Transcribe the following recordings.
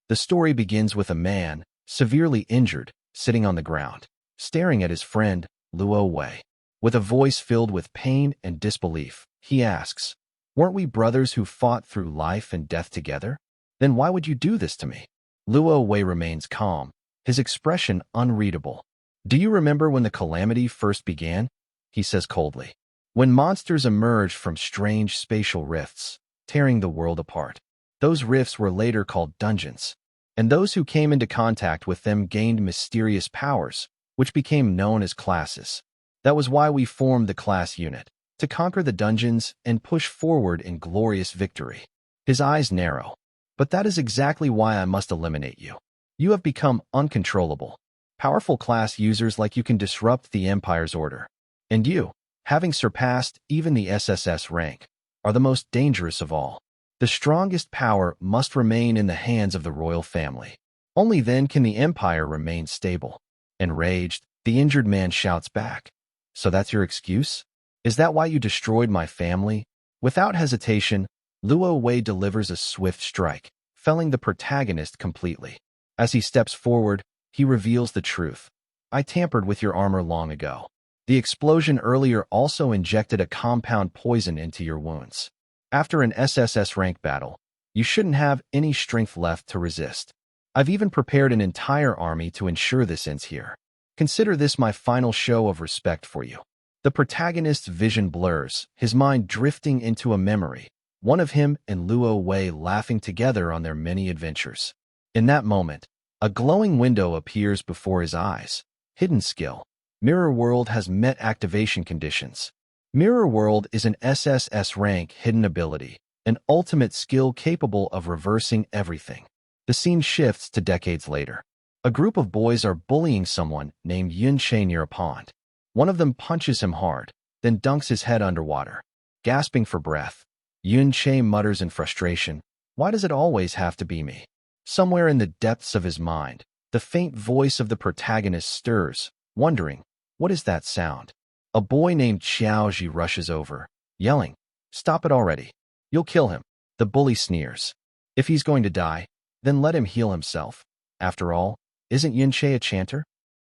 The story begins with a man, severely injured, sitting on the ground, staring at his friend, Luo Wei. With a voice filled with pain and disbelief, he asks, "Weren't we brothers who fought through life and death together? Then why would you do this to me?" Luo Wei remains calm, his expression unreadable. "Do you remember when the calamity first began?" he says coldly. "When monsters emerged from strange spatial rifts, tearing the world apart. Those rifts were later called dungeons, and those who came into contact with them gained mysterious powers, which became known as classes. That was why we formed the class unit, to conquer the dungeons and push forward in glorious victory." His eyes narrow. "But that is exactly why I must eliminate you. You have become uncontrollable. Powerful class users like you can disrupt the Empire's order. And you, having surpassed even the SSS rank, are the most dangerous of all. The strongest power must remain in the hands of the royal family. Only then can the Empire remain stable." Enraged, the injured man shouts back, "So that's your excuse? Is that why you destroyed my family?" Without hesitation, Luo Wei delivers a swift strike, felling the protagonist completely. As he steps forward, he reveals the truth. "I tampered with your armor long ago. The explosion earlier also injected a compound poison into your wounds. After an SSS rank battle, you shouldn't have any strength left to resist. I've even prepared an entire army to ensure this ends here. Consider this my final show of respect for you." The protagonist's vision blurs, his mind drifting into a memory, one of him and Luo Wei laughing together on their many adventures. In that moment, a glowing window appears before his eyes. Hidden skill. Mirror World has met activation conditions. Mirror World is an SSS rank hidden ability, an ultimate skill capable of reversing everything. The scene shifts to decades later. A group of boys are bullying someone named Yun Che near a pond. One of them punches him hard, then dunks his head underwater. Gasping for breath, Yun Che mutters in frustration, "Why does it always have to be me?" Somewhere in the depths of his mind, the faint voice of the protagonist stirs, wondering, what is that sound? A boy named Xiao Ji rushes over, yelling, "Stop it already. You'll kill him." The bully sneers. "If he's going to die, then let him heal himself. After all, isn't Yun Che a chanter?"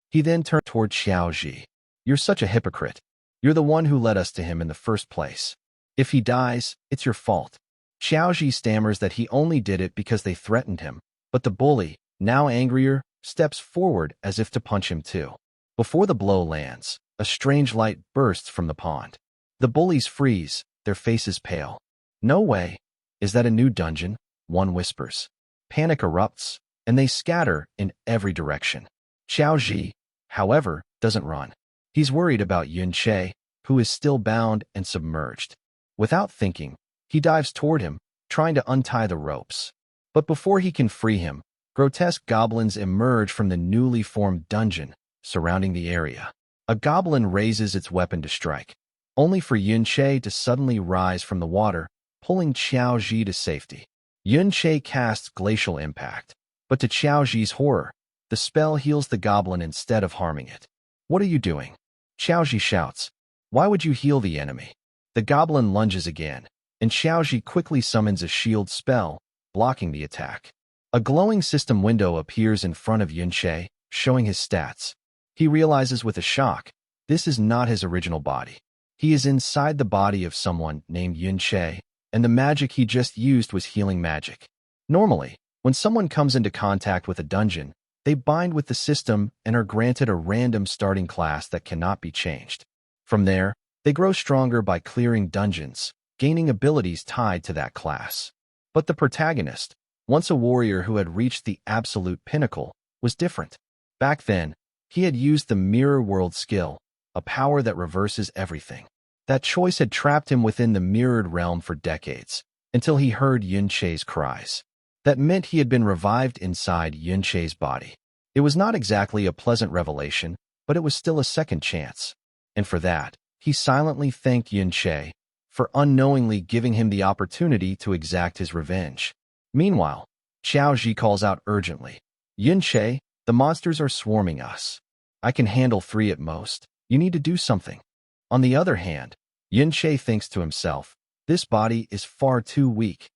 He then turned toward Xiao Ji. "You're such a hypocrite. You're the one who led us to him in the first place. If he dies, it's your fault." Xiao Ji stammers that he only did it because they threatened him, but the bully, now angrier, steps forward as if to punch him too. Before the blow lands, a strange light bursts from the pond. The bullies freeze, their faces pale. "No way. Is that a new dungeon?" one whispers. Panic erupts, and they scatter in every direction. Xiao Ji, however, doesn't run. He's worried about Yun Che, who is still bound and submerged. Without thinking, he dives toward him, trying to untie the ropes. But before he can free him, grotesque goblins emerge from the newly formed dungeon, surrounding the area. A goblin raises its weapon to strike, only for Yun Che to suddenly rise from the water, pulling Xiao Ji to safety. Yun Che casts Glacial Impact, but to Xiao Ji's horror, the spell heals the goblin instead of harming it. "What are you doing?" Xiao Ji shouts. "Why would you heal the enemy?" The goblin lunges again, and Xiao Ji quickly summons a shield spell, blocking the attack. A glowing system window appears in front of Yun Che, showing his stats. He realizes with a shock, this is not his original body. He is inside the body of someone named Yun Che, and the magic he just used was healing magic. Normally, when someone comes into contact with a dungeon, they bind with the system and are granted a random starting class that cannot be changed. From there, they grow stronger by clearing dungeons, gaining abilities tied to that class. But the protagonist, once a warrior who had reached the absolute pinnacle, was different. Back then, he had used the Mirror World skill, a power that reverses everything. That choice had trapped him within the mirrored realm for decades, until he heard Yun Che's cries. That meant he had been revived inside Yun Che's body. It was not exactly a pleasant revelation, but it was still a second chance. And for that, he silently thanked Yun Che for unknowingly giving him the opportunity to exact his revenge. Meanwhile, Xiao Ji calls out urgently, "Yun Che, the monsters are swarming us. I can handle 3 at most. You need to do something." On the other hand, Yun Che thinks to himself, "This body is far too weak.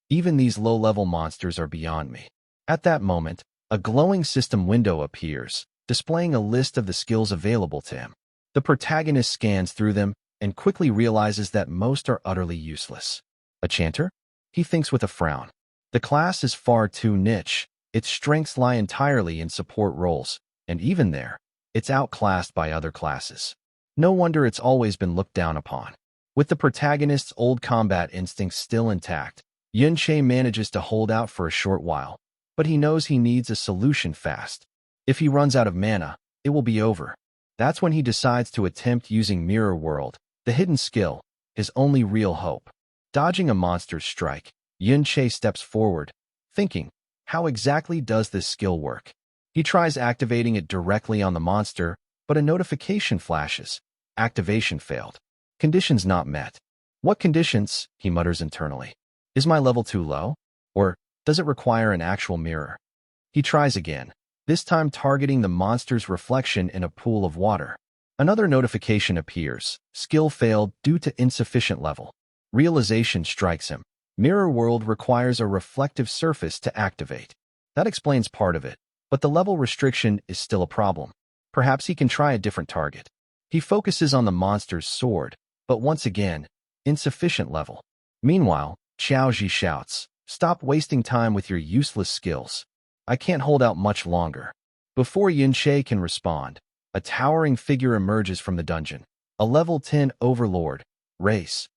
Even these low-level monsters are beyond me. At that moment, a glowing system window appears, displaying a list of the skills available to him. The protagonist scans through them and quickly realizes that most are utterly useless. A chanter? He thinks with a frown. The class is far too niche. Its strengths lie entirely in support roles, and even there, it's outclassed by other classes. No wonder it's always been looked down upon. With the protagonist's old combat instincts still intact, Yun-Che manages to hold out for a short while, but he knows he needs a solution fast. If he runs out of mana, it will be over. That's when he decides to attempt using Mirror World, the hidden skill, his only real hope. Dodging a monster's strike, Yun-Che steps forward, thinking, how exactly does this skill work? He tries activating it directly on the monster, but a notification flashes. Activation failed. Conditions not met. What conditions? He mutters internally. Is my level too low? Or does it require an actual mirror? He tries again, this time targeting the monster's reflection in a pool of water. Another notification appears. Skill failed due to insufficient level. Realization strikes him. Mirror World requires a reflective surface to activate. That explains part of it, but the level restriction is still a problem. Perhaps he can try a different target. He focuses on the monster's sword, but once again, insufficient level. Meanwhile, Xiaoji shouts, stop wasting time with your useless skills. I can't hold out much longer. Before Yun-Che can respond, a towering figure emerges from the dungeon. A level 10 overlord, Wraith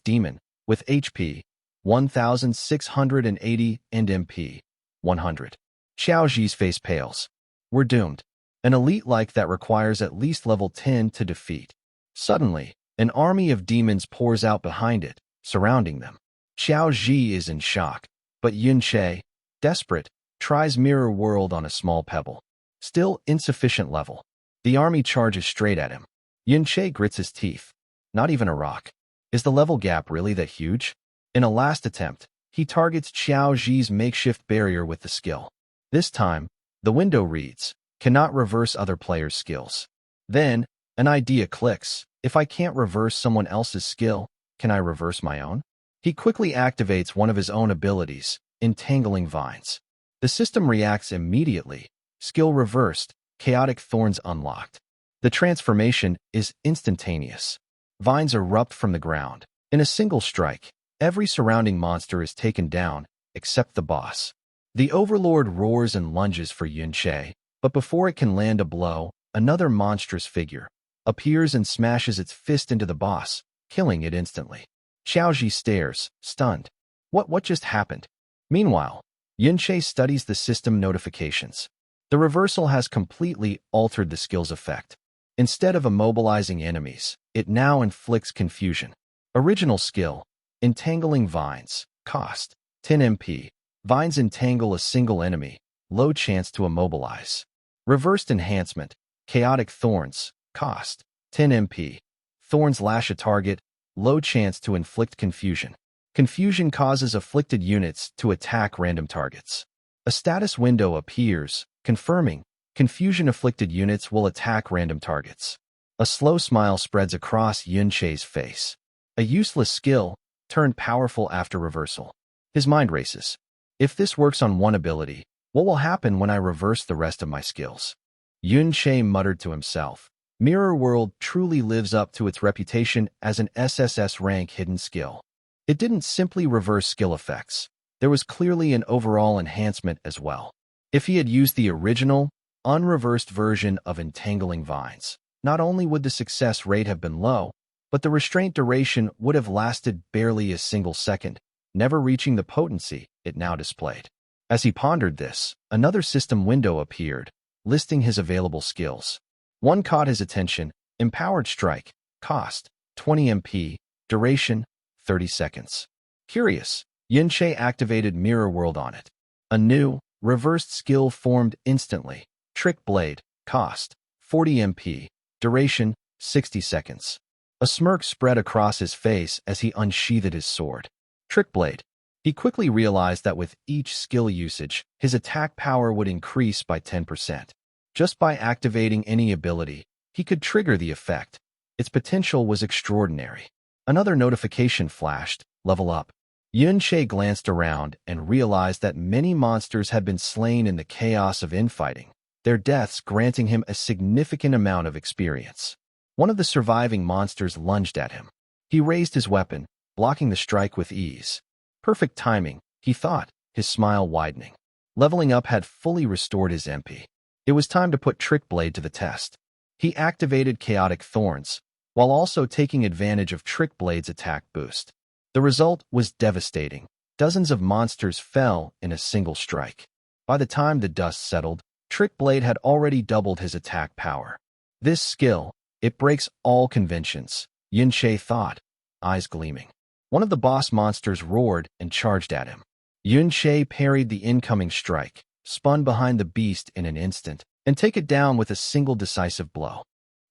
Demon, with HP 1,680 and MP 100. Xiaoji's face pales. We're doomed. An elite like that requires at least level 10 to defeat. Suddenly, an army of demons pours out behind it, surrounding them. Xiaoji is in shock, but Yun-Che, desperate, tries Mirror World on a small pebble. Still insufficient level. The army charges straight at him. Yun-Che grits his teeth. Not even a rock. Is the level gap really that huge? In a last attempt, he targets Xiaoji's makeshift barrier with the skill. This time, the window reads, cannot reverse other players' skills. Then, an idea clicks. If I can't reverse someone else's skill, can I reverse my own? He quickly activates one of his own abilities, Entangling Vines. The system reacts immediately. Skill reversed, Chaotic Thorns unlocked. The transformation is instantaneous. Vines erupt from the ground. In a single strike, every surrounding monster is taken down, except the boss. The Overlord roars and lunges for Yun-Che, but before it can land a blow, another monstrous figure appears and smashes its fist into the boss, killing it instantly. Xiaoji stares, stunned. What just happened? Meanwhile, Yun-Che studies the system notifications. The reversal has completely altered the skill's effect. Instead of immobilizing enemies, it now inflicts confusion. Original skill, Entangling Vines, cost 10 MP. Vines entangle a single enemy, low chance to immobilize. Reversed enhancement, Chaotic Thorns, cost 10 MP. Thorns lash a target, low chance to inflict confusion. Confusion causes afflicted units to attack random targets. A status window appears, confirming confusion-afflicted units will attack random targets. A slow smile spreads across Yun-Che's face. A useless skill, turned powerful after reversal. His mind races. If this works on one ability, what will happen when I reverse the rest of my skills? Yun-Che muttered to himself. Mirror World truly lives up to its reputation as an SSS-Rank hidden skill. It didn't simply reverse skill effects. There was clearly an overall enhancement as well. If he had used the original, unreversed version of Entangling Vines, not only would the success rate have been low, but the restraint duration would have lasted barely a single second, never reaching the potency it now displayed. As he pondered this, another system window appeared, listing his available skills. One caught his attention, Empowered Strike, cost 20 MP, duration 30 seconds. Curious, Yun-Che activated Mirror World on it. A new, reversed skill formed instantly. Trick Blade, cost 40 MP, duration 60 seconds. A smirk spread across his face as he unsheathed his sword. Trick Blade. He quickly realized that with each skill usage, his attack power would increase by 10%. Just by activating any ability, he could trigger the effect. Its potential was extraordinary. Another notification flashed, level up. Yun-Che glanced around and realized that many monsters had been slain in the chaos of infighting, their deaths granting him a significant amount of experience. One of the surviving monsters lunged at him. He raised his weapon, blocking the strike with ease. Perfect timing, he thought, his smile widening. Leveling up had fully restored his MP. It was time to put Trick Blade to the test. He activated Chaotic Thorns, while also taking advantage of Trick Blade's attack boost. The result was devastating. Dozens of monsters fell in a single strike. By the time the dust settled, Trick Blade had already doubled his attack power. This skill, it breaks all conventions, Yun-Che thought, eyes gleaming. One of the boss monsters roared and charged at him. Yun-Che parried the incoming strike, spun behind the beast in an instant, and take it down with a single decisive blow.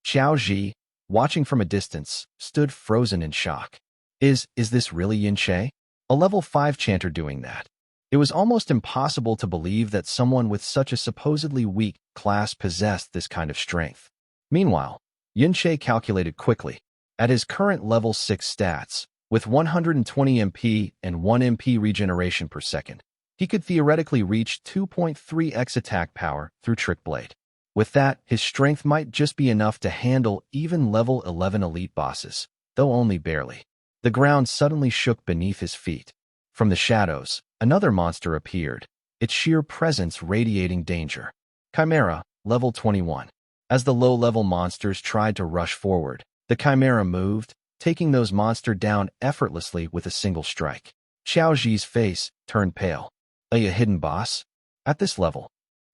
Xiao Ji, watching from a distance, stood frozen in shock. Is this really Yun-Che? A level 5 chanter doing that? It was almost impossible to believe that someone with such a supposedly weak class possessed this kind of strength. Meanwhile, Yun-Che calculated quickly. At his current level 6 stats, with 120 MP and 1 MP regeneration per second, he could theoretically reach 2.3x attack power through Trick Blade. With that, his strength might just be enough to handle even level 11 elite bosses, though only barely. The ground suddenly shook beneath his feet. From the shadows, another monster appeared, its sheer presence radiating danger. Chimera, level 21. As the low-level monsters tried to rush forward, the Chimera moved, taking those monsters down effortlessly with a single strike. Xiao Ji's face turned pale. A hidden boss? At this level?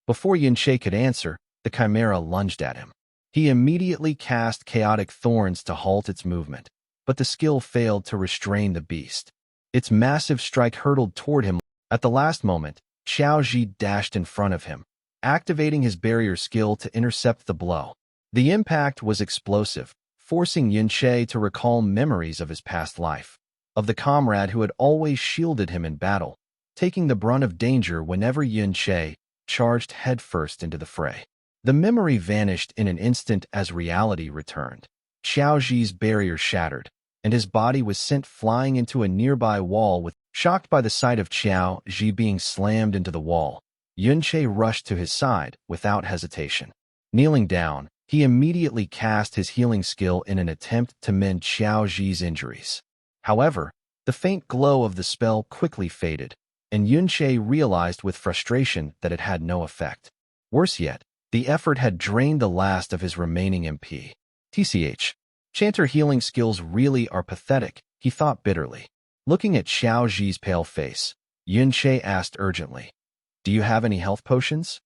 Before Yun-Che could answer, the Chimera lunged at him. He immediately cast Chaotic Thorns to halt its movement, but the skill failed to restrain the beast. Its massive strike hurtled toward him. At the last moment, Xiao Ji dashed in front of him, activating his barrier skill to intercept the blow. The impact was explosive, forcing Yun-Che to recall memories of his past life, of the comrade who had always shielded him in battle, taking the brunt of danger whenever Yun-Che charged headfirst into the fray. The memory vanished in an instant as reality returned. Xiao Ji's barrier shattered, and his body was sent flying into a nearby wall. Shocked by the sight of Xiao Ji being slammed into the wall, Yun-Che rushed to his side without hesitation. Kneeling down, he immediately cast his healing skill in an attempt to mend Xiao Ji's injuries. However, the faint glow of the spell quickly faded, and Yun-Che realized with frustration that it had no effect. Worse yet, the effort had drained the last of his remaining MP. TCH. Chanter healing skills really are pathetic, he thought bitterly. Looking at Xiao Ji's pale face, Yun-Che asked urgently, "Do you have any health potions?"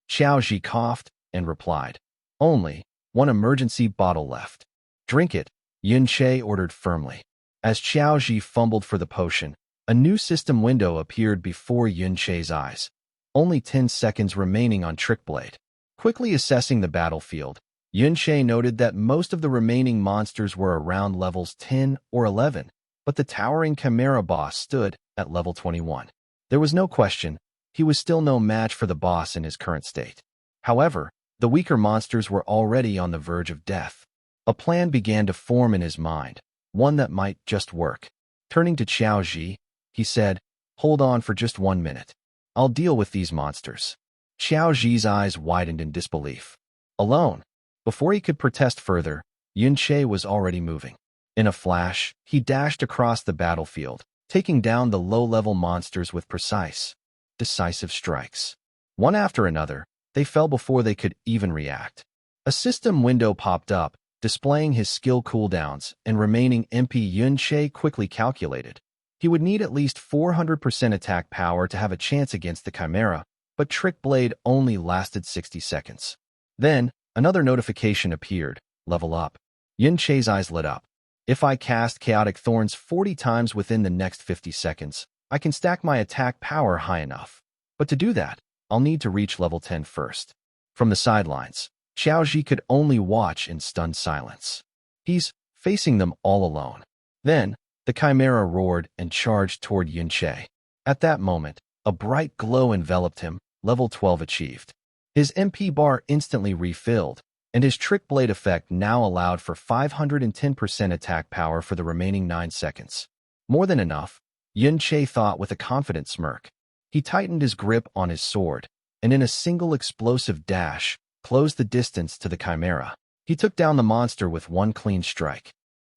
Xiao Ji coughed and replied, "Only one emergency bottle left." "Drink it," Yun-Che ordered firmly. As Xiao Ji fumbled for the potion, a new system window appeared before Yun-Che's eyes. Only 10 seconds remaining on Trick Blade. Quickly assessing the battlefield, Yun-Che noted that most of the remaining monsters were around levels 10 or 11, but the towering Chimera boss stood at level 21. There was no question, he was still no match for the boss in his current state. However, the weaker monsters were already on the verge of death. A plan began to form in his mind, one that might just work. Turning to Xiao Ji, he said, "Hold on for just 1 minute. I'll deal with these monsters." Xiao Ji's eyes widened in disbelief. Alone? Before he could protest further, Yun-Che was already moving. In a flash, he dashed across the battlefield, taking down the low-level monsters with precise, decisive strikes. One after another, they fell before they could even react. A system window popped up, displaying his skill cooldowns and remaining MP. Yun-Che quickly calculated. He would need at least 400% attack power to have a chance against the Chimera, but Trick Blade only lasted 60 seconds. Then, another notification appeared, "Level up." Yun-Che's eyes lit up. "If I cast Chaotic Thorns 40 times within the next 50 seconds, I can stack my attack power high enough. But to do that, I'll need to reach level 10 first." From the sidelines, Xiao Ji could only watch in stunned silence. He's facing them all alone. Then, the Chimera roared and charged toward Yun-Che. At that moment, a bright glow enveloped him, level 12 achieved. His MP bar instantly refilled, and his Trick Blade effect now allowed for 510% attack power for the remaining 9 seconds. More than enough, Yun-che thought with a confident smirk. He tightened his grip on his sword, and in a single explosive dash, closed the distance to the chimera. He took down the monster with one clean strike.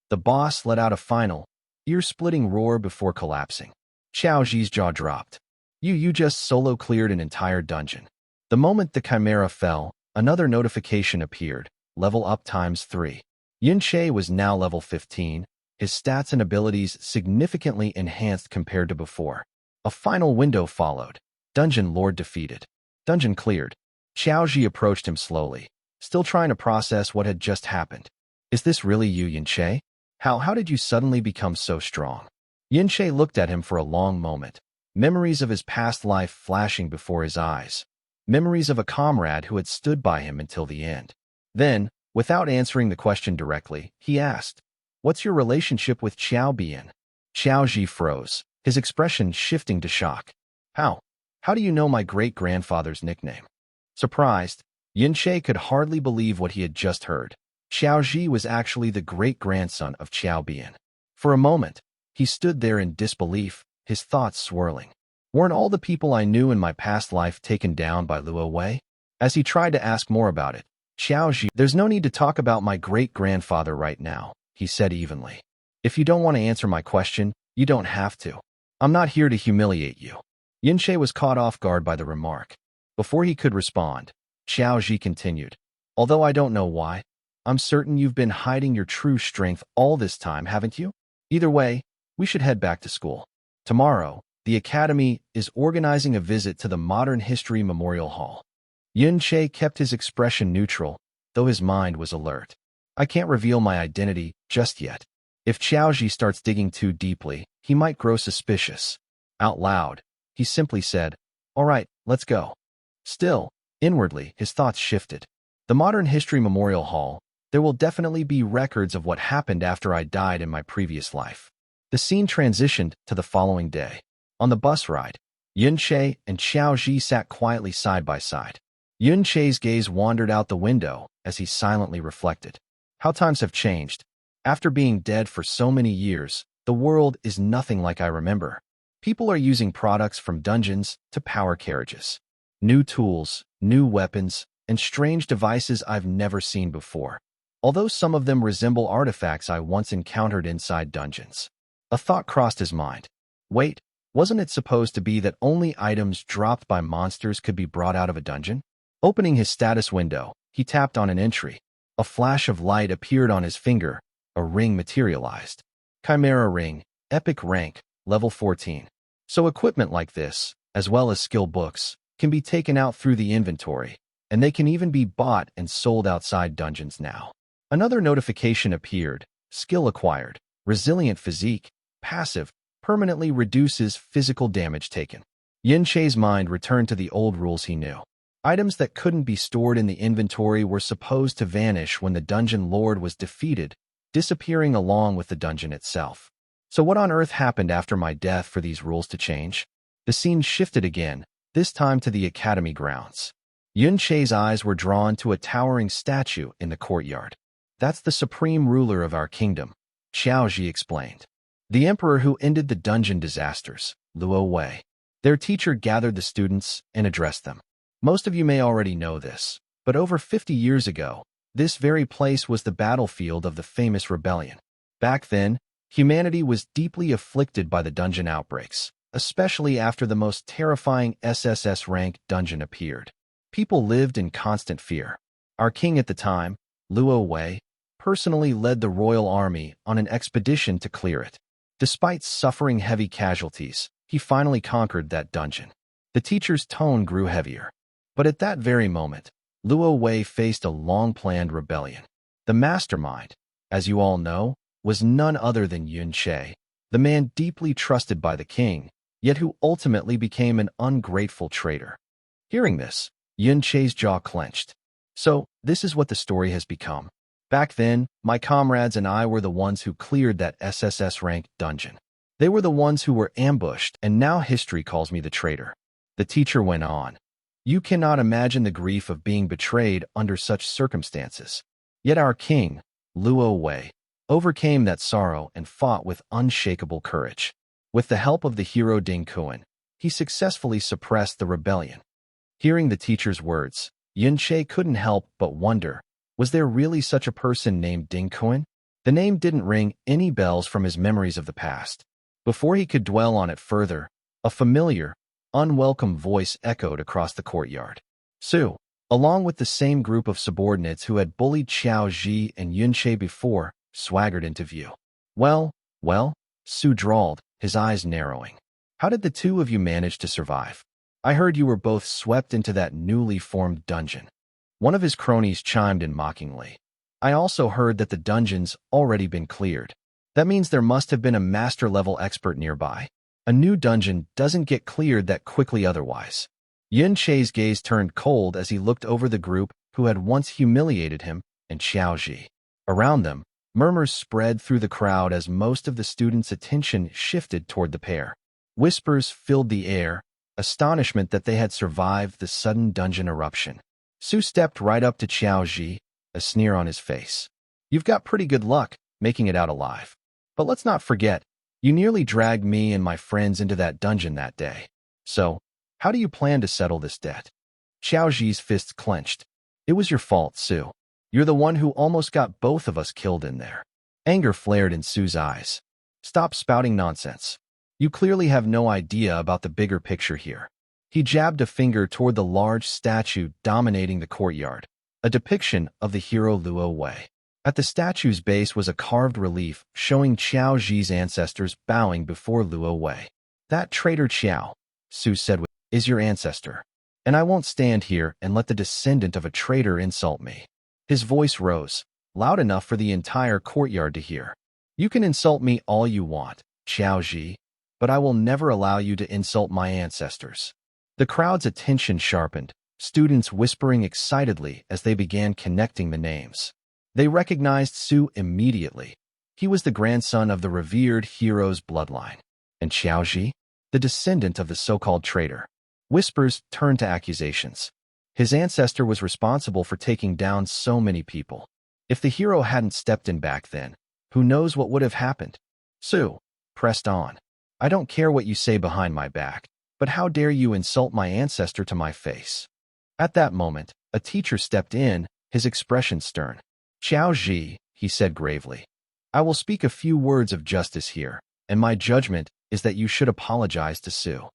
The boss let out a final, ear-splitting roar before collapsing. Xiao Ji's jaw dropped. You just solo cleared an entire dungeon. The moment the chimera fell, another notification appeared, level up ×3. Yun-che was now level 15, his stats and abilities significantly enhanced compared to before. A final window followed. Dungeon Lord defeated. Dungeon cleared. Xiao Ji approached him slowly, still trying to process what had just happened. Is this really you, Yun-che? How did you suddenly become so strong? Yun-che looked at him for a long moment, memories of his past life flashing before his eyes, memories of a comrade who had stood by him until the end. Then, without answering the question directly, he asked, "What's your relationship with Xiao Bian?" Xiao Ji froze, his expression shifting to shock. How do you know my great-grandfather's nickname?" Surprised, Yun-che could hardly believe what he had just heard. Xiao Ji was actually the great-grandson of Xiao Bian. For a moment, he stood there in disbelief, his thoughts swirling. Weren't all the people I knew in my past life taken down by Luo Wei? As he tried to ask more about it, Xiao Ji, "There's no need to talk about my great-grandfather right now," he said evenly. "If you don't want to answer my question, you don't have to. I'm not here to humiliate you." Yun-che was caught off guard by the remark. Before he could respond, Xiao Ji continued, "Although I don't know why, I'm certain you've been hiding your true strength all this time, haven't you? Either way, we should head back to school. Tomorrow, the Academy is organizing a visit to the Modern History Memorial Hall." Yun-che kept his expression neutral, though his mind was alert. "I can't reveal my identity just yet. If Xiao Ji starts digging too deeply, he might grow suspicious." Out loud, he simply said, "All right, let's go." Still, inwardly, his thoughts shifted. The Modern History Memorial Hall, there will definitely be records of what happened after I died in my previous life. The scene transitioned to the following day. On the bus ride, Yun-che and Xiao Ji sat quietly side by side. Yun-che's gaze wandered out the window as he silently reflected. How times have changed. After being dead for so many years, the world is nothing like I remember. People are using products from dungeons to power carriages. New tools, new weapons, and strange devices I've never seen before. Although some of them resemble artifacts I once encountered inside dungeons. A thought crossed his mind. Wait, wasn't it supposed to be that only items dropped by monsters could be brought out of a dungeon? Opening his status window, he tapped on an entry. A flash of light appeared on his finger. A ring materialized. Chimera Ring, Epic Rank, level 14. So equipment like this, as well as skill books, can be taken out through the inventory, and they can even be bought and sold outside dungeons now. Another notification appeared. Skill acquired. Resilient physique. Passive. Permanently reduces physical damage taken. Yun-che's mind returned to the old rules he knew. Items that couldn't be stored in the inventory were supposed to vanish when the dungeon lord was defeated, disappearing along with the dungeon itself. So what on earth happened after my death for these rules to change? The scene shifted again, this time to the academy grounds. Yun-che's eyes were drawn to a towering statue in the courtyard. "That's the supreme ruler of our kingdom," Xiao Ji explained. "The emperor who ended the dungeon disasters, Luo Wei." Their teacher gathered the students and addressed them. Most of you may already know this, but over 50 years ago, this very place was the battlefield of the famous rebellion. Back then, humanity was deeply afflicted by the dungeon outbreaks, especially after the most terrifying SSS-Rank dungeon appeared. People lived in constant fear. Our king at the time, Luo Wei, personally led the royal army on an expedition to clear it. Despite suffering heavy casualties, he finally conquered that dungeon. The teacher's tone grew heavier. But at that very moment, Luo Wei faced a long-planned rebellion. The mastermind, as you all know, was none other than Yun-che, the man deeply trusted by the king, yet who ultimately became an ungrateful traitor. Hearing this, Yun-che's jaw clenched. So, this is what the story has become. Back then, my comrades and I were the ones who cleared that SSS-Rank dungeon. They were the ones who were ambushed, and now history calls me the traitor. The teacher went on. You cannot imagine the grief of being betrayed under such circumstances. Yet our king, Luo Wei, overcame that sorrow and fought with unshakable courage. With the help of the hero Ding Kuan, he successfully suppressed the rebellion. Hearing the teacher's words, Yun-che couldn't help but wonder, was there really such a person named Ding Kuan? The name didn't ring any bells from his memories of the past. Before he could dwell on it further, a familiar, unwelcome voice echoed across the courtyard. Su, along with the same group of subordinates who had bullied Xiao Ji and Yun-che before, swaggered into view. Well, Su drawled, his eyes narrowing. How did the two of you manage to survive? I heard you were both swept into that newly formed dungeon. One of his cronies chimed in mockingly. I also heard that the dungeon's already been cleared. That means there must have been a master-level expert nearby. A new dungeon doesn't get cleared that quickly otherwise. Yun-che's gaze turned cold as he looked over the group who had once humiliated him and Xiao Ji. Around them, murmurs spread through the crowd as most of the students' attention shifted toward the pair. Whispers filled the air, astonishment that they had survived the sudden dungeon eruption. Su stepped right up to Xiao Ji, a sneer on his face. You've got pretty good luck making it out alive. But let's not forget, you nearly dragged me and my friends into that dungeon that day. So, how do you plan to settle this debt? Xiao Ji's fists clenched. It was your fault, Su. You're the one who almost got both of us killed in there. Anger flared in Su's eyes. Stop spouting nonsense. You clearly have no idea about the bigger picture here. He jabbed a finger toward the large statue dominating the courtyard, a depiction of the hero Luo Wei. At the statue's base was a carved relief showing Xiao Ji's ancestors bowing before Luo Wei. That traitor Xiao, Su said, is your ancestor. And I won't stand here and let the descendant of a traitor insult me. His voice rose, loud enough for the entire courtyard to hear. You can insult me all you want, Xiao Ji, but I will never allow you to insult my ancestors. The crowd's attention sharpened, students whispering excitedly as they began connecting the names. They recognized Su immediately. He was the grandson of the revered hero's bloodline. And Xiao Ji, the descendant of the so-called traitor. Whispers turned to accusations. His ancestor was responsible for taking down so many people. If the hero hadn't stepped in back then, who knows what would have happened? Su pressed on. I don't care what you say behind my back, but how dare you insult my ancestor to my face? At that moment, a teacher stepped in, his expression stern. Xiao Ji, he said gravely, I will speak a few words of justice here, and my judgment is that you should apologize to Su.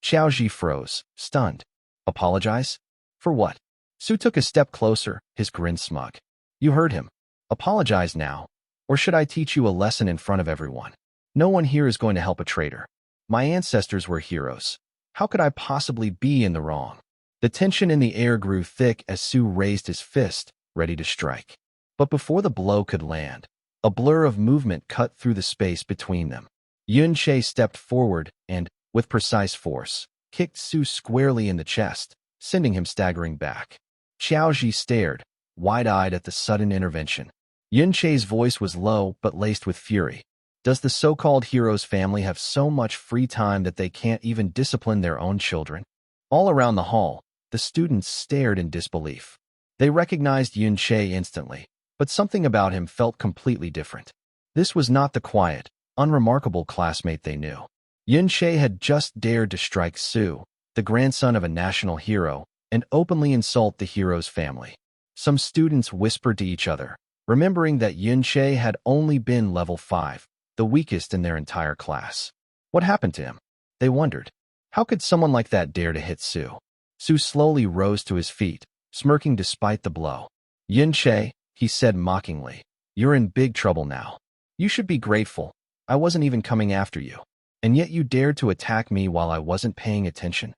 Xiao Ji froze, stunned. Apologize? For what? Su took a step closer, his grin smug. You heard him. Apologize now, or should I teach you a lesson in front of everyone? No one here is going to help a traitor. My ancestors were heroes. How could I possibly be in the wrong? The tension in the air grew thick as Su raised his fist, ready to strike. But before the blow could land, a blur of movement cut through the space between them. Yun-che stepped forward and, with precise force, kicked Su squarely in the chest, sending him staggering back. Xiao Ji stared, wide-eyed at the sudden intervention. Yun-che's voice was low but laced with fury. Does the so-called hero's family have so much free time that they can't even discipline their own children? All around the hall, the students stared in disbelief. They recognized Yun-che instantly, but something about him felt completely different. This was not the quiet, unremarkable classmate they knew. Yun-che had just dared to strike Su, the grandson of a national hero, and openly insult the hero's family. Some students whispered to each other, remembering that Yun-che had only been level 5, the weakest in their entire class. What happened to him? They wondered. How could someone like that dare to hit Su? Su slowly rose to his feet, smirking despite the blow. Yun-che, he said mockingly, you're in big trouble now. You should be grateful. I wasn't even coming after you. And yet you dared to attack me while I wasn't paying attention.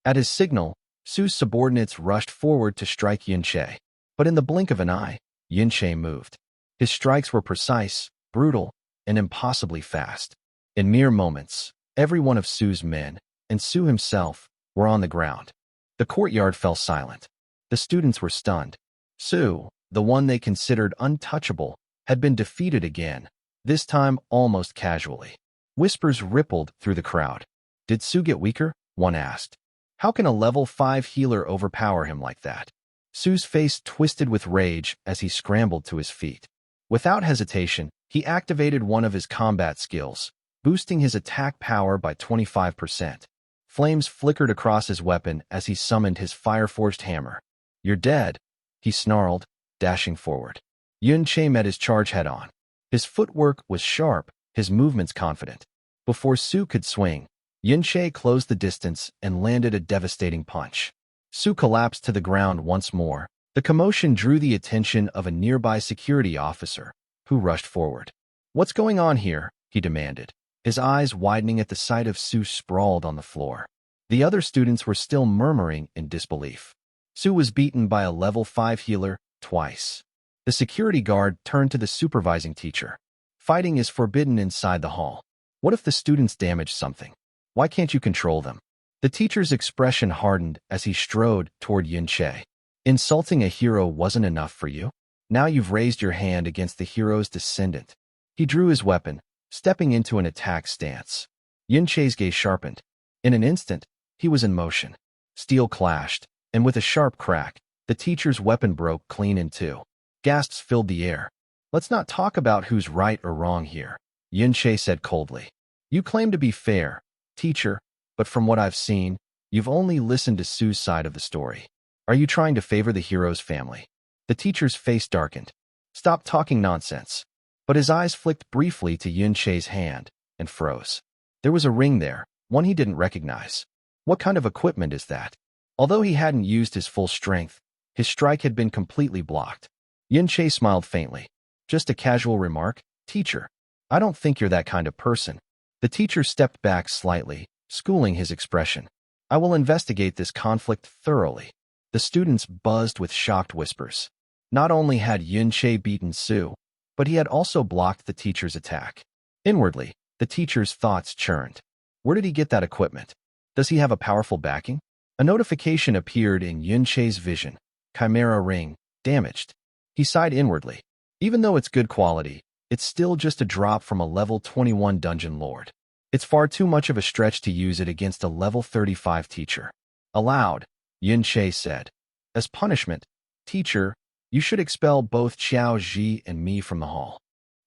At his signal, Su's subordinates rushed forward to strike Yun-che. But in the blink of an eye, Yun-che moved. His strikes were precise, brutal, and impossibly fast. In mere moments, every one of Su's men, and Su himself, were on the ground. The courtyard fell silent. The students were stunned. Su, the one they considered untouchable, had been defeated again, this time almost casually. Whispers rippled through the crowd. Did Su get weaker? One asked. How can a level 5 healer overpower him like that? Su's face twisted with rage as he scrambled to his feet. Without hesitation, he activated one of his combat skills, boosting his attack power by 25%. Flames flickered across his weapon as he summoned his fire-forged hammer. "You're dead," he snarled, dashing forward. Yun-Che met his charge head-on. His footwork was sharp, his movements confident. Before Su could swing, Yun-Che closed the distance and landed a devastating punch. Su collapsed to the ground once more. The commotion drew the attention of a nearby security officer, who rushed forward. "What's going on here?" he demanded, his eyes widening at the sight of Su sprawled on the floor. The other students were still murmuring in disbelief. Su was beaten by a level 5 healer twice. The security guard turned to the supervising teacher. "Fighting is forbidden inside the hall. What if the students damage something? Why can't you control them?" The teacher's expression hardened as he strode toward Yun-Che. "Insulting a hero wasn't enough for you? Now you've raised your hand against the hero's descendant." He drew his weapon, stepping into an attack stance. Yun-Che's gaze sharpened. In an instant, he was in motion. Steel clashed, and with a sharp crack, the teacher's weapon broke clean in two. Gasps filled the air. "Let's not talk about who's right or wrong here," Yun-Che said coldly. "You claim to be fair, teacher, but from what I've seen, you've only listened to Su's side of the story. Are you trying to favor the hero's family?" The teacher's face darkened. "Stop talking nonsense." But his eyes flicked briefly to Yun-Che's hand and froze. There was a ring there, one he didn't recognize. What kind of equipment is that? Although he hadn't used his full strength, his strike had been completely blocked. Yun-Che smiled faintly. "Just a casual remark, teacher. I don't think you're that kind of person." The teacher stepped back slightly, schooling his expression. "I will investigate this conflict thoroughly." The students buzzed with shocked whispers. Not only had Yun-Che beaten Su, but he had also blocked the teacher's attack. Inwardly, the teacher's thoughts churned. Where did he get that equipment? Does he have a powerful backing? A notification appeared in Yun-Che's vision. "Chimera ring, damaged." He sighed inwardly. Even though it's good quality, it's still just a drop from a level 21 dungeon lord. It's far too much of a stretch to use it against a level 35 teacher. Aloud, Yun-Che said, "As punishment, teacher, you should expel both Xiao Ji and me from the hall."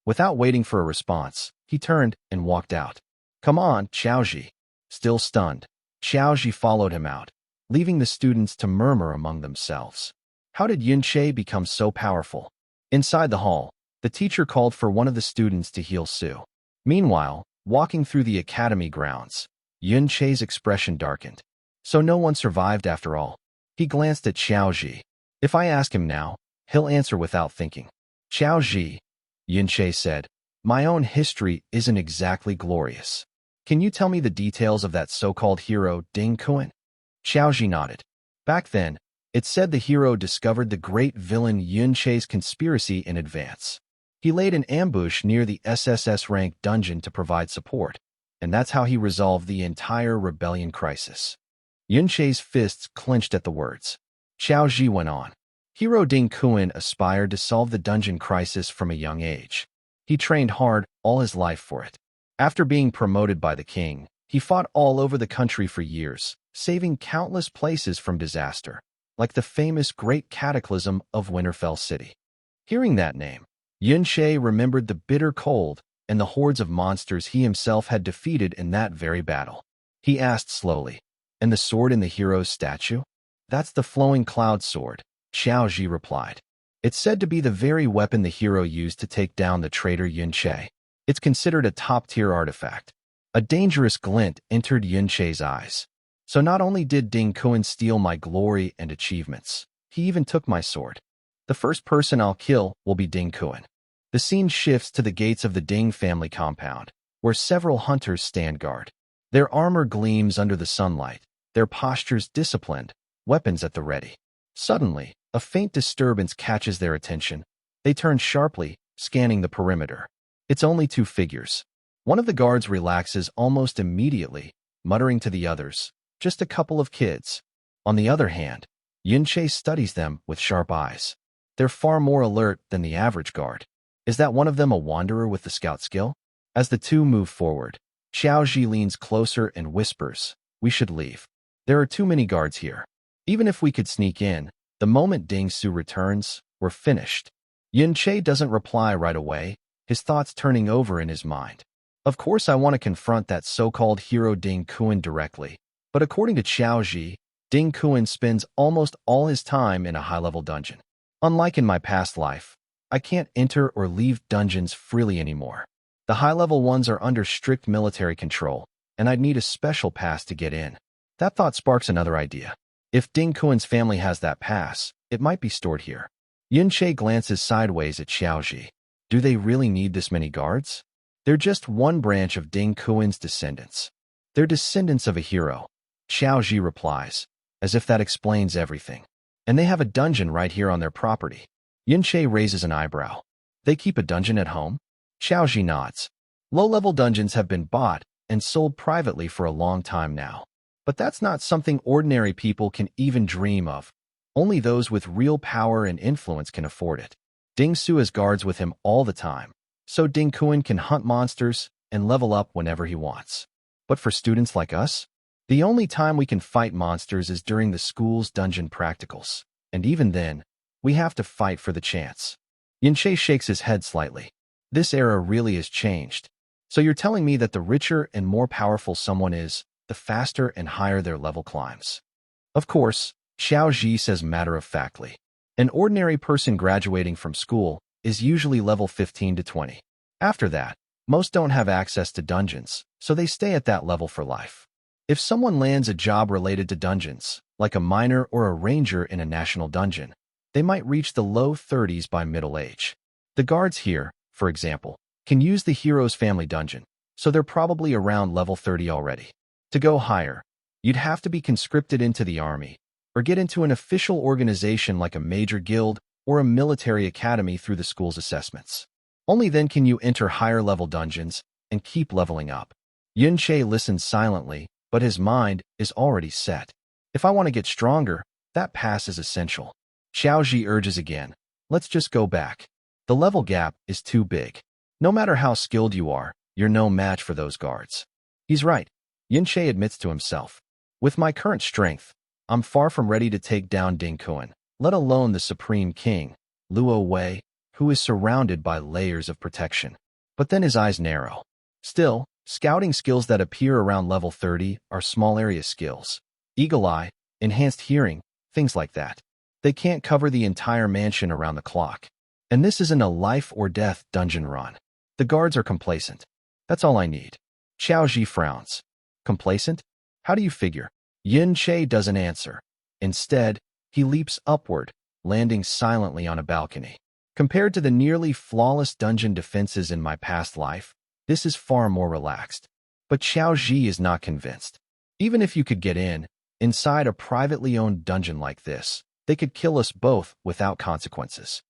Without waiting for a response, he turned and walked out. "Come on, Xiao Ji." Still stunned, Xiao Ji followed him out, leaving the students to murmur among themselves. How did Yun-Che become so powerful? Inside the hall, the teacher called for one of the students to heal Su. Meanwhile, walking through the academy grounds, Yun-Che's expression darkened. So no one survived after all. He glanced at Xiao Ji. "If I ask him now, he'll answer without thinking." "Xiao Ji," Yun-Che said, "my own history isn't exactly glorious. Can you tell me the details of that so-called hero, Ding Kuan?" Xiao Ji nodded. "Back then, it said the hero discovered the great villain Yun-Che's conspiracy in advance. He laid an ambush near the SSS-Rank dungeon to provide support, and that's how he resolved the entire rebellion crisis." Yun-Che's fists clenched at the words. Xiao Ji went on. "Hero Ding Kuan aspired to solve the dungeon crisis from a young age. He trained hard all his life for it. After being promoted by the king, he fought all over the country for years, saving countless places from disaster, like the famous Great Cataclysm of Winterfell City." Hearing that name, Yun-Che remembered the bitter cold and the hordes of monsters he himself had defeated in that very battle. He asked slowly, "And the sword in the hero's statue?" "That's the flowing cloud sword," Xiao Ji replied. "It's said to be the very weapon the hero used to take down the traitor Yun-Che. It's considered a top-tier artifact." A dangerous glint entered Yun-Che's eyes. "So not only did Ding Kuan steal my glory and achievements, he even took my sword. The first person I'll kill will be Ding Kuan." The scene shifts to the gates of the Ding family compound, where several hunters stand guard. Their armor gleams under the sunlight, their postures disciplined, weapons at the ready. Suddenly, a faint disturbance catches their attention. They turn sharply, scanning the perimeter. It's only two figures. One of the guards relaxes almost immediately, muttering to the others, "Just a couple of kids." On the other hand, Yun-Che studies them with sharp eyes. They're far more alert than the average guard. Is that one of them a wanderer with the scout skill? As the two move forward, Xiao Ji leans closer and whispers, "We should leave. There are too many guards here. Even if we could sneak in, the moment Ding Su returns, we're finished." Yun-Che doesn't reply right away, his thoughts turning over in his mind. Of course, I want to confront that so-called hero Ding Kuan directly, but according to Xiao Ji, Ding Kuan spends almost all his time in a high-level dungeon. Unlike in my past life, I can't enter or leave dungeons freely anymore. The high-level ones are under strict military control, and I'd need a special pass to get in. That thought sparks another idea. If Ding Kuan's family has that pass, it might be stored here. Yun Che glances sideways at Xiao Ji. Do they really need this many guards? They're just one branch of Ding Kuan's descendants. They're descendants of a hero. Xiao Ji replies, as if that explains everything. And they have a dungeon right here on their property. Yun Che raises an eyebrow. They keep a dungeon at home? Xiao Ji nods. Low-level dungeons have been bought and sold privately for a long time now. But that's not something ordinary people can even dream of. Only those with real power and influence can afford it. Ding Su has guards with him all the time, so Ding Kuan can hunt monsters and level up whenever he wants. But for students like us, the only time we can fight monsters is during the school's dungeon practicals. And even then, we have to fight for the chance. Yin Che shakes his head slightly. This era really has changed. So you're telling me that the richer and more powerful someone is, the faster and higher their level climbs. Of course, Xiao Ji says matter-of-factly. An ordinary person graduating from school is usually level 15 to 20. After that, most don't have access to dungeons, so they stay at that level for life. If someone lands a job related to dungeons, like a miner or a ranger in a national dungeon, they might reach the low 30s by middle age. The guards here, for example, can use the hero's family dungeon, so they're probably around level 30 already. To go higher, you'd have to be conscripted into the army, or get into an official organization like a major guild or a military academy through the school's assessments. Only then can you enter higher-level dungeons and keep leveling up. Yun Che listens silently, but his mind is already set. If I want to get stronger, that pass is essential. Xiao Ji urges again. Let's just go back. The level gap is too big. No matter how skilled you are, you're no match for those guards. He's right. Yin Che admits to himself. With my current strength, I'm far from ready to take down Ding Kuan, let alone the Supreme King, Luo Wei, who is surrounded by layers of protection. But then his eyes narrow. Still, scouting skills that appear around level 30 are small area skills. Eagle Eye, enhanced hearing, things like that. They can't cover the entire mansion around the clock. And this isn't a life-or-death dungeon run. The guards are complacent. That's all I need. Xiao Ji frowns. Complacent? How do you figure? Yin Che doesn't answer. Instead, he leaps upward, landing silently on a balcony. Compared to the nearly flawless dungeon defenses in my past life, this is far more relaxed. But Xiao Ji is not convinced. Even if you could get in, inside a privately owned dungeon like this, they could kill us both without consequences.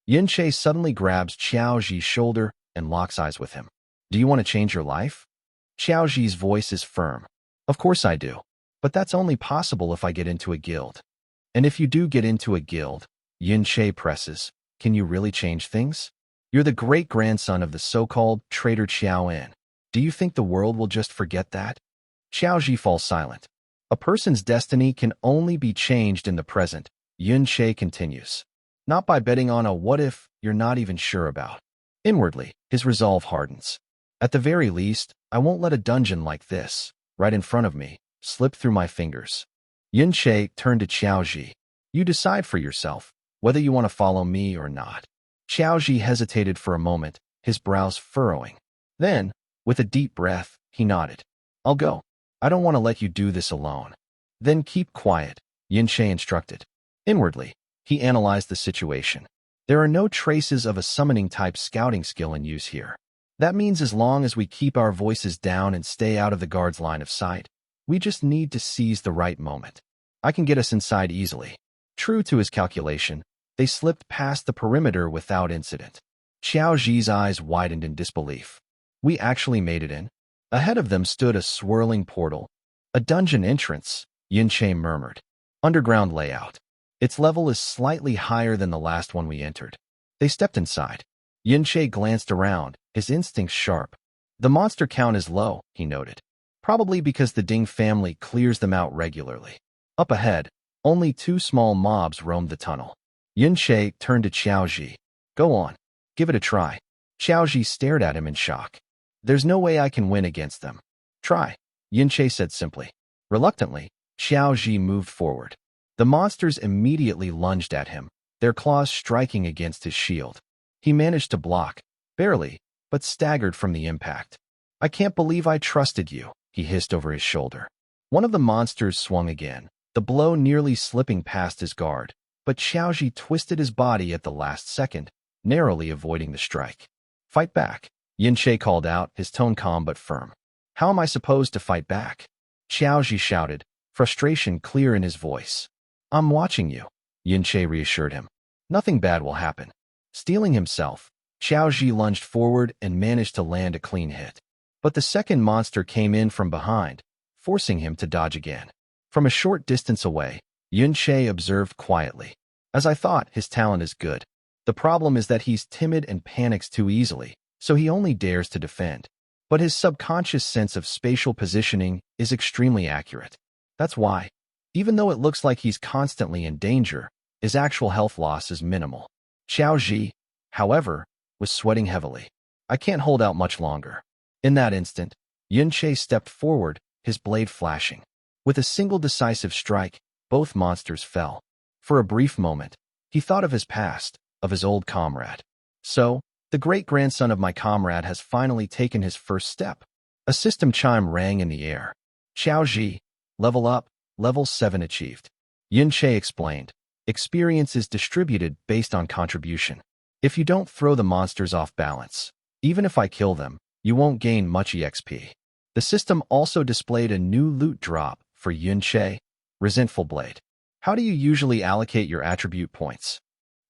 Yin Che suddenly grabs Xiao Ji's shoulder and locks eyes with him. Do you want to change your life? Xiao Ji's voice is firm. Of course I do. But that's only possible if I get into a guild. And if you do get into a guild, Yin Che presses, can you really change things? You're the great-grandson of the so-called traitor Xiao En. Do you think the world will just forget that? Xiao Ji falls silent. A person's destiny can only be changed in the present, Yin Che continues. Not by betting on a what-if you're not even sure about. Inwardly, his resolve hardens. At the very least, I won't let a dungeon like this, right in front of me, slip through my fingers. Yin Che turned to Xiao Ji. You decide for yourself, whether you want to follow me or not. Xiao Ji hesitated for a moment, his brows furrowing. Then, with a deep breath, he nodded. I'll go. I don't want to let you do this alone. Then keep quiet, Yin Che instructed. Inwardly, he analyzed the situation. There are no traces of a summoning-type scouting skill in use here. That means as long as we keep our voices down and stay out of the guard's line of sight, we just need to seize the right moment. I can get us inside easily. True to his calculation, they slipped past the perimeter without incident. Xiao Ji's eyes widened in disbelief. We actually made it in. Ahead of them stood a swirling portal. A dungeon entrance, Yin Che murmured. Underground layout. Its level is slightly higher than the last one we entered. They stepped inside. Yin Che glanced around, his instincts sharp. The monster count is low, he noted. Probably because the Ding family clears them out regularly. Up ahead, only 2 small mobs roamed the tunnel. Yin Che turned to Xiao Ji. Go on. Give it a try. Xiao Ji stared at him in shock. There's no way I can win against them. Try, Yunche said simply. Reluctantly, Xiao Ji moved forward. The monsters immediately lunged at him, their claws striking against his shield. He managed to block, barely, but staggered from the impact. I can't believe I trusted you, he hissed over his shoulder. One of the monsters swung again, the blow nearly slipping past his guard, but Xiaoji twisted his body at the last second, narrowly avoiding the strike. Fight back, Yunche called out, his tone calm but firm. How am I supposed to fight back? Xiaoji shouted, frustration clear in his voice. I'm watching you, Yunche reassured him. Nothing bad will happen. Steeling himself, Xiaoji lunged forward and managed to land a clean hit. But the second monster came in from behind, forcing him to dodge again. From a short distance away, Yunche observed quietly. As I thought, his talent is good. The problem is that he's timid and panics too easily, so he only dares to defend. But his subconscious sense of spatial positioning is extremely accurate. That's why, even though it looks like he's constantly in danger, his actual health loss is minimal. Xiao Ji, however, was sweating heavily. I can't hold out much longer. In that instant, Yunche stepped forward, his blade flashing. With a single decisive strike, both monsters fell. For a brief moment, he thought of his past, of his old comrade. So, the great-grandson of my comrade has finally taken his first step. A system chime rang in the air. Xiao Ji, level up, level 7 achieved. Yunche explained. Experience is distributed based on contribution. If you don't throw the monsters off balance, even if I kill them, you won't gain much EXP. The system also displayed a new loot drop for Yunche, Resentful Blade. How do you usually allocate your attribute points?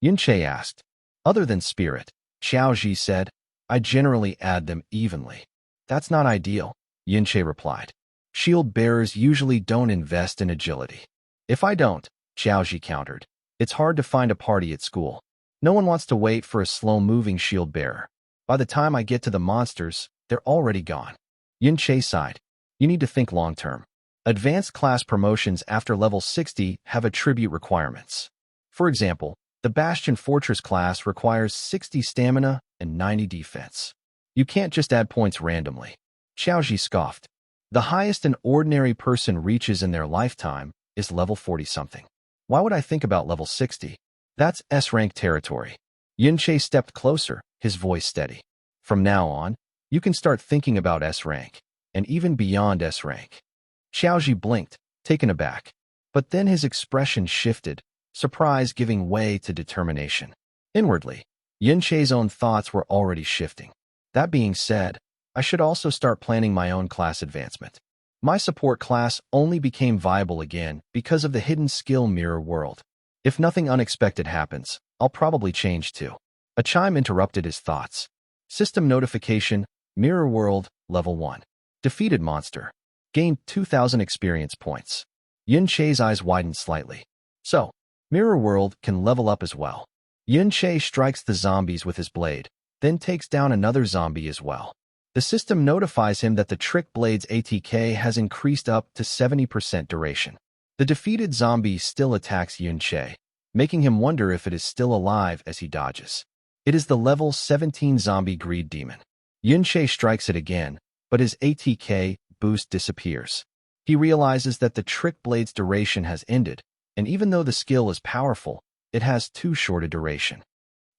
Yunche asked. Other than spirit, Xiao Ji said, I generally add them evenly. That's not ideal, Yunche replied. Shield bearers usually don't invest in agility. If I don't, Xiao Ji countered, it's hard to find a party at school. No one wants to wait for a slow-moving shield bearer. By the time I get to the monsters, they're already gone. Yunche sighed. You need to think long-term. Advanced class promotions after level 60 have attribute requirements. For example, the Bastion Fortress class requires 60 stamina and 90 defense. You can't just add points randomly. Xiaoji scoffed. The highest an ordinary person reaches in their lifetime is level 40-something. Why would I think about level 60? That's S-rank territory. Yunche stepped closer, his voice steady. From now on, you can start thinking about S-rank, and even beyond S-rank. Xiaoji blinked, taken aback. But then his expression shifted, surprise giving way to determination. Inwardly, Yunche's own thoughts were already shifting. That being said, I should also start planning my own class advancement. My support class only became viable again because of the hidden skill Mirror World. If nothing unexpected happens, I'll probably change too. A chime interrupted his thoughts. System notification, Mirror World, level 1. Defeated monster. Gained 2,000 experience points. Yunche's eyes widened slightly. So, Mirror World can level up as well. Yunche strikes the zombies with his blade, then takes down another zombie as well. The system notifies him that the Trick Blade's ATK has increased up to 70% duration. The defeated zombie still attacks Yunche, making him wonder if it is still alive as he dodges. It is the level 17 zombie Greed Demon. Yunche strikes it again, but his ATK boost disappears. He realizes that the Trick Blade's duration has ended, and even though the skill is powerful, it has too short a duration.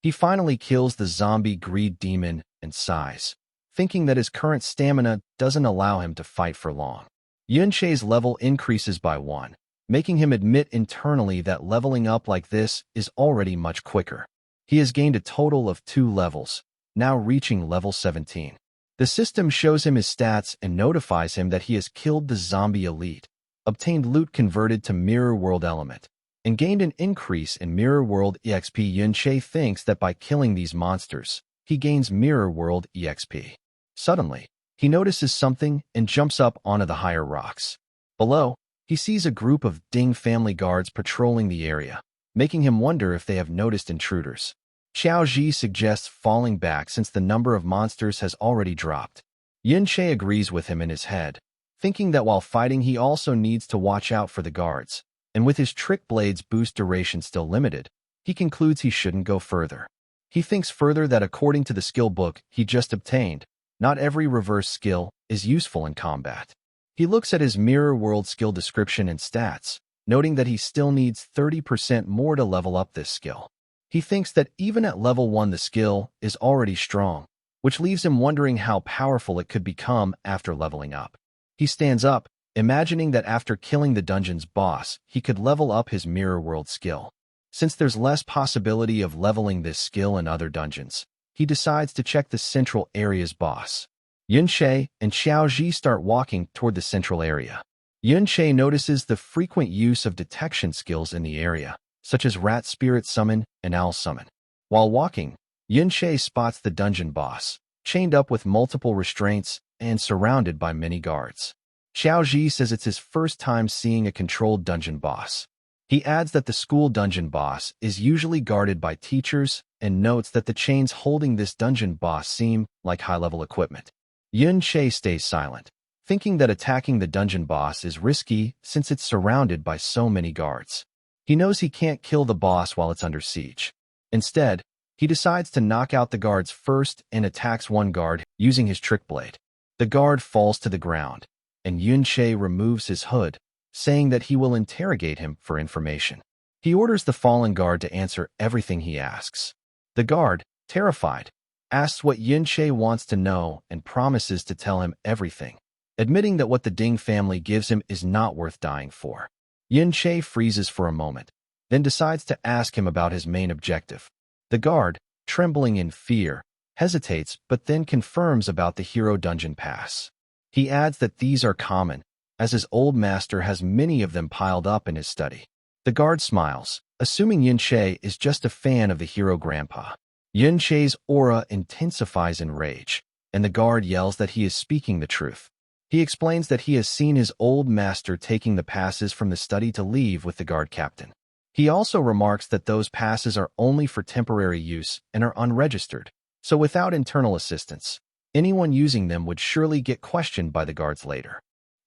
He finally kills the zombie Greed Demon and sighs, thinking that his current stamina doesn't allow him to fight for long. Yunche's level increases by 1, making him admit internally that leveling up like this is already much quicker. He has gained a total of 2 levels, now reaching level 17. The system shows him his stats and notifies him that he has killed the zombie elite, obtained loot converted to Mirror World element, and gained an increase in Mirror World EXP. Yunche thinks that by killing these monsters, he gains Mirror World EXP. Suddenly, he notices something and jumps up onto the higher rocks. Below, he sees a group of Ding family guards patrolling the area, making him wonder if they have noticed intruders. Xiao Ji suggests falling back since the number of monsters has already dropped. Yunche agrees with him in his head, thinking that while fighting he also needs to watch out for the guards, and with his Trick Blade's boost duration still limited, he concludes he shouldn't go further. He thinks further that according to the skill book he just obtained, Not every reverse skill is useful in combat. He looks at his mirror world skill description and stats, noting that he still needs 30% more to level up this skill. He thinks that even at level 1 the skill is already strong, which leaves him wondering how powerful it could become after leveling up. He stands up, imagining that after killing the dungeon's boss, he could level up his mirror world skill. Since there's less possibility of leveling this skill in other dungeons, he decides to check the central area's boss. Yunshe and Xiaoji start walking toward the central area. Yunshe notices the frequent use of detection skills in the area, such as Rat Spirit Summon and Owl Summon. While walking, Yunshe spots the dungeon boss, chained up with multiple restraints and surrounded by many guards. Xiaoji says it's his first time seeing a controlled dungeon boss. He adds that the school dungeon boss is usually guarded by teachers and notes that the chains holding this dungeon boss seem like high-level equipment. Yunshe stays silent, thinking that attacking the dungeon boss is risky since it's surrounded by so many guards. He knows he can't kill the boss while it's under siege. Instead, he decides to knock out the guards first and attacks one guard using his trick blade. The guard falls to the ground, and Yunshe removes his hood, saying that he will interrogate him for information. He orders the fallen guard to answer everything he asks. The guard, terrified, asks what Yunshe wants to know and promises to tell him everything, admitting that what the Ding family gives him is not worth dying for. Yunshe freezes for a moment, then decides to ask him about his main objective. The guard, trembling in fear, hesitates but then confirms about the Hero Dungeon Pass. He adds that these are common, as his old master has many of them piled up in his study. The guard smiles, assuming Yunshe is just a fan of the hero grandpa. Yunshe's aura intensifies in rage, and the guard yells that he is speaking the truth. He explains that he has seen his old master taking the passes from the study to leave with the guard captain. He also remarks that those passes are only for temporary use and are unregistered, so without internal assistance, anyone using them would surely get questioned by the guards later.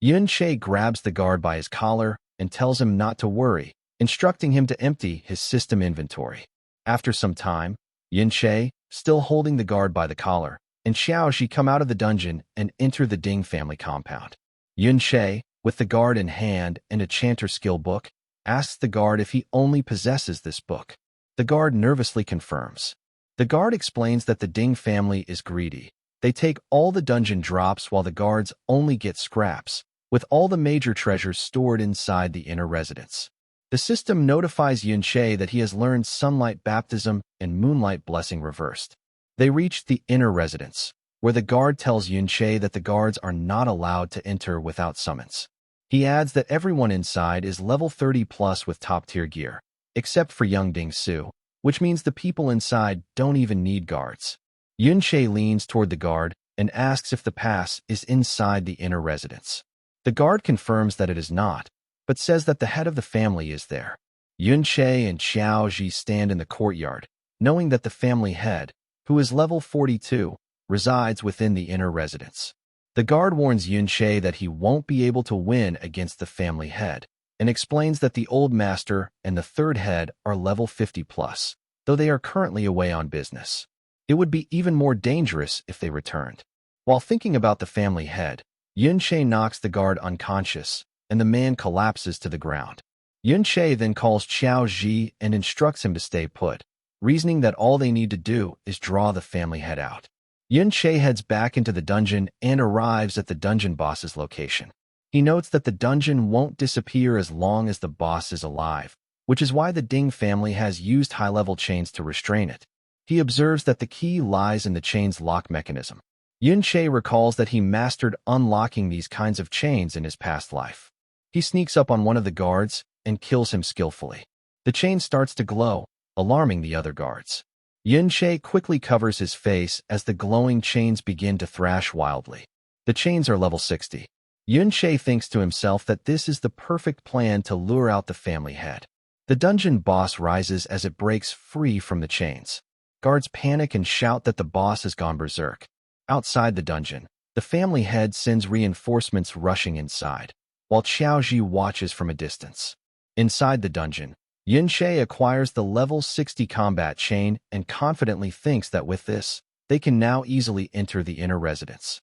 Yunshe grabs the guard by his collar and tells him not to worry, instructing him to empty his system inventory. After some time, Yunshe, still holding the guard by the collar, and Xiaoji come out of the dungeon and enter the Ding family compound. Yunshe, with the guard in hand and a chanter skill book, asks the guard if he only possesses this book. The guard nervously confirms. The guard explains that the Ding family is greedy. They take all the dungeon drops while the guards only get scraps, with all the major treasures stored inside the inner residence. The system notifies Yunshe that he has learned Sunlight Baptism and Moonlight Blessing reversed. They reach the inner residence, where the guard tells Yunshe that the guards are not allowed to enter without summons. He adds that everyone inside is level 30 plus with top-tier gear, except for young Ding Su, which means the people inside don't even need guards. Yunshe leans toward the guard and asks if the pass is inside the inner residence. The guard confirms that it is not, but says that the head of the family is there. Yunshe and Xiaoji stand in the courtyard, knowing that the family head, who is level 42, resides within the inner residence. The guard warns Yunshe that he won't be able to win against the family head, and explains that the old master and the third head are level 50 plus, though they are currently away on business. It would be even more dangerous if they returned. While thinking about the family head, Yunshe knocks the guard unconscious, and the man collapses to the ground. Yunshe then calls Xiaoji and instructs him to stay put, reasoning that all they need to do is draw the family head out. Yunshe heads back into the dungeon and arrives at the dungeon boss's location. He notes that the dungeon won't disappear as long as the boss is alive, which is why the Ding family has used high-level chains to restrain it. He observes that the key lies in the chain's lock mechanism. Yunshe recalls that he mastered unlocking these kinds of chains in his past life. He sneaks up on one of the guards and kills him skillfully. The chain starts to glow, alarming the other guards. Yunshe quickly covers his face as the glowing chains begin to thrash wildly. The chains are level 60. Yunshe thinks to himself that this is the perfect plan to lure out the family head. The dungeon boss rises as it breaks free from the chains. Guards panic and shout that the boss has gone berserk. Outside the dungeon, the family head sends reinforcements rushing inside, while Xiaoji watches from a distance. Inside the dungeon, Yunshe acquires the level 60 combat chain and confidently thinks that with this, they can now easily enter the inner residence.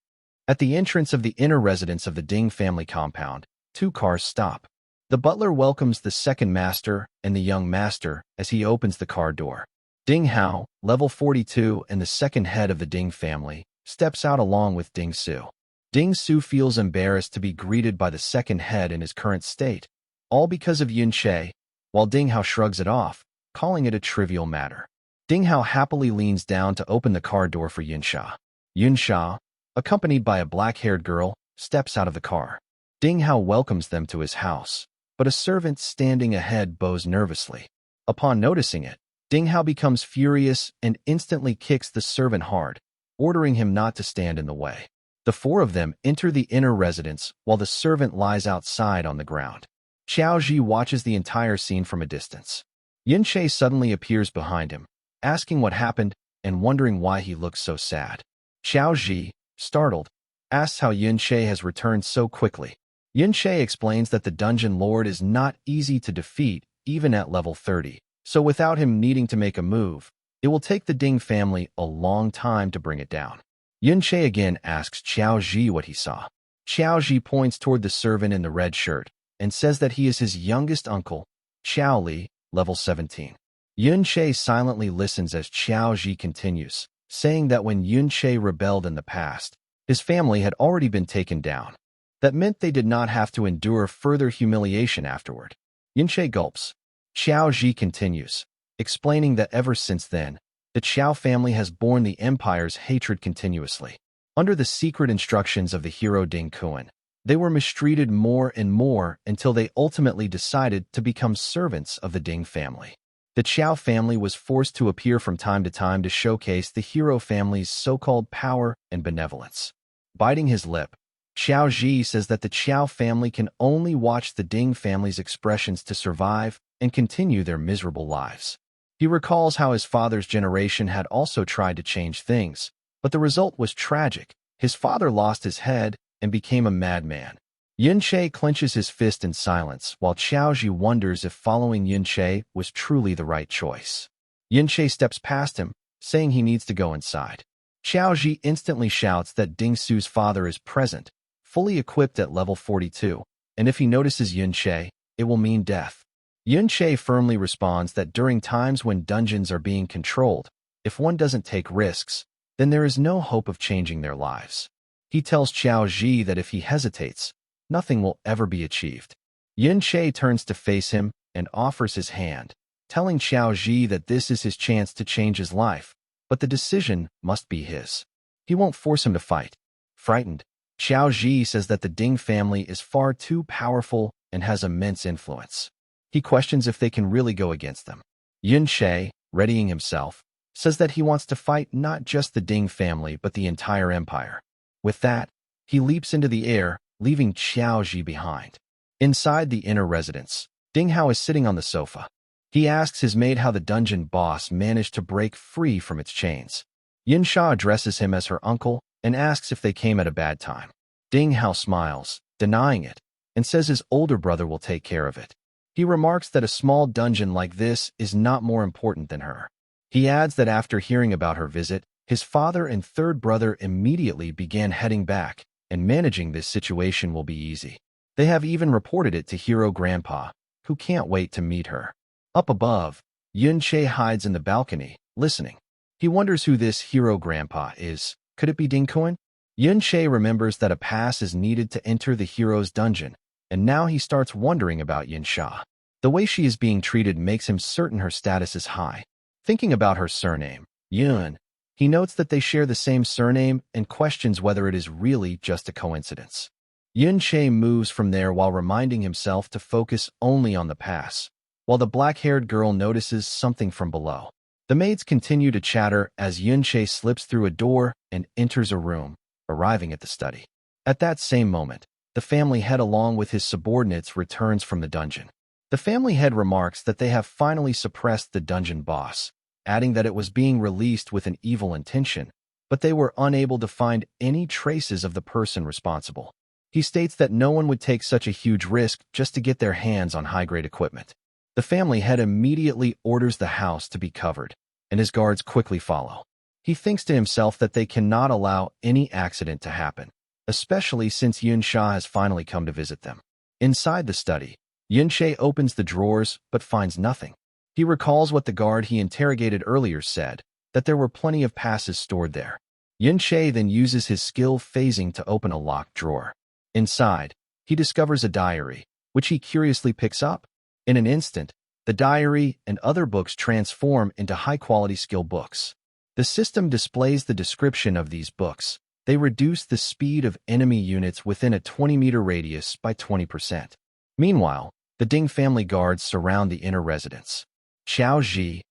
At the entrance of the inner residence of the Ding family compound, two cars stop. The butler welcomes the second master and the young master as he opens the car door. Ding Hao, level 42 and the second head of the Ding family, steps out along with Ding Su. Ding Su feels embarrassed to be greeted by the second head in his current state, all because of Yun Che, while Ding Hao shrugs it off, calling it a trivial matter. Ding Hao happily leans down to open the car door for Yun Sha. Yun Sha, accompanied by a black-haired girl, steps out of the car. Ding Hao welcomes them to his house, but a servant standing ahead bows nervously. Upon noticing it, Ding Hao becomes furious and instantly kicks the servant hard, ordering him not to stand in the way. The four of them enter the inner residence while the servant lies outside on the ground. Xiao Ji watches the entire scene from a distance. Yun Che suddenly appears behind him, asking what happened and wondering why he looks so sad. Xiao Ji, startled, asks how Yun Che has returned so quickly. Yun Che explains that the dungeon lord is not easy to defeat even at level 30, so without him needing to make a move, it will take the Ding family a long time to bring it down. Yun Che again asks Xiao Ji what he saw. Xiao Ji points toward the servant in the red shirt and says that he is his youngest uncle, Xiao Li, level 17. Yun Che silently listens as Xiao Ji continues, saying that when Yun Che rebelled in the past, his family had already been taken down. That meant they did not have to endure further humiliation afterward. Yun Che gulps. Xiao Ji continues, explaining that ever since then, the Qiao family has borne the empire's hatred continuously. Under the secret instructions of the hero Ding Kuan, they were mistreated more and more until they ultimately decided to become servants of the Ding family. The Qiao family was forced to appear from time to time to showcase the hero family's so-called power and benevolence. Biting his lip, Xiao Ji says that the Qiao family can only watch the Ding family's expressions to survive and continue their miserable lives. He recalls how his father's generation had also tried to change things, but the result was tragic. His father lost his head and became a madman. Yun Che clenches his fist in silence, while Xiao Ji wonders if following Yun Che was truly the right choice. Yun Che steps past him, saying he needs to go inside. Xiao Ji instantly shouts that Ding Su's father is present, fully equipped at level 42, and if he notices Yun Che, it will mean death. Yun Che firmly responds that during times when dungeons are being controlled, if one doesn't take risks, then there is no hope of changing their lives. He tells Xiao Ji that if he hesitates, nothing will ever be achieved. Yun Che turns to face him and offers his hand, telling Xiao Ji that this is his chance to change his life, but the decision must be his. He won't force him to fight. Frightened, Xiao Ji says that the Ding family is far too powerful and has immense influence. He questions if they can really go against them. Yun Che, readying himself, says that he wants to fight not just the Ding family but the entire empire. With that, he leaps into the air, leaving Xiao Ji behind. Inside the inner residence, Ding Hao is sitting on the sofa. He asks his maid how the dungeon boss managed to break free from its chains. Yin Sha addresses him as her uncle and asks if they came at a bad time. Ding Hao smiles, denying it, and says his older brother will take care of it. He remarks that a small dungeon like this is not more important than her. He adds that after hearing about her visit, his father and third brother immediately began heading back, and managing this situation will be easy. They have even reported it to Hero Grandpa, who can't wait to meet her. Up above, Yun Che hides in the balcony, listening. He wonders who this Hero Grandpa is. Could it be Ding Kuan? Yun Che remembers that a pass is needed to enter the hero's dungeon, and now he starts wondering about Yin Sha. The way she is being treated makes him certain her status is high. Thinking about her surname, Yun, he notes that they share the same surname and questions whether it is really just a coincidence. Yun Che moves from there while reminding himself to focus only on the pass, while the black-haired girl notices something from below. The maids continue to chatter as Yun Che slips through a door and enters a room, arriving at the study. At that same moment, the family head along with his subordinates returns from the dungeon. The family head remarks that they have finally suppressed the dungeon boss, adding that it was being released with an evil intention, but they were unable to find any traces of the person responsible. He states that no one would take such a huge risk just to get their hands on high-grade equipment. The family head immediately orders the house to be covered, and his guards quickly follow. He thinks to himself that they cannot allow any accident to happen, especially since Yunsha has finally come to visit them. Inside the study, Yunsha opens the drawers but finds nothing. He recalls what the guard he interrogated earlier said, that there were plenty of passes stored there. Yunsha then uses his skill phasing to open a locked drawer. Inside, he discovers a diary, which he curiously picks up. In an instant, the diary and other books transform into high-quality skill books. The system displays the description of these books. They reduce the speed of enemy units within a 20-meter radius by 20%. Meanwhile, the Ding family guards surround the inner residence. Xiao Ji,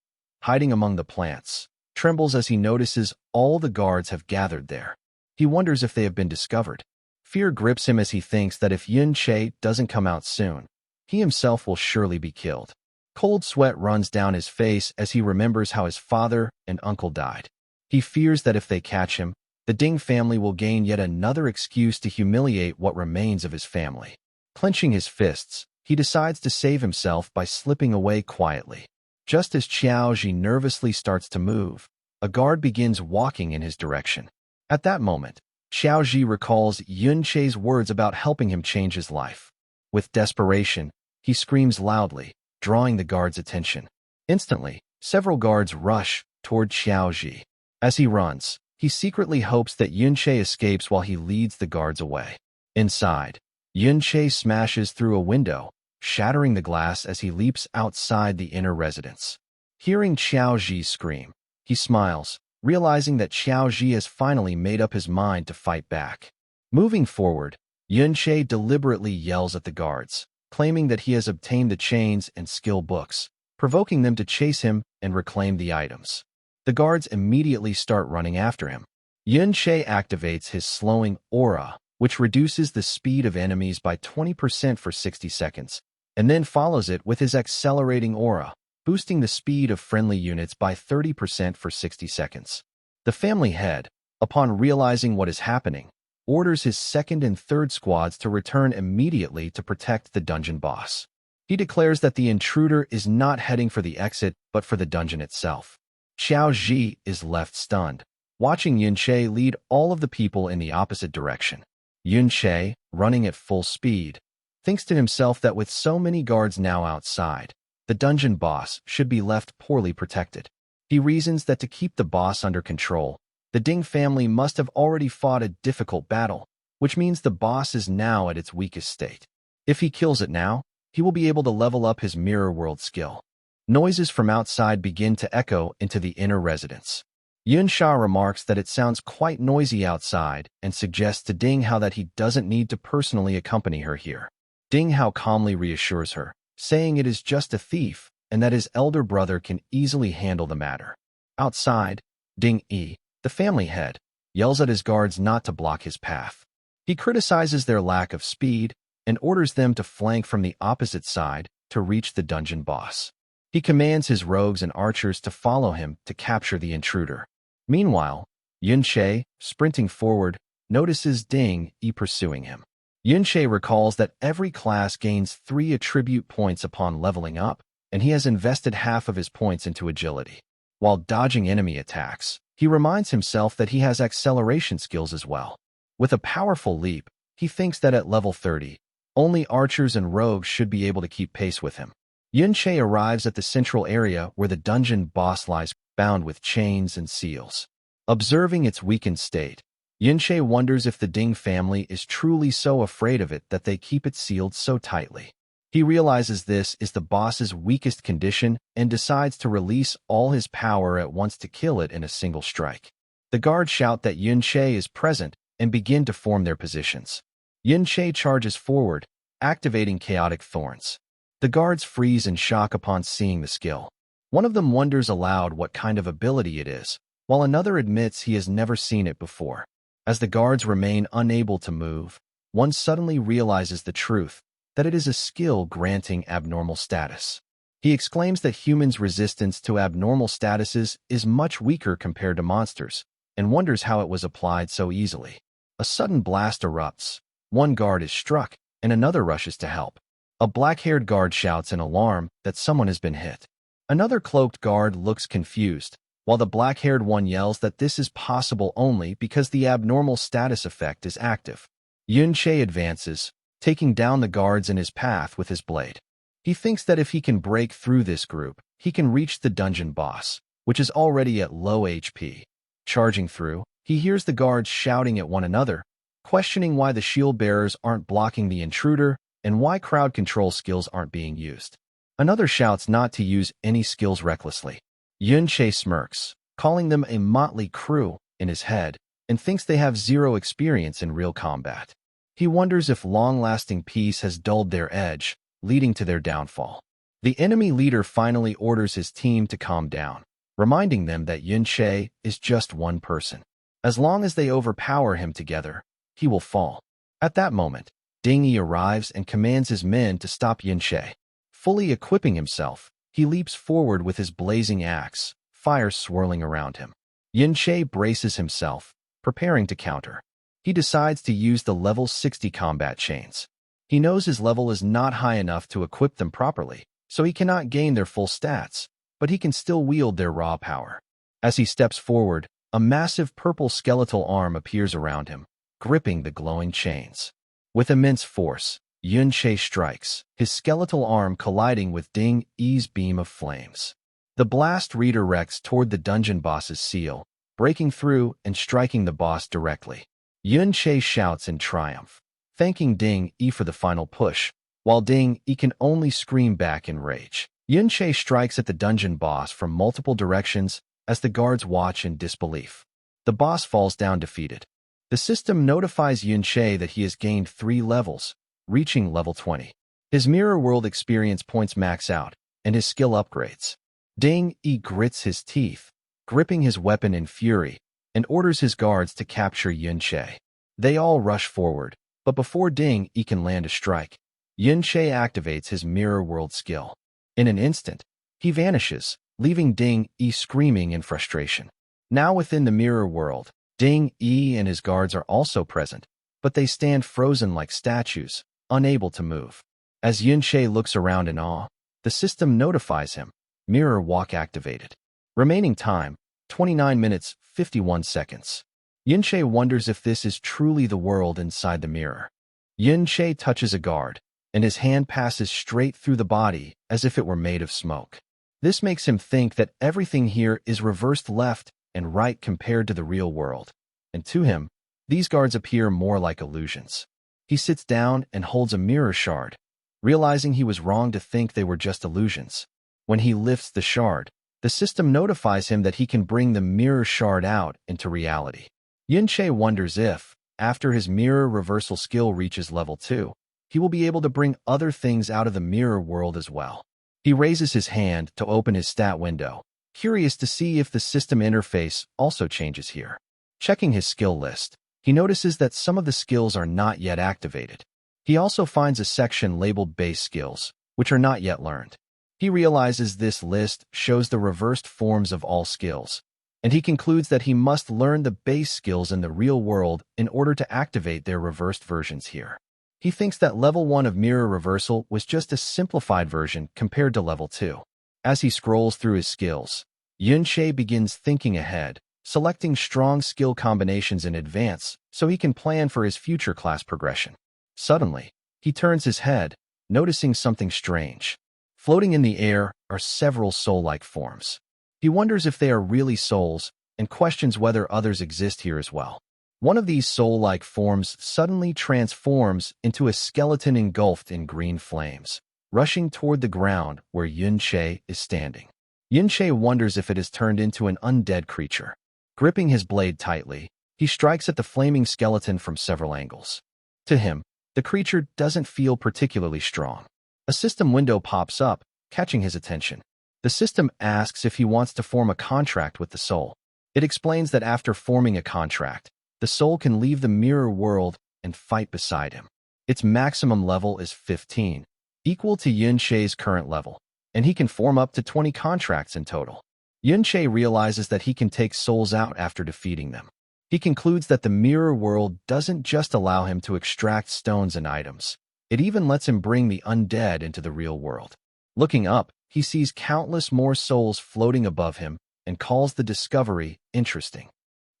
hiding among the plants, trembles as he notices all the guards have gathered there. He wonders if they have been discovered. Fear grips him as he thinks that if Yunsha doesn't come out soon, he himself will surely be killed. Cold sweat runs down his face as he remembers how his father and uncle died. He fears that if they catch him, the Ding family will gain yet another excuse to humiliate what remains of his family. Clenching his fists, he decides to save himself by slipping away quietly. Just as Xiao Ji nervously starts to move, a guard begins walking in his direction. At that moment, Xiao Ji recalls Yunsha's words about helping him change his life. With desperation, he screams loudly, drawing the guard's attention. Instantly, several guards rush toward Xiao Ji. As he runs, he secretly hopes that Yunsha escapes while he leads the guards away. Inside, Yunsha smashes through a window, shattering the glass as he leaps outside the inner residence. Hearing Xiao Ji scream, he smiles, realizing that Xiao Ji has finally made up his mind to fight back. Moving forward, Yunsha deliberately yells at the guards, claiming that he has obtained the chains and skill books, provoking them to chase him and reclaim the items. The guards immediately start running after him. Yunsha activates his slowing aura, which reduces the speed of enemies by 20% for 60 seconds, and then follows it with his accelerating aura, boosting the speed of friendly units by 30% for 60 seconds. The family head, upon realizing what is happening, orders his second and third squads to return immediately to protect the dungeon boss. He declares that the intruder is not heading for the exit but for the dungeon itself. Xiao Ji is left stunned, watching Yunsha lead all of the people in the opposite direction. Yunsha, running at full speed, thinks to himself that with so many guards now outside, the dungeon boss should be left poorly protected. He reasons that to keep the boss under control, the Ding family must have already fought a difficult battle, which means the boss is now at its weakest state. If he kills it now, he will be able to level up his mirror world skill. Noises from outside begin to echo into the inner residence. Yunsha remarks that it sounds quite noisy outside and suggests to Ding Hao that he doesn't need to personally accompany her here. Ding Hao calmly reassures her, saying it is just a thief and that his elder brother can easily handle the matter. Outside, Ding Yi, the family head, yells at his guards not to block his path. He criticizes their lack of speed and orders them to flank from the opposite side to reach the dungeon boss. He commands his rogues and archers to follow him to capture the intruder. Meanwhile, Yunsha, sprinting forward, notices Ding Yi pursuing him. Yunsha recalls that every class gains 3 attribute points upon leveling up, and he has invested half of his points into agility. While dodging enemy attacks, he reminds himself that he has acceleration skills as well. With a powerful leap, he thinks that at level 30, only archers and rogues should be able to keep pace with him. Yunsha arrives at the central area where the dungeon boss lies, bound with chains and seals. Observing its weakened state, Yunsha wonders if the Ding family is truly so afraid of it that they keep it sealed so tightly. He realizes this is the boss's weakest condition and decides to release all his power at once to kill it in a single strike. The guards shout that Yunsha is present and begin to form their positions. Yunsha charges forward, activating chaotic thorns. The guards freeze in shock upon seeing the skill. One of them wonders aloud what kind of ability it is, while another admits he has never seen it before. As the guards remain unable to move, one suddenly realizes the truth, that it is a skill granting abnormal status. He exclaims that humans' resistance to abnormal statuses is much weaker compared to monsters, and wonders how it was applied so easily. A sudden blast erupts. One guard is struck, and another rushes to help. A black-haired guard shouts in alarm that someone has been hit. Another cloaked guard looks confused, while the black-haired one yells that this is possible only because the abnormal status effect is active. Yun-Che advances, taking down the guards in his path with his blade. He thinks that if he can break through this group, he can reach the dungeon boss, which is already at low HP. Charging through, he hears the guards shouting at one another, questioning why the shield bearers aren't blocking the intruder and why crowd control skills aren't being used. Another shouts not to use any skills recklessly. Yun-Che smirks, calling them a motley crew in his head, and thinks they have zero experience in real combat. He wonders if long-lasting peace has dulled their edge, leading to their downfall. The enemy leader finally orders his team to calm down, reminding them that Yun-Che is just one person. As long as they overpower him together, he will fall. At that moment, Ding Yi arrives and commands his men to stop Yun-Che. Fully equipping himself, he leaps forward with his blazing axe, fire swirling around him. Yun-Che braces himself, preparing to counter. He decides to use the level 60 combat chains. He knows his level is not high enough to equip them properly, so he cannot gain their full stats, but he can still wield their raw power. As he steps forward, a massive purple skeletal arm appears around him, gripping the glowing chains. With immense force, Yun-Che strikes, his skeletal arm colliding with Ding Yi's beam of flames. The blast redirects toward the dungeon boss's seal, breaking through and striking the boss directly. Yun-Che shouts in triumph, thanking Ding Yi for the final push, while Ding Yi can only scream back in rage. Yun-Che strikes at the dungeon boss from multiple directions as the guards watch in disbelief. The boss falls down defeated. The system notifies Yun-Che that he has gained 3 levels, reaching level 20. His mirror world experience points max out, and his skill upgrades. Ding Yi grits his teeth, gripping his weapon in fury, and orders his guards to capture Yun-Che. They all rush forward, but before Ding Yi can land a strike, Yun-Che activates his mirror world skill. In an instant, he vanishes, leaving Ding Yi screaming in frustration. Now within the mirror world, Ding Yi and his guards are also present, but they stand frozen like statues, unable to move. As Yun-Che looks around in awe, the system notifies him, mirror walk activated. Remaining time, 29 minutes, 51 seconds. Yun-Che wonders if this is truly the world inside the mirror. Yun-Che touches a guard, and his hand passes straight through the body as if it were made of smoke. This makes him think that everything here is reversed left and right compared to the real world. And to him, these guards appear more like illusions. He sits down and holds a mirror shard, realizing he was wrong to think they were just illusions. When he lifts the shard, the system notifies him that he can bring the mirror shard out into reality. Yun-Che wonders if, after his mirror reversal skill reaches level 2, he will be able to bring other things out of the mirror world as well. He raises his hand to open his stat window, curious to see if the system interface also changes here. Checking his skill list, he notices that some of the skills are not yet activated. He also finds a section labeled base skills, which are not yet learned. He realizes this list shows the reversed forms of all skills, and he concludes that he must learn the base skills in the real world in order to activate their reversed versions here. He thinks that level 1 of mirror reversal was just a simplified version compared to level 2. As he scrolls through his skills, Yun-Che begins thinking ahead, selecting strong skill combinations in advance so he can plan for his future class progression. Suddenly, he turns his head, noticing something strange. Floating in the air are several soul-like forms. He wonders if they are really souls and questions whether others exist here as well. One of these soul-like forms suddenly transforms into a skeleton engulfed in green flames, rushing toward the ground where Yun-Che is standing. Yun-Che wonders if it has turned into an undead creature. Gripping his blade tightly, he strikes at the flaming skeleton from several angles. To him, the creature doesn't feel particularly strong. A system window pops up, catching his attention. The system asks if he wants to form a contract with the soul. It explains that after forming a contract, the soul can leave the mirror world and fight beside him. Its maximum level is 15, equal to Yun-Che's current level, and he can form up to 20 contracts in total. Yun-Che realizes that he can take souls out after defeating them. He concludes that the mirror world doesn't just allow him to extract stones and items. It even lets him bring the undead into the real world. Looking up, he sees countless more souls floating above him, and calls the discovery interesting.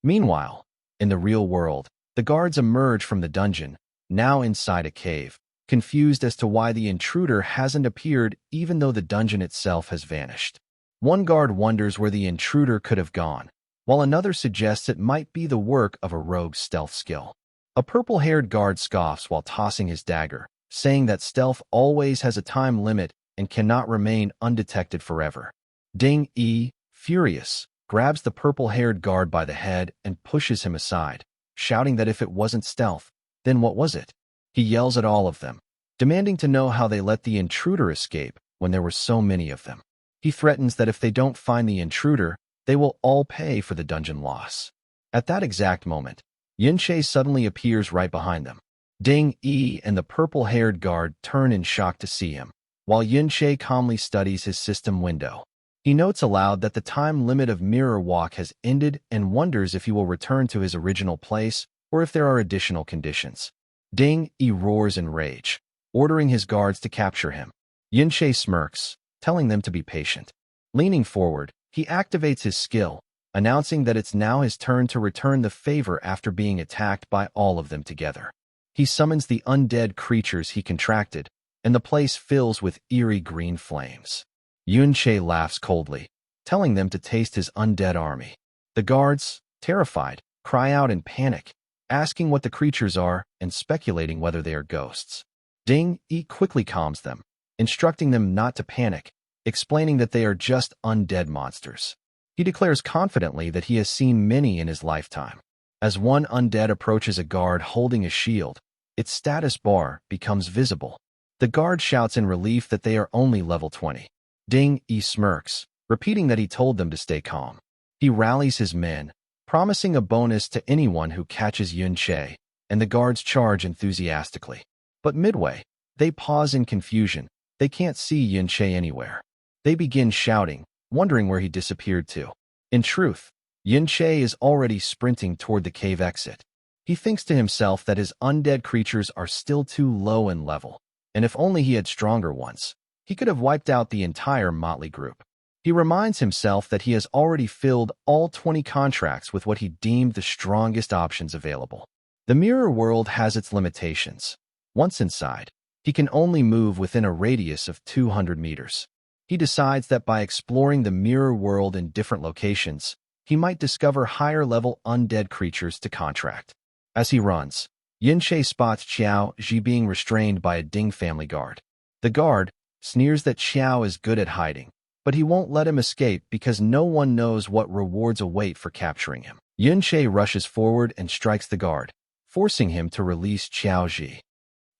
Meanwhile, in the real world, the guards emerge from the dungeon, now inside a cave, confused as to why the intruder hasn't appeared even though the dungeon itself has vanished. One guard wonders where the intruder could have gone, while another suggests it might be the work of a rogue's stealth skill. A purple-haired guard scoffs while tossing his dagger, saying that stealth always has a time limit and cannot remain undetected forever. Ding-E, furious, grabs the purple-haired guard by the head and pushes him aside, shouting that if it wasn't stealth, then what was it? He yells at all of them, demanding to know how they let the intruder escape when there were so many of them. He threatens that if they don't find the intruder, they will all pay for the dungeon loss. At that exact moment, Yunche suddenly appears right behind them. Ding-E and the purple-haired guard turn in shock to see him, while Yunche calmly studies his system window. He notes aloud that the time limit of Mirror Walk has ended and wonders if he will return to his original place or if there are additional conditions. Ding-E roars in rage, ordering his guards to capture him. Yunche smirks, telling them to be patient. Leaning forward, he activates his skill, announcing that it's now his turn to return the favor after being attacked by all of them together. He summons the undead creatures he contracted, and the place fills with eerie green flames. Yunche laughs coldly, telling them to taste his undead army. The guards, terrified, cry out in panic, asking what the creatures are and speculating whether they are ghosts. Ding-E quickly calms them, instructing them not to panic, explaining that they are just undead monsters. He declares confidently that he has seen many in his lifetime. As one undead approaches a guard holding a shield, its status bar becomes visible. The guard shouts in relief that they are only level 20. Ding-E smirks, repeating that he told them to stay calm. He rallies his men, promising a bonus to anyone who catches Yunche, and the guards charge enthusiastically. But midway, they pause in confusion. They can't see Yunche anywhere. They begin shouting, wondering where he disappeared to. In truth, Yunche is already sprinting toward the cave exit. He thinks to himself that his undead creatures are still too low in level, and if only he had stronger ones, he could have wiped out the entire motley group. He reminds himself that he has already filled all 20 contracts with what he deemed the strongest options available. The mirror world has its limitations. Once inside, he can only move within a radius of 200 meters. He decides that by exploring the mirror world in different locations, he might discover higher-level undead creatures to contract. As he runs, Yunche spots Xiao Ji being restrained by a Ding family guard. The guard sneers that Xiao is good at hiding, but he won't let him escape because no one knows what rewards await for capturing him. Yunche rushes forward and strikes the guard, forcing him to release Xiao Ji.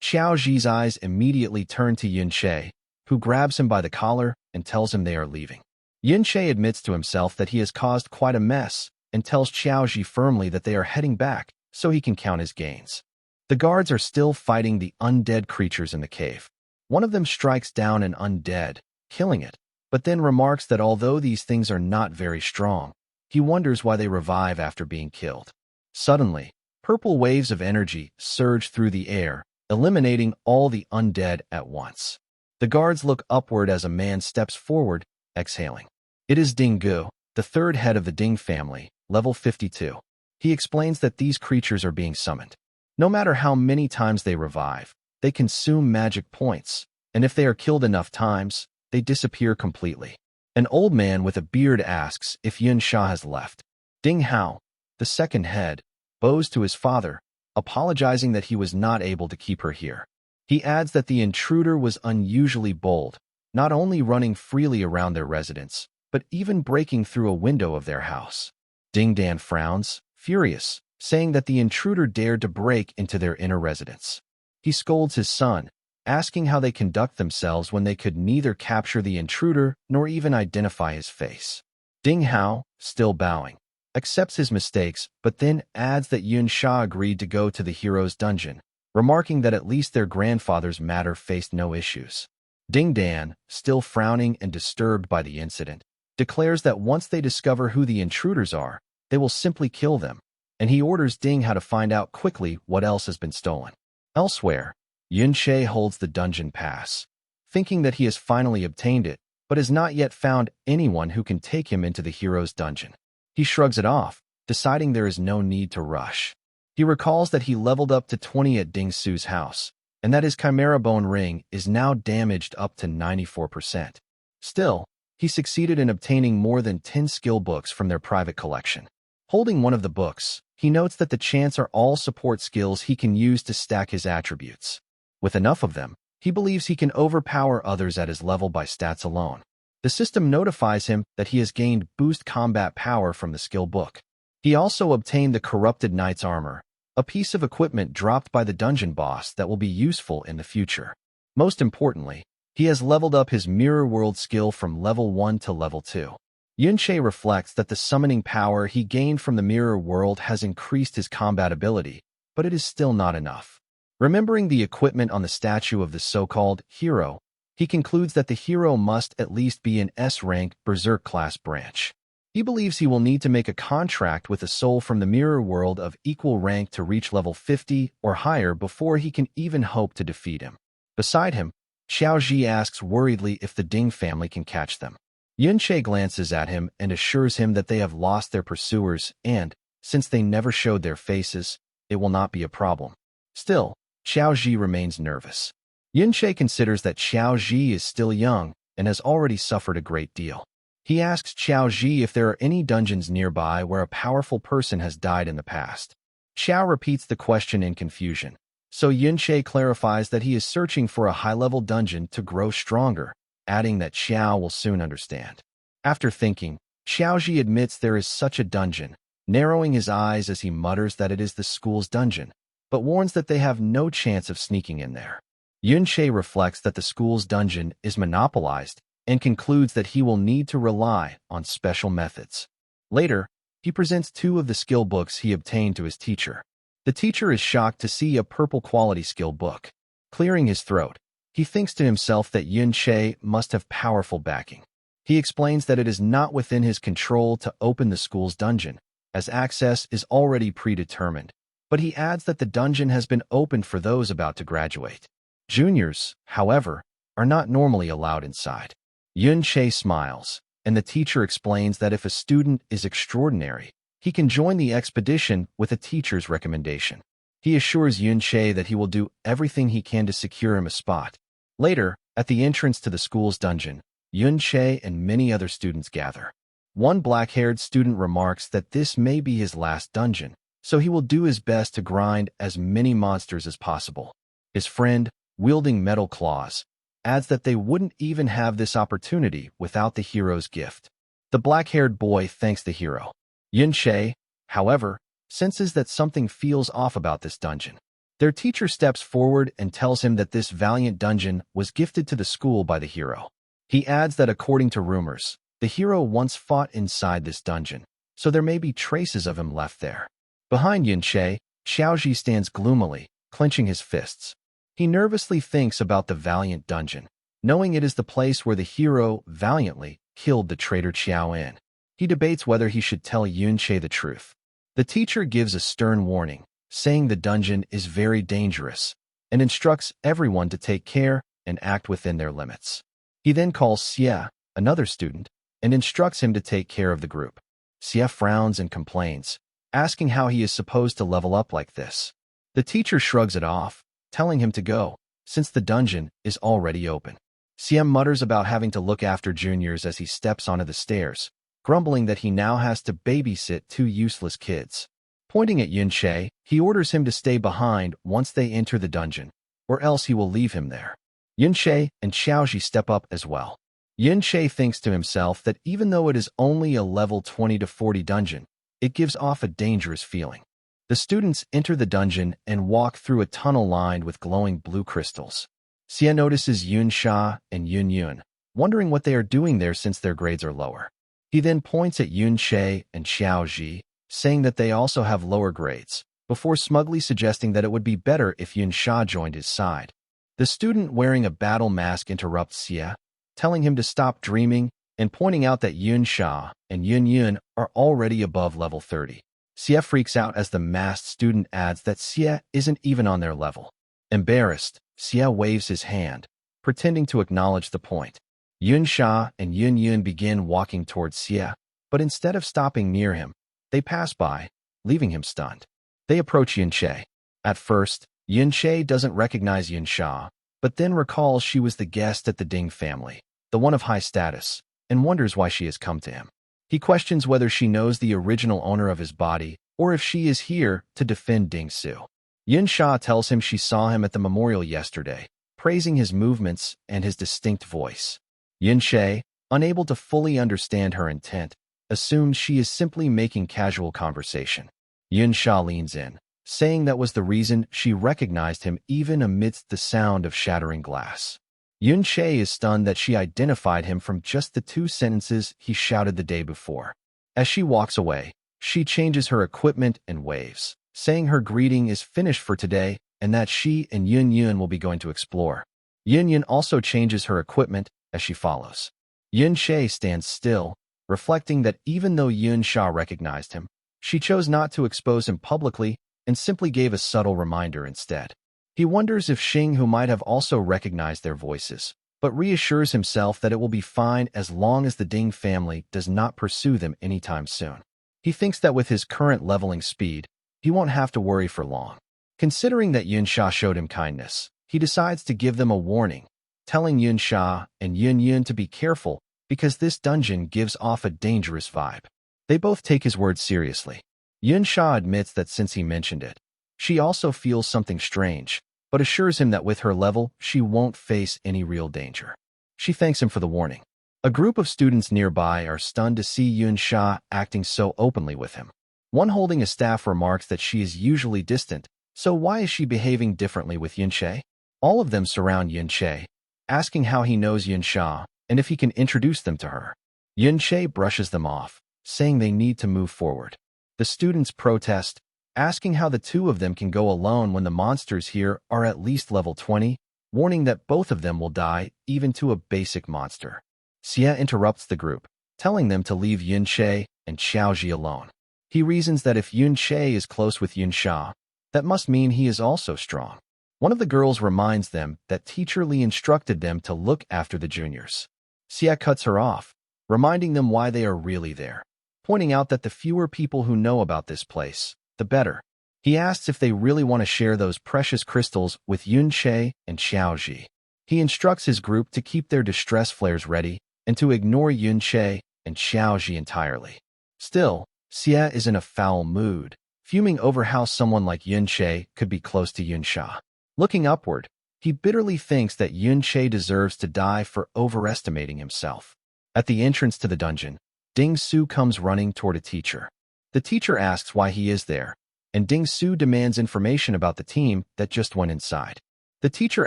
Xiao Ji's eyes immediately turn to Yunche, who grabs him by the collar and tells him they are leaving. Yunche admits to himself that he has caused quite a mess and tells Xiao Ji firmly that they are heading back so he can count his gains. The guards are still fighting the undead creatures in the cave. One of them strikes down an undead, killing it, but then remarks that although these things are not very strong, he wonders why they revive after being killed. Suddenly, purple waves of energy surge through the air, eliminating all the undead at once. The guards look upward as a man steps forward, exhaling. It is Ding-Gu, the third head of the Ding family, level 52. He explains that these creatures are being summoned. No matter how many times they revive, they consume magic points, and if they are killed enough times, they disappear completely. An old man with a beard asks if Yun Sha has left. Ding Hao, the second head, bows to his father, apologizing that he was not able to keep her here. He adds that the intruder was unusually bold, not only running freely around their residence, but even breaking through a window of their house. Ding Dan frowns, furious, saying that the intruder dared to break into their inner residence. He scolds his son, asking how they conduct themselves when they could neither capture the intruder nor even identify his face. Ding Hao, still bowing, accepts his mistakes but then adds that Yun Sha agreed to go to the hero's dungeon, remarking that at least their grandfather's matter faced no issues. Ding Dan, still frowning and disturbed by the incident, declares that once they discover who the intruders are, they will simply kill them, and he orders Ding Hao to find out quickly what else has been stolen. Elsewhere, Yunche holds the dungeon pass, thinking that he has finally obtained it, but has not yet found anyone who can take him into the hero's dungeon. He shrugs it off, deciding there is no need to rush. He recalls that he leveled up to 20 at Ding Su's house, and that his Chimera Bone ring is now damaged up to 94%. Still, he succeeded in obtaining more than 10 skill books from their private collection. Holding one of the books, he notes that the chants are all support skills he can use to stack his attributes. With enough of them, he believes he can overpower others at his level by stats alone. The system notifies him that he has gained boost combat power from the skill book. He also obtained the Corrupted Knight's armor, a piece of equipment dropped by the dungeon boss that will be useful in the future. Most importantly, he has leveled up his Mirror World skill from level 1 to level 2. Yunche reflects that the summoning power he gained from the Mirror World has increased his combat ability, but it is still not enough. Remembering the equipment on the statue of the so-called hero, he concludes that the hero must at least be an S-Rank Berserk class branch. He believes he will need to make a contract with a soul from the Mirror World of equal rank to reach level 50 or higher before he can even hope to defeat him. Beside him, Xiaoji asks worriedly if the Ding family can catch them. Yunche glances at him and assures him that they have lost their pursuers and, since they never showed their faces, it will not be a problem. Still, Xiaoji remains nervous. Yunche considers that Xiaoji is still young and has already suffered a great deal. He asks Xiaoji if there are any dungeons nearby where a powerful person has died in the past. Xiao repeats the question in confusion, so Yunche clarifies that he is searching for a high-level dungeon to grow stronger, adding that Xiao will soon understand. After thinking, Xiaoji admits there is such a dungeon, narrowing his eyes as he mutters that it is the school's dungeon, but warns that they have no chance of sneaking in there. Yunche reflects that the school's dungeon is monopolized and concludes that he will need to rely on special methods. Later, he presents 2 of the skill books he obtained to his teacher. The teacher is shocked to see a purple-quality skill book. Clearing his throat, he thinks to himself that Yunche must have powerful backing. He explains that it is not within his control to open the school's dungeon, as access is already predetermined, but he adds that the dungeon has been opened for those about to graduate. Juniors, however, are not normally allowed inside. Yunche smiles, and the teacher explains that if a student is extraordinary, he can join the expedition with a teacher's recommendation. He assures Yunche that he will do everything he can to secure him a spot. Later, at the entrance to the school's dungeon, Yunche and many other students gather. One black-haired student remarks that this may be his last dungeon, so he will do his best to grind as many monsters as possible. His friend, wielding metal claws, adds that they wouldn't even have this opportunity without the hero's gift. The black-haired boy thanks the hero. Yunche, however, senses that something feels off about this dungeon. Their teacher steps forward and tells him that this valiant dungeon was gifted to the school by the hero. He adds that according to rumors, the hero once fought inside this dungeon, so there may be traces of him left there. Behind Yunche, Xiaoji stands gloomily, clenching his fists. He nervously thinks about the valiant dungeon, knowing it is the place where the hero valiantly killed the traitor Qiaoan. He debates whether he should tell Yunche the truth. The teacher gives a stern warning, saying the dungeon is very dangerous, and instructs everyone to take care and act within their limits. He then calls Xie, another student, and instructs him to take care of the group. Xie frowns and complains, asking how he is supposed to level up like this. The teacher shrugs it off, telling him to go, since the dungeon is already open. Xie mutters about having to look after juniors as he steps onto the stairs, grumbling that he now has to babysit 2 useless kids. Pointing at Yunche, he orders him to stay behind once they enter the dungeon, or else he will leave him there. Yunche and Xiaoji step up as well. Yunche thinks to himself that even though it is only a level 20 to 40 dungeon, it gives off a dangerous feeling. The students enter the dungeon and walk through a tunnel lined with glowing blue crystals. Xie notices Yunsha and Yunyun, wondering what they are doing there since their grades are lower. He then points at Yunche and Xiaoji, saying that they also have lower grades, before smugly suggesting that it would be better if Yunsha joined his side. The student wearing a battle mask interrupts Xie, telling him to stop dreaming and pointing out that Yunsha and Yunyun are already above level 30. Xie freaks out as the masked student adds that Xie isn't even on their level. Embarrassed, Xie waves his hand, pretending to acknowledge the point. Yunsha and Yun begin walking towards Xie, but instead of stopping near him, they pass by, leaving him stunned. They approach Yunche. At first, Yunche doesn't recognize Yunsha, but then recalls she was the guest at the Ding family, the one of high status, and wonders why she has come to him. He questions whether she knows the original owner of his body or if she is here to defend Ding Su. Yunsha tells him she saw him at the memorial yesterday, praising his movements and his distinct voice. Yunche, unable to fully understand her intent, assumes she is simply making casual conversation. Yunsha leans in, saying that was the reason she recognized him even amidst the sound of shattering glass. Yunche is stunned that she identified him from just the 2 sentences he shouted the day before. As she walks away, she changes her equipment and waves, saying her greeting is finished for today and that she and Yun will be going to explore. Yun also changes her equipment as she follows. Yunche stands still, reflecting that even though Yunsha recognized him, she chose not to expose him publicly and simply gave a subtle reminder instead. He wonders if Xing who might have also recognized their voices, but reassures himself that it will be fine as long as the Ding family does not pursue them anytime soon. He thinks that with his current leveling speed, he won't have to worry for long. Considering that Yunsha showed him kindness, he decides to give them a warning, telling Yunsha and Yun to be careful because this dungeon gives off a dangerous vibe. They both take his words seriously. Yunsha admits that since he mentioned it, she also feels something strange, but assures him that with her level, she won't face any real danger. She thanks him for the warning. A group of students nearby are stunned to see Yunsha acting so openly with him. One holding a staff remarks that she is usually distant, so why is she behaving differently with Yunche? All of them surround Yunche, asking how he knows Yunsha and if he can introduce them to her. Yunche brushes them off, saying they need to move forward. The students protest, asking how the 2 of them can go alone when the monsters here are at least level 20, warning that both of them will die even to a basic monster. Xie interrupts the group, telling them to leave Yunche and Xiaoji alone. He reasons that if Yunche is close with Yunsha, that must mean he is also strong. One of the girls reminds them that Teacher Li instructed them to look after the juniors. Xie cuts her off, reminding them why they are really there, pointing out that the fewer people who know about this place, the better. He asks if they really want to share those precious crystals with Yunche and Xiaoji. He instructs his group to keep their distress flares ready and to ignore Yunche and Xiaoji entirely. Still, Xie is in a foul mood, fuming over how someone like Yunche could be close to Yunsha. Looking upward, he bitterly thinks that Yunche deserves to die for overestimating himself. At the entrance to the dungeon, Ding Su comes running toward a teacher. The teacher asks why he is there, and Ding Su demands information about the team that just went inside. The teacher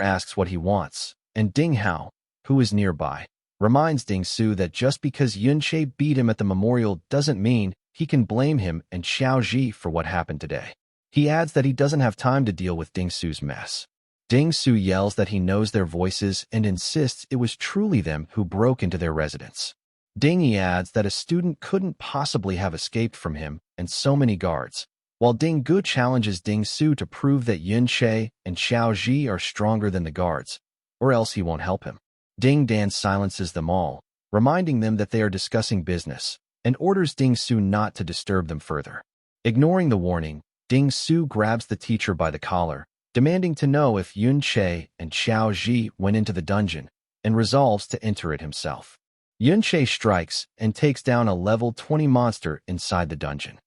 asks what he wants, and Ding Hao, who is nearby, reminds Ding Su that just because Yunche beat him at the memorial doesn't mean he can blame him and Xiaoji for what happened today. He adds that he doesn't have time to deal with Ding Su's mess. Ding Su yells that he knows their voices and insists it was truly them who broke into their residence. Ding Yi adds that a student couldn't possibly have escaped from him and so many guards, while Ding Gu challenges Ding Su to prove that Yunche and Xiaoji are stronger than the guards, or else he won't help him. Ding Dan silences them all, reminding them that they are discussing business, and orders Ding Su not to disturb them further. Ignoring the warning, Ding Su grabs the teacher by the collar, demanding to know if Yunche and Xiaoji went into the dungeon, and resolves to enter it himself. Yunche strikes and takes down a level 20 monster inside the dungeon.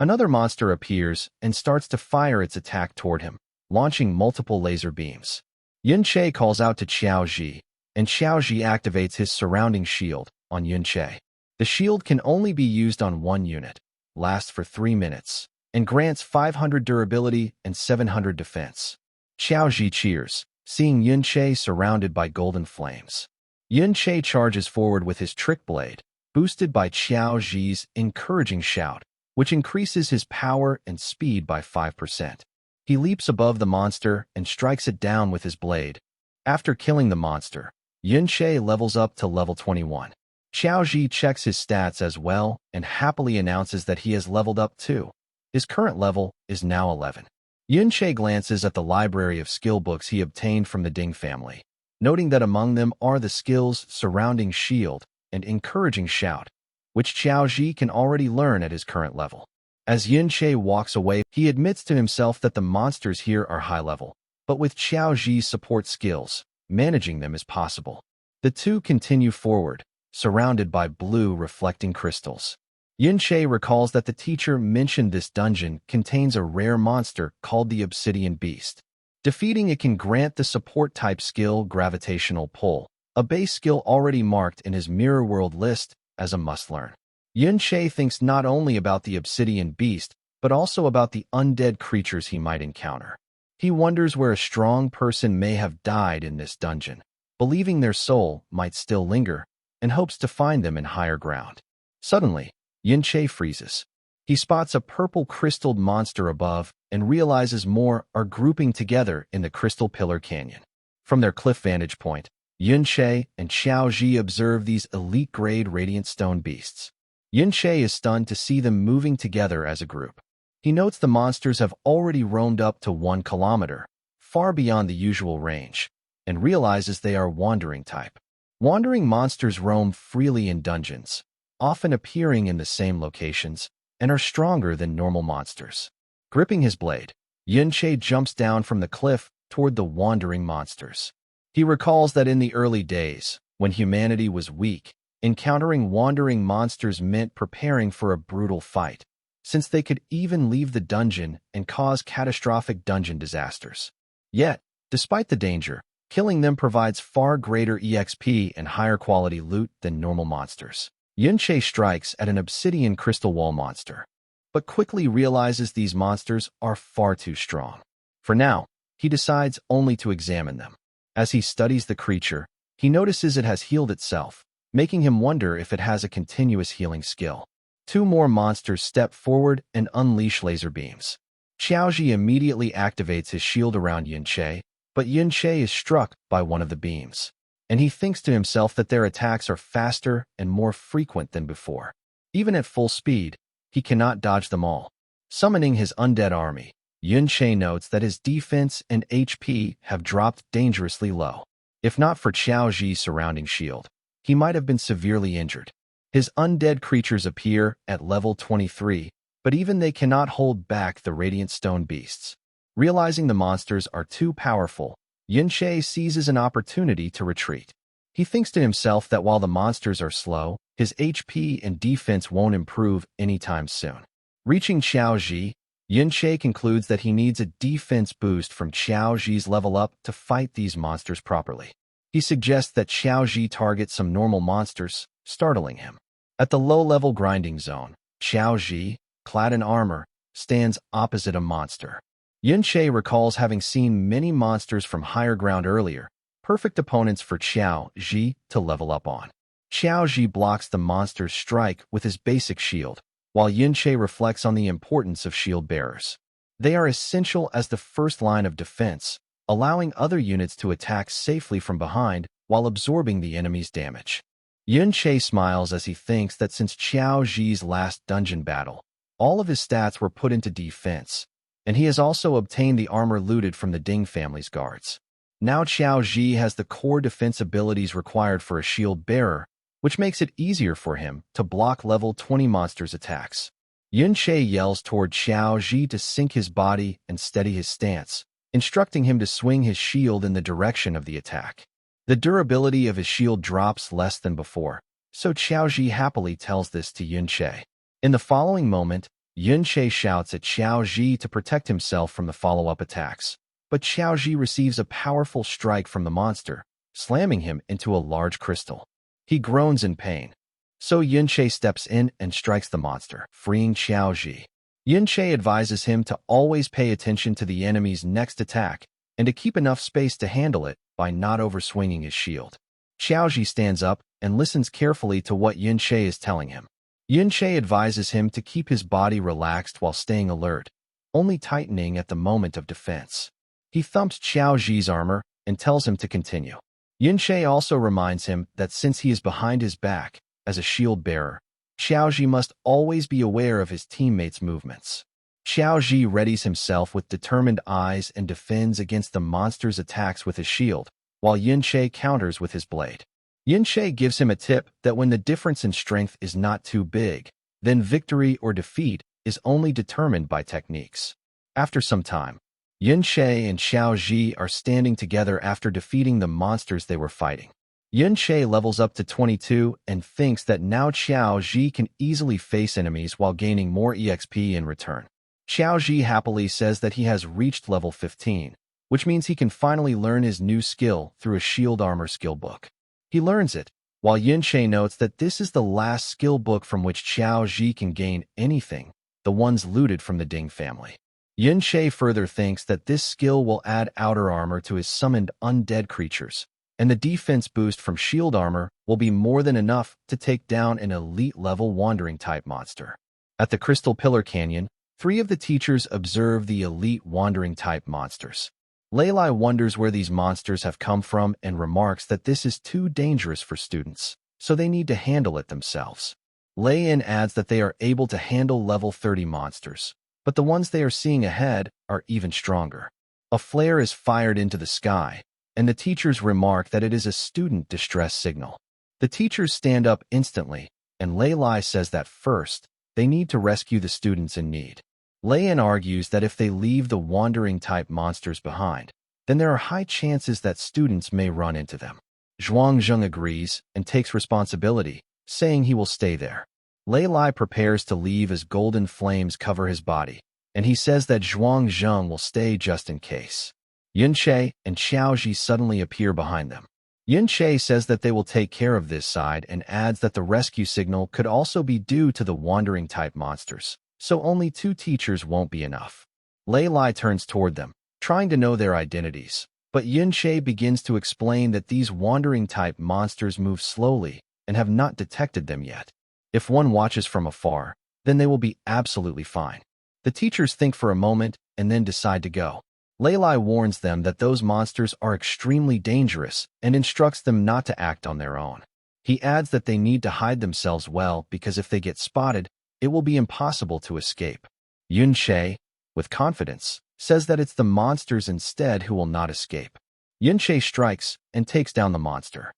Another monster appears and starts to fire its attack toward him, launching multiple laser beams. Yunche calls out to Xiaoji, and Xiaoji activates his surrounding shield on Yunche. The shield can only be used on one unit, lasts for 3 minutes, and grants 500 durability and 700 defense. Xiaoji cheers, seeing Yunche surrounded by golden flames. Yunche charges forward with his trick blade, boosted by Xiaoji's encouraging shout, which increases his power and speed by 5%. He leaps above the monster and strikes it down with his blade. After killing the monster, Yunche levels up to level 21. Xiaoji checks his stats as well and happily announces that he has leveled up too. His current level is now 11. Yunche glances at the library of skill books he obtained from the Ding family. noting that among them are the skills Surrounding Shield and Encouraging Shout, which Xiao Ji can already learn at his current level. As Yun-Che walks away, he admits to himself that the monsters here are high level, but with Xiao Ji's support skills, managing them is possible. The two continue forward, surrounded by blue reflecting crystals. Yun-Che recalls that the teacher mentioned this dungeon contains a rare monster called the Obsidian Beast. Defeating it can grant the support type skill Gravitational Pull, a base skill already marked in his Mirror World list as a must-learn. Yun-Che thinks not only about the Obsidian Beast, but also about the undead creatures he might encounter. He wonders where a strong person may have died in this dungeon, believing their soul might still linger, and hopes to find them in higher ground. Suddenly, Yun-Che freezes. He spots a purple crystalled monster above and realizes more are grouping together in the Crystal Pillar Canyon. From their cliff vantage point, Yun-Che and Xiao Ji observe these elite-grade radiant stone beasts. Yun-Che is stunned to see them moving together as a group. He notes the monsters have already roamed up to 1 kilometer, far beyond the usual range, and realizes they are wandering type. Wandering monsters roam freely in dungeons, often appearing in the same locations, and are stronger than normal monsters. Gripping his blade, Yun-Che jumps down from the cliff toward the wandering monsters. He recalls that in the early days, when humanity was weak, encountering wandering monsters meant preparing for a brutal fight, since they could even leave the dungeon and cause catastrophic dungeon disasters. Yet, despite the danger, killing them provides far greater EXP and higher quality loot than normal monsters. Yun-Che strikes at an obsidian crystal wall monster, but quickly realizes these monsters are far too strong. For now, he decides only to examine them. As he studies the creature, he notices it has healed itself, making him wonder if it has a continuous healing skill. 2 more monsters step forward and unleash laser beams. Xiao Ji immediately activates his shield around Yun-Che, but Yun-Che is struck by one of the beams, and he thinks to himself that their attacks are faster and more frequent than before. Even at full speed, he cannot dodge them all. Summoning his undead army, Yun-Che notes that his defense and HP have dropped dangerously low. If not for Xiao Ji's surrounding shield, he might have been severely injured. His undead creatures appear at level 23, but even they cannot hold back the radiant stone beasts. Realizing the monsters are too powerful, Yun-Che seizes an opportunity to retreat. He thinks to himself that while the monsters are slow, his HP and defense won't improve anytime soon. Reaching Xiao Ji, Yun-Che concludes that he needs a defense boost from Xiao Ji's level up to fight these monsters properly. He suggests that Xiao Ji target some normal monsters, startling him. At the low-level grinding zone, Xiao Ji, clad in armor, stands opposite a monster. Yun-Che recalls having seen many monsters from higher ground earlier, perfect opponents for Xiao Ji to level up on. Xiao Ji blocks the monster's strike with his basic shield, while Yun-Che reflects on the importance of shield bearers. They are essential as the first line of defense, allowing other units to attack safely from behind while absorbing the enemy's damage. Yun-Che smiles as he thinks that since Xiao Ji's last dungeon battle, all of his stats were put into defense, and he has also obtained the armor looted from the Ding family's guards. Now Xiao Ji has the core defense abilities required for a shield bearer, which makes it easier for him to block level 20 monsters' attacks. Yun-Che yells toward Xiao Ji to sink his body and steady his stance, instructing him to swing his shield in the direction of the attack. The durability of his shield drops less than before, so Xiao Ji happily tells this to Yun-Che. In the following moment, Yun-Che shouts at Xiao Ji to protect himself from the follow-up attacks, but Xiao Ji receives a powerful strike from the monster, slamming him into a large crystal. He groans in pain, so Yun-Che steps in and strikes the monster, freeing Xiao Ji. Yun-Che advises him to always pay attention to the enemy's next attack and to keep enough space to handle it by not overswinging his shield. Xiao Ji stands up and listens carefully to what Yun-Che is telling him. Yun-Che advises him to keep his body relaxed while staying alert, only tightening at the moment of defense. He thumps Xiao Ji's armor and tells him to continue. Yun-Che also reminds him that since he is behind his back, as a shield bearer, Xiao Ji must always be aware of his teammates' movements. Xiao Ji readies himself with determined eyes and defends against the monster's attacks with his shield, while Yun-Che counters with his blade. Yun-Che gives him a tip that when the difference in strength is not too big, then victory or defeat is only determined by techniques. After some time, Yun-Che and Xiao Ji are standing together after defeating the monsters they were fighting. Yun-Che levels up to 22 and thinks that now Xiao Ji can easily face enemies while gaining more EXP in return. Xiao Ji happily says that he has reached level 15, which means he can finally learn his new skill through a shield armor skill book. He learns it, while Yun-Che notes that this is the last skill book from which Xiao Ji can gain anything, the ones looted from the Ding family. Yun-Che further thinks that this skill will add outer armor to his summoned undead creatures, and the defense boost from shield armor will be more than enough to take down an elite-level wandering-type monster. At the Crystal Pillar Canyon, 3 of the teachers observe the elite wandering-type monsters. Leilai wonders where these monsters have come from and remarks that this is too dangerous for students, so they need to handle it themselves. Lei-In adds that they are able to handle level 30 monsters, but the ones they are seeing ahead are even stronger. A flare is fired into the sky, and the teachers remark that it is a student distress signal. The teachers stand up instantly, and Leilai says that first, they need to rescue the students in need. Lei-In argues that if they leave the wandering-type monsters behind, then there are high chances that students may run into them. Zhuangzheng agrees and takes responsibility, saying he will stay there. Leilai prepares to leave as golden flames cover his body, and he says that Zhuangzheng will stay just in case. Yun-Che and Xiaoji suddenly appear behind them. Yun-Che says that they will take care of this side and adds that the rescue signal could also be due to the wandering-type monsters, so only 2 teachers won't be enough. Leilai turns toward them, trying to know their identities, but Yun-Che begins to explain that these wandering-type monsters move slowly and have not detected them yet. If one watches from afar, then they will be absolutely fine. The teachers think for a moment and then decide to go. Leilai warns them that those monsters are extremely dangerous and instructs them not to act on their own. He adds that they need to hide themselves well because if they get spotted, it will be impossible to escape. Yun-Che, with confidence, says that it's the monsters instead who will not escape. Yun-Che strikes and takes down the monster.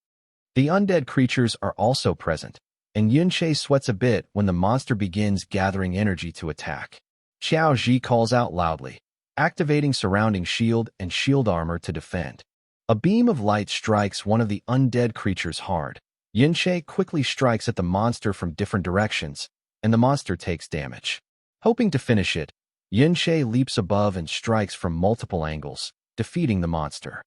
The undead creatures are also present, and Yun-Che sweats a bit when the monster begins gathering energy to attack. Xiao Ji calls out loudly, activating surrounding shield and shield armor to defend. A beam of light strikes one of the undead creatures hard. Yun-Che quickly strikes at the monster from different directions, and the monster takes damage. Hoping to finish it, Yun-Che leaps above and strikes from multiple angles, defeating the monster.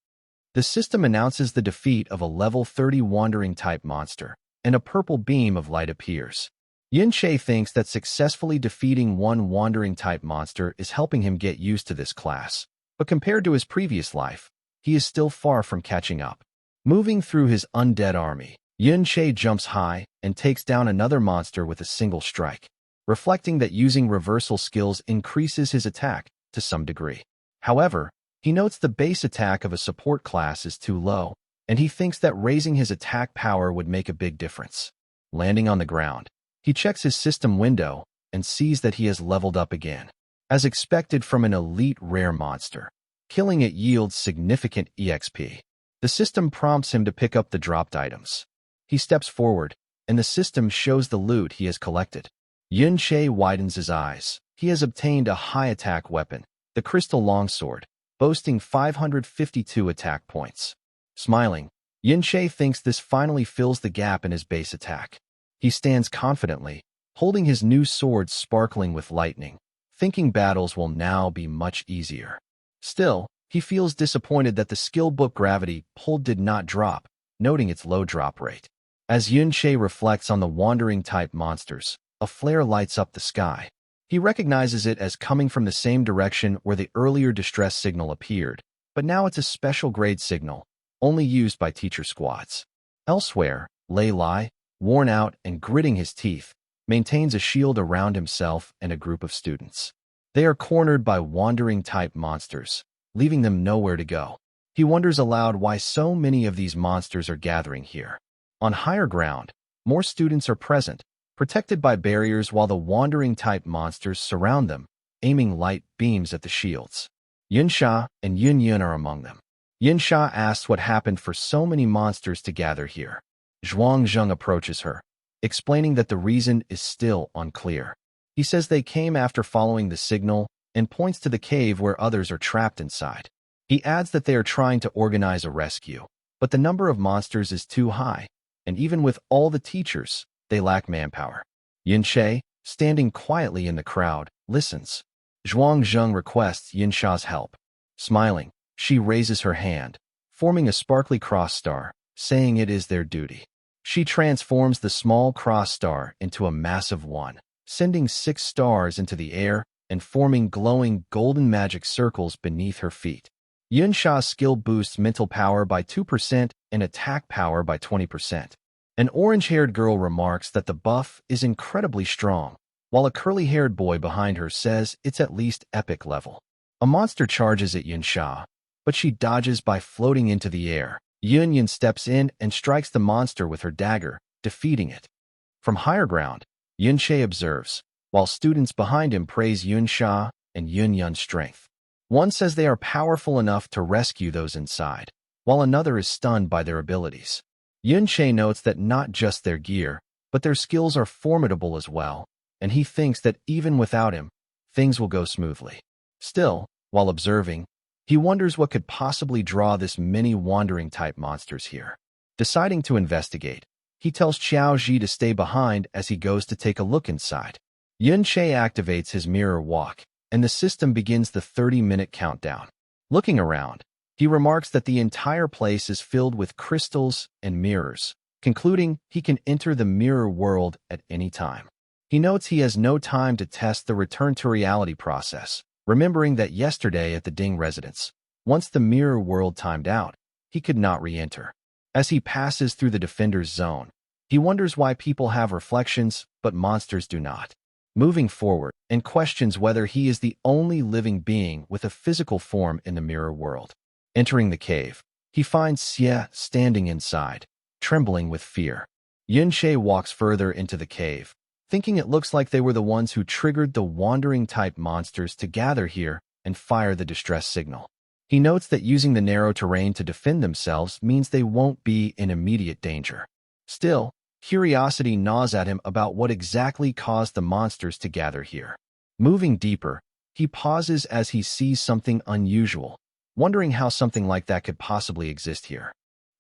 The system announces the defeat of a level 30 wandering-type monster, and a purple beam of light appears. Yun-Che thinks that successfully defeating one wandering-type monster is helping him get used to this class, but compared to his previous life, he is still far from catching up. Moving through his undead army, Yun-Che jumps high and takes down another monster with a single strike, reflecting that using reversal skills increases his attack to some degree. However, he notes the base attack of a support class is too low, and he thinks that raising his attack power would make a big difference. Landing on the ground, he checks his system window and sees that he has leveled up again. As expected from an elite rare monster, killing it yields significant EXP. The system prompts him to pick up the dropped items. He steps forward, and the system shows the loot he has collected. Yun-Che widens his eyes. He has obtained a high attack weapon, the Crystal Longsword, boasting 552 attack points. Smiling, Yun-Che thinks this finally fills the gap in his base attack. He stands confidently, holding his new sword sparkling with lightning, thinking battles will now be much easier. Still, he feels disappointed that the skill book gravity pulled did not drop, noting its low drop rate. As Yun-Che reflects on the wandering-type monsters, a flare lights up the sky. He recognizes it as coming from the same direction where the earlier distress signal appeared, but now it's a special grade signal, only used by teacher squads. Elsewhere, Leilai, worn out and gritting his teeth, maintains a shield around himself and a group of students. They are cornered by wandering-type monsters, leaving them nowhere to go. He wonders aloud why so many of these monsters are gathering here. On higher ground, more students are present, protected by barriers while the wandering-type monsters surround them, aiming light beams at the shields. Yunsha and Yun-Yun are among them. Yinsha asks what happened for so many monsters to gather here. Zhuangzheng approaches her, explaining that the reason is still unclear. He says they came after following the signal and points to the cave where others are trapped inside. He adds that they are trying to organize a rescue, but the number of monsters is too high, and even with all the teachers, they lack manpower. Yinsha, standing quietly in the crowd, listens. Zhuangzheng requests Yinsha's help. Smiling, she raises her hand, forming a sparkly cross star, saying it is their duty. She transforms the small cross star into a massive one, sending 6 stars into the air and forming glowing golden magic circles beneath her feet. Yinsha's skill boosts mental power by 2% and attack power by 20%. An orange-haired girl remarks that the buff is incredibly strong, while a curly-haired boy behind her says it's at least epic level. A monster charges at Yinsha, but she dodges by floating into the air. Yun steps in and strikes the monster with her dagger, defeating it. From higher ground, Yinsha observes, while students behind him praise Yinsha and Yun's strength. One says they are powerful enough to rescue those inside, while another is stunned by their abilities. Yinsha notes that not just their gear, but their skills are formidable as well, and he thinks that even without him, things will go smoothly. Still, while observing, he wonders what could possibly draw this many wandering-type monsters here. Deciding to investigate, he tells Xiao Ji to stay behind as he goes to take a look inside. Yinsha activates his mirror walk, and the system begins the 30-minute countdown. Looking around, he remarks that the entire place is filled with crystals and mirrors, concluding he can enter the mirror world at any time. He notes he has no time to test the return to reality process, remembering that yesterday at the Ding residence, once the mirror world timed out, he could not re-enter. As he passes through the defender's zone, he wonders why people have reflections, but monsters do not. Moving forward, and questions whether he is the only living being with a physical form in the mirror world. Entering the cave, he finds Xie standing inside, trembling with fear. Yinsha walks further into the cave, thinking it looks like they were the ones who triggered the wandering-type monsters to gather here and fire the distress signal. He notes that using the narrow terrain to defend themselves means they won't be in immediate danger. Still, curiosity gnaws at him about what exactly caused the monsters to gather here. Moving deeper, he pauses as he sees something unusual, wondering how something like that could possibly exist here.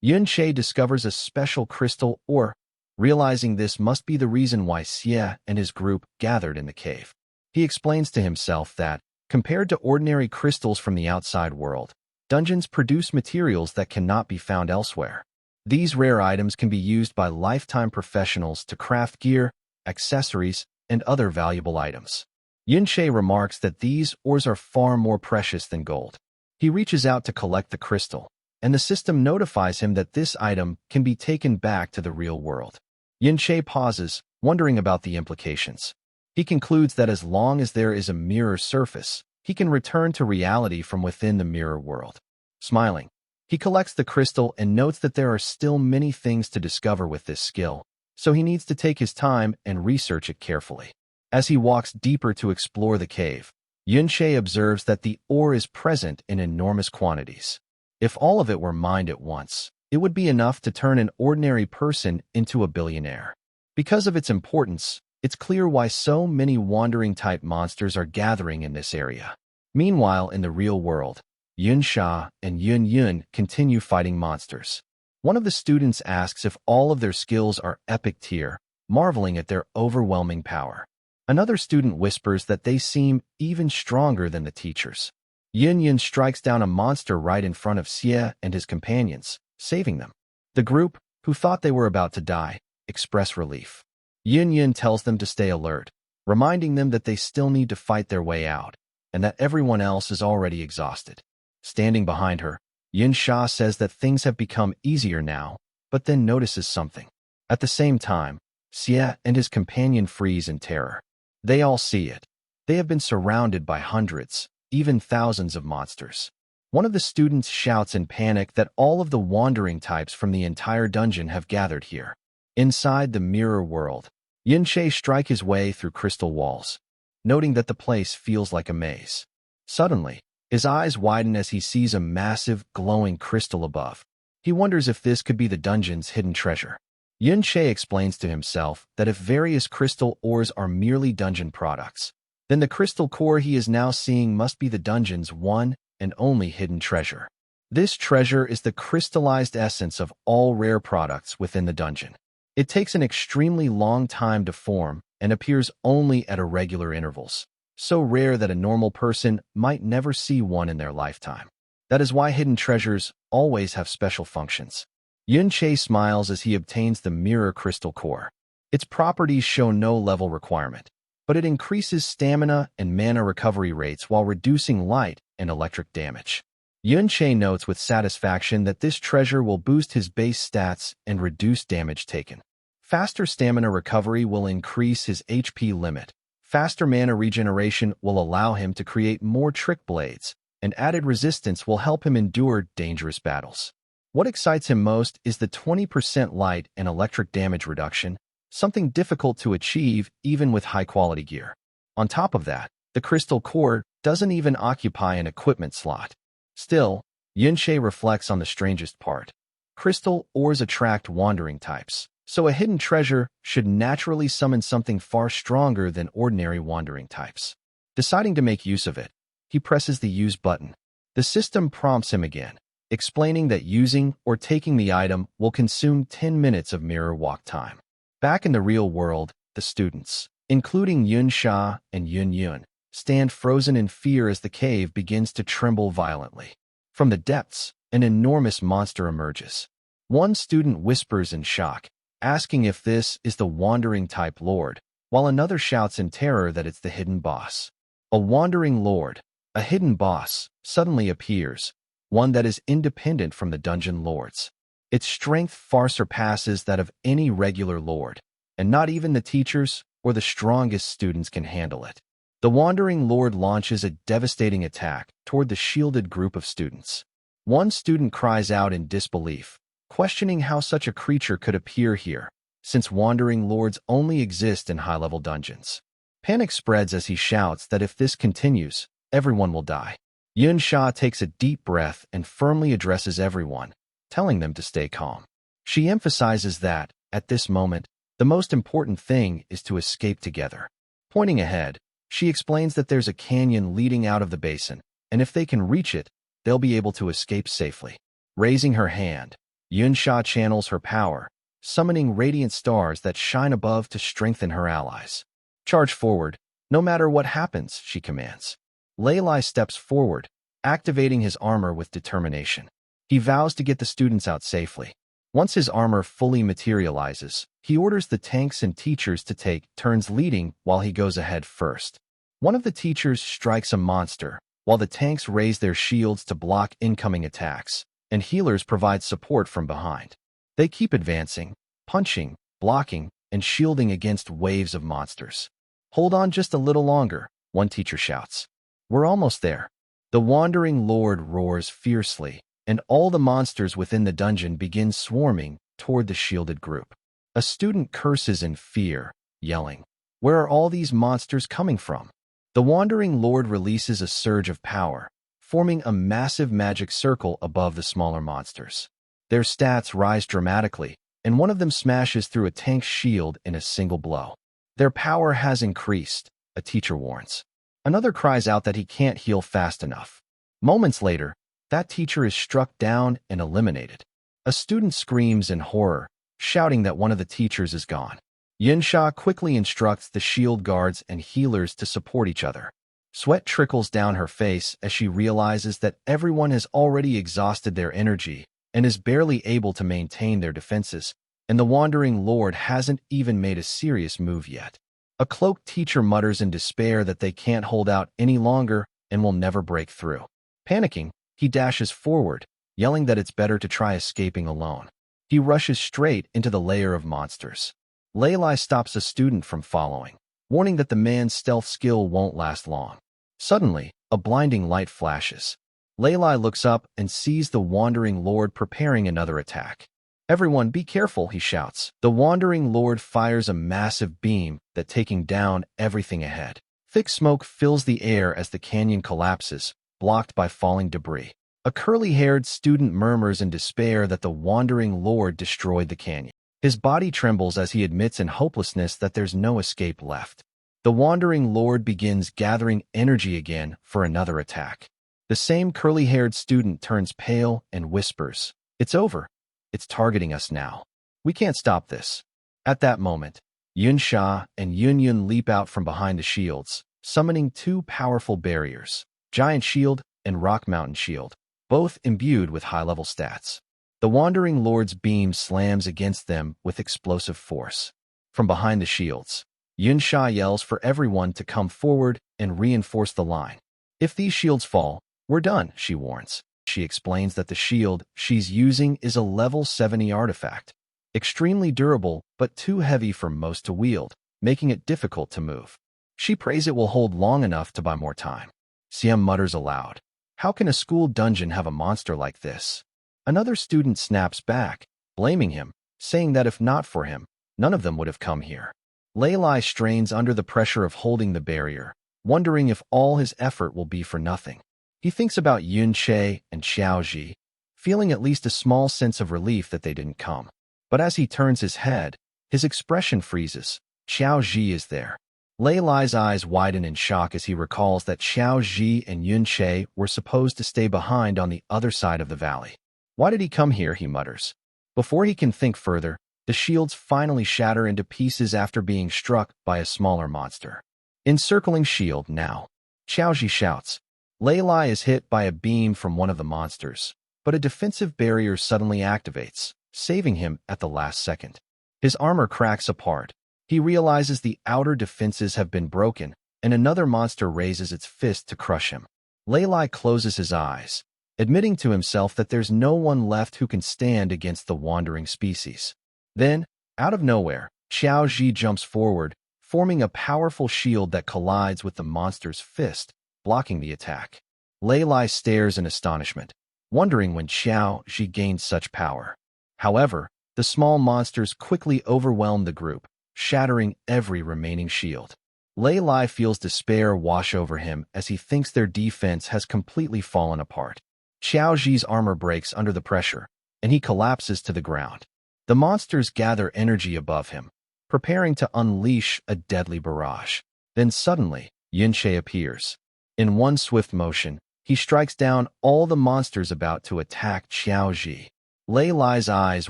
Yinsha discovers a special crystal ore, realizing this must be the reason why Xie and his group gathered in the cave. He explains to himself that, compared to ordinary crystals from the outside world, dungeons produce materials that cannot be found elsewhere. These rare items can be used by lifetime professionals to craft gear, accessories, and other valuable items. Yinsha remarks that these ores are far more precious than gold. He reaches out to collect the crystal, and the system notifies him that this item can be taken back to the real world. Yinsha pauses, wondering about the implications. He concludes that as long as there is a mirror surface, he can return to reality from within the mirror world. Smiling, he collects the crystal and notes that there are still many things to discover with this skill, so he needs to take his time and research it carefully. As he walks deeper to explore the cave, Yinsha observes that the ore is present in enormous quantities. If all of it were mined at once, it would be enough to turn an ordinary person into a billionaire. Because of its importance, it's clear why so many wandering-type monsters are gathering in this area. Meanwhile, in the real world, Yinsha and Yun continue fighting monsters. One of the students asks if all of their skills are epic tier, marveling at their overwhelming power. Another student whispers that they seem even stronger than the teachers. Yun strikes down a monster right in front of Xie and his companions, saving them. The group, who thought they were about to die, express relief. Yun tells them to stay alert, reminding them that they still need to fight their way out, and that everyone else is already exhausted. Standing behind her, Yinsha says that things have become easier now, but then notices something. At the same time, Xie and his companion freeze in terror. They all see it. They have been surrounded by hundreds, even thousands of monsters. One of the students shouts in panic that all of the wandering types from the entire dungeon have gathered here. Inside the mirror world, Yinsha strikes his way through crystal walls, noting that the place feels like a maze. Suddenly, His eyes widen as he sees a massive, glowing crystal above. He wonders if this could be the dungeon's hidden treasure. Yun-Che explains to himself that if various crystal ores are merely dungeon products, then the crystal core he is now seeing must be the dungeon's one and only hidden treasure. This treasure is the crystallized essence of all rare products within the dungeon. It takes an extremely long time to form and appears only at irregular intervals, so rare that a normal person might never see one in their lifetime. That is why hidden treasures always have special functions. Yun-Che smiles as he obtains the mirror crystal core. Its properties show no level requirement, but it increases stamina and mana recovery rates while reducing light and electric damage. Yun-Che notes with satisfaction that this treasure will boost his base stats and reduce damage taken. Faster stamina recovery will increase his HP limit. Faster mana regeneration will allow him to create more trick blades, and added resistance will help him endure dangerous battles. What excites him most is the 20% light and electric damage reduction, something difficult to achieve even with high-quality gear. On top of that, the crystal core doesn't even occupy an equipment slot. Still, Yun-Che reflects on the strangest part. Crystal ores attract wandering types, so a hidden treasure should naturally summon something far stronger than ordinary wandering types. Deciding to make use of it, he presses the Use button. The system prompts him again, explaining that using or taking the item will consume 10 minutes of mirror walk time. Back in the real world, the students, including Yun-Sha and Yun-Yun, stand frozen in fear as the cave begins to tremble violently. From the depths, an enormous monster emerges. One student whispers in shock, asking if this is the wandering type lord, while another shouts in terror that it's the hidden boss. A wandering lord, a hidden boss, suddenly appears, one that is independent from the dungeon lords. Its strength far surpasses that of any regular lord, and not even the teachers or the strongest students can handle it. The wandering lord launches a devastating attack toward the shielded group of students. One student cries out in disbelief, questioning how such a creature could appear here, since wandering lords only exist in high-level dungeons. Panic spreads as he shouts that if this continues, everyone will die. Yun-Sha takes a deep breath and firmly addresses everyone, telling them to stay calm. She emphasizes that, at this moment, the most important thing is to escape together. Pointing ahead, she explains that there's a canyon leading out of the basin, and if they can reach it, they'll be able to escape safely. Raising her hand, Yun-Sha channels her power, summoning radiant stars that shine above to strengthen her allies. Charge forward, no matter what happens, she commands. Lei steps forward, activating his armor with determination. He vows to get the students out safely. Once his armor fully materializes, he orders the tanks and teachers to take turns leading while he goes ahead first. One of the teachers strikes a monster, while the tanks raise their shields to block incoming attacks, and healers provide support from behind. They keep advancing, punching, blocking, and shielding against waves of monsters. Hold on just a little longer, one teacher shouts. We're almost there. The wandering lord roars fiercely, and all the monsters within the dungeon begin swarming toward the shielded group. A student curses in fear, yelling, "Where are all these monsters coming from?" The wandering lord releases a surge of power, forming a massive magic circle above the smaller monsters. Their stats rise dramatically, and one of them smashes through a tank's shield in a single blow. Their power has increased, a teacher warns. Another cries out that he can't heal fast enough. Moments later, that teacher is struck down and eliminated. A student screams in horror, shouting that one of the teachers is gone. Yun-Sha quickly instructs the shield guards and healers to support each other. Sweat trickles down her face as she realizes that everyone has already exhausted their energy and is barely able to maintain their defenses, and the wandering lord hasn't even made a serious move yet. A cloaked teacher mutters in despair that they can't hold out any longer and will never break through. Panicking, he dashes forward, yelling that it's better to try escaping alone. He rushes straight into the lair of monsters. Lei stops a student from following, warning that the man's stealth skill won't last long. Suddenly, a blinding light flashes. Lei looks up and sees the wandering lord preparing another attack. "Everyone, be careful," he shouts. The wandering lord fires a massive beam that taking down everything ahead. Thick smoke fills the air as the canyon collapses, blocked by falling debris. A curly-haired student murmurs in despair that the wandering lord destroyed the canyon. His body trembles as he admits in hopelessness that there's no escape left. The wandering lord begins gathering energy again for another attack. The same curly-haired student turns pale and whispers, "It's over. It's targeting us now. We can't stop this." At that moment, Yun Sha and Yun Yun leap out from behind the shields, summoning two powerful barriers, Giant Shield and Rock Mountain Shield, both imbued with high-level stats. The Wandering Lord's beam slams against them with explosive force. From behind the shields, Yun Sha yells for everyone to come forward and reinforce the line. "If these shields fall, we're done," she warns. She explains that the shield she's using is a level 70 artifact, extremely durable but too heavy for most to wield, making it difficult to move. She prays it will hold long enough to buy more time. Siam mutters aloud, "How can a school dungeon have a monster like this?" Another student snaps back, blaming him, saying that if not for him, none of them would have come here. Lei Lai strains under the pressure of holding the barrier, wondering if all his effort will be for nothing. He thinks about Yun Che and Xiao Ji, feeling at least a small sense of relief that they didn't come. But as he turns his head, his expression freezes. Xiao Ji is there. Lei Lai's eyes widen in shock as he recalls that Xiao Ji and Yun Che were supposed to stay behind on the other side of the valley. Why did he come here, he mutters. Before he can think further, the shields finally shatter into pieces after being struck by a smaller monster. Encircling shield now. Xiao Ji shouts. Lei Lai is hit by a beam from one of the monsters, but a defensive barrier suddenly activates, saving him at the last second. His armor cracks apart. He realizes the outer defenses have been broken, and another monster raises its fist to crush him. Lei Lai closes his eyes, admitting to himself that there's no one left who can stand against the wandering species. Then, out of nowhere, Xiao Ji jumps forward, forming a powerful shield that collides with the monster's fist, blocking the attack. Lei Lai stares in astonishment, wondering when Xiao Ji gained such power. However, the small monsters quickly overwhelm the group, shattering every remaining shield. Lei Lai feels despair wash over him as he thinks their defense has completely fallen apart. Xiao Ji's armor breaks under the pressure, and he collapses to the ground. The monsters gather energy above him, preparing to unleash a deadly barrage. Then suddenly, Yun Che appears. In one swift motion, he strikes down all the monsters about to attack Xiao Ji. Lei Lai's eyes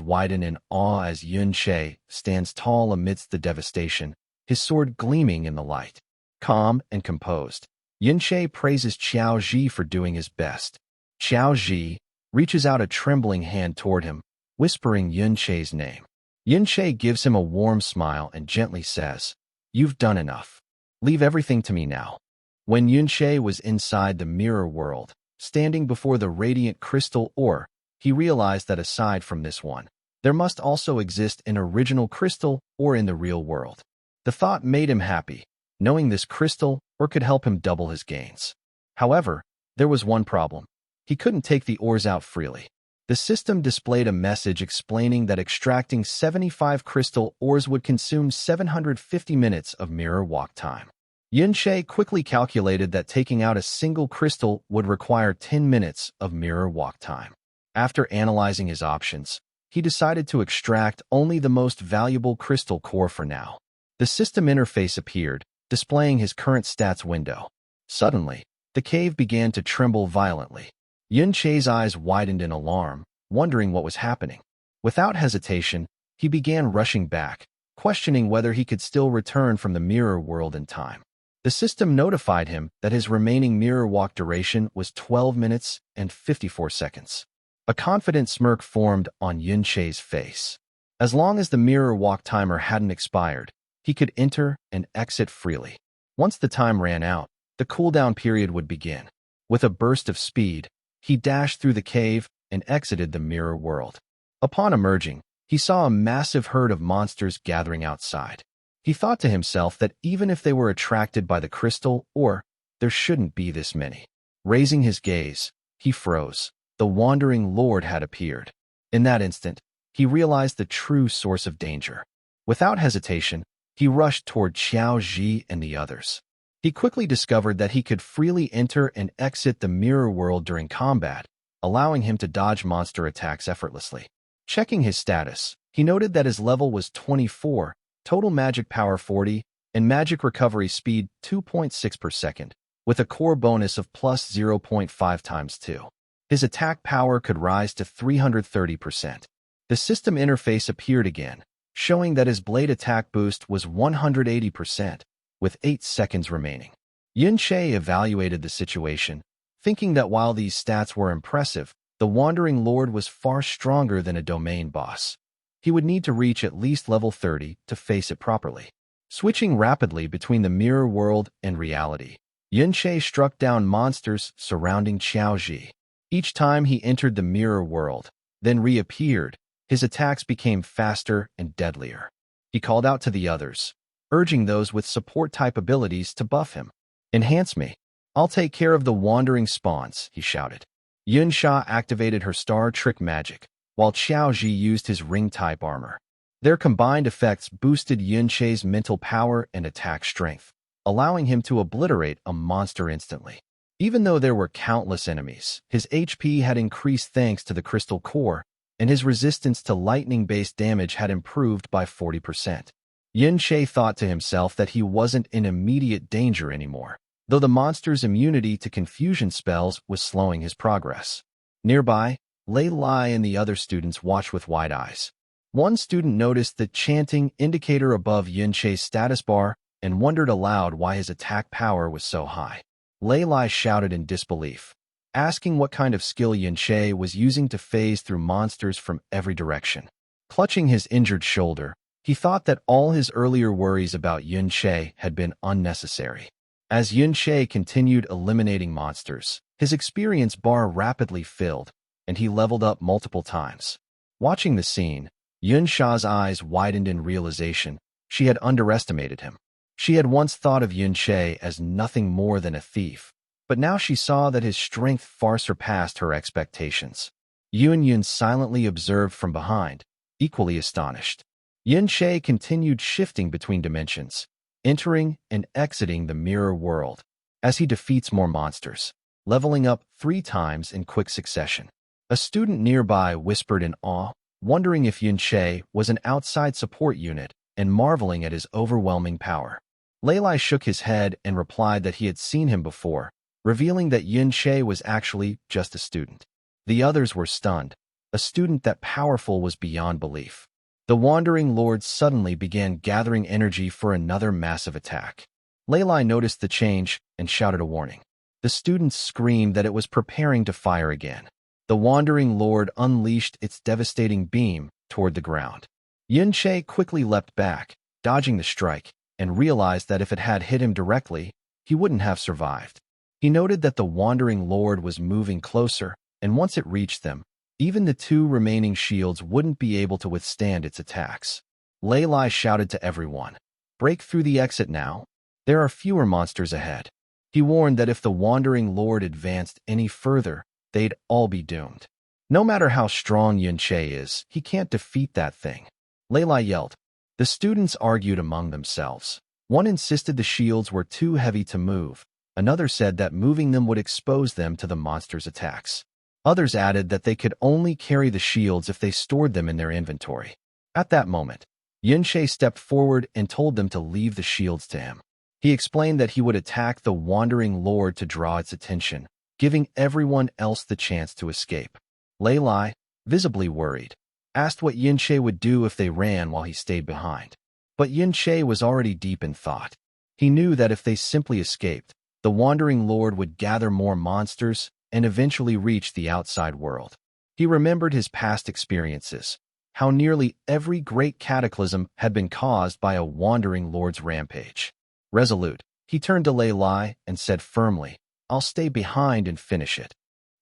widen in awe as Yun Che stands tall amidst the devastation, his sword gleaming in the light. Calm and composed, Yun Che praises Xiao Ji for doing his best. Xiao Ji reaches out a trembling hand toward him, whispering Yun Che's name. Yun Che gives him a warm smile and gently says, "You've done enough. Leave everything to me now." When Yun Che was inside the mirror world, standing before the radiant crystal ore, he realized that aside from this one, there must also exist an original crystal ore in the real world. The thought made him happy, knowing this crystal ore could help him double his gains. However, there was one problem. He couldn't take the ores out freely. The system displayed a message explaining that extracting 75 crystal ores would consume 750 minutes of mirror walk time. Yun Che quickly calculated that taking out a single crystal would require 10 minutes of mirror walk time. After analyzing his options, he decided to extract only the most valuable crystal core for now. The system interface appeared, displaying his current stats window. Suddenly, the cave began to tremble violently. Yun Che's eyes widened in alarm, wondering what was happening. Without hesitation, he began rushing back, questioning whether he could still return from the mirror world in time. The system notified him that his remaining mirror walk duration was 12 minutes and 54 seconds. A confident smirk formed on Yun Che's face. As long as the mirror walk timer hadn't expired, he could enter and exit freely. Once the time ran out, the cooldown period would begin. With a burst of speed, he dashed through the cave and exited the mirror world. Upon emerging, he saw a massive herd of monsters gathering outside. He thought to himself that even if they were attracted by the crystal ore, there shouldn't be this many. Raising his gaze, he froze. The wandering lord had appeared. In that instant, he realized the true source of danger. Without hesitation, he rushed toward Xiao Ji and the others. He quickly discovered that he could freely enter and exit the mirror world during combat, allowing him to dodge monster attacks effortlessly. Checking his status, he noted that his level was 24, total magic power 40, and magic recovery speed 2.6 per second, with a core bonus of plus 0.5 times 2. His attack power could rise to 330%. The system interface appeared again, showing that his blade attack boost was 180%, with 8 seconds remaining. Yun-Che evaluated the situation, thinking that while these stats were impressive, the Wandering Lord was far stronger than a domain boss. He would need to reach at least level 30 to face it properly. Switching rapidly between the mirror world and reality, Yun-Che struck down monsters surrounding Xiaoji. Each time he entered the mirror world, then reappeared, his attacks became faster and deadlier. He called out to the others, urging those with support-type abilities to buff him. "Enhance me. I'll take care of the wandering spawns," he shouted. Yun-Sha activated her star trick magic, while Xiaoji used his ring-type armor. Their combined effects boosted Yun-Che's mental power and attack strength, allowing him to obliterate a monster instantly. Even though there were countless enemies, his HP had increased thanks to the crystal core, and his resistance to lightning-based damage had improved by 40%. Yun-Che thought to himself that he wasn't in immediate danger anymore, though the monster's immunity to confusion spells was slowing his progress. Nearby, Lei Lai and the other students watched with wide eyes. One student noticed the chanting indicator above Yun-Che's status bar and wondered aloud why his attack power was so high. Lei Lai shouted in disbelief, asking what kind of skill Yun-Che was using to phase through monsters from every direction. Clutching his injured shoulder, he thought that all his earlier worries about Yun-Che had been unnecessary. As Yun-Che continued eliminating monsters, his experience bar rapidly filled, and he leveled up multiple times. Watching the scene, Yun-Sha's eyes widened in realization she had underestimated him. She had once thought of Yun-Che as nothing more than a thief, but now she saw that his strength far surpassed her expectations. Yun-Yun silently observed from behind, equally astonished. Yun-Che continued shifting between dimensions, entering and exiting the mirror world, as he defeats more monsters, leveling up 3 times in quick succession. A student nearby whispered in awe, wondering if Yun-Che was an outside support unit and marveling at his overwhelming power. Lei Lai shook his head and replied that he had seen him before, revealing that Yun-Che was actually just a student. The others were stunned. A student that powerful was beyond belief. The Wandering Lord suddenly began gathering energy for another massive attack. Lei Lai noticed the change and shouted a warning. The students screamed that it was preparing to fire again. The Wandering Lord unleashed its devastating beam toward the ground. Yun-Che quickly leapt back, dodging the strike, and realized that if it had hit him directly, he wouldn't have survived. He noted that the Wandering Lord was moving closer, and once it reached them, even the 2 remaining shields wouldn't be able to withstand its attacks. Lei Lai shouted to everyone, "Break through the exit now. There are fewer monsters ahead." He warned that if the Wandering Lord advanced any further, they'd all be doomed. No matter how strong Yun-Che is, he can't defeat that thing. Lei Lai yelled. The students argued among themselves. One insisted the shields were too heavy to move. Another said that moving them would expose them to the monster's attacks. Others added that they could only carry the shields if they stored them in their inventory. At that moment, Yun-Che stepped forward and told them to leave the shields to him. He explained that he would attack the Wandering Lord to draw its attention, giving everyone else the chance to escape. Lei Lai, visibly worried, asked what Yun-Che would do if they ran while he stayed behind. But Yun-Che was already deep in thought. He knew that if they simply escaped, the Wandering Lord would gather more monsters and eventually reach the outside world. He remembered his past experiences, how nearly every great cataclysm had been caused by a Wandering Lord's rampage. Resolute, he turned to Lei Lai and said firmly, "I'll stay behind and finish it."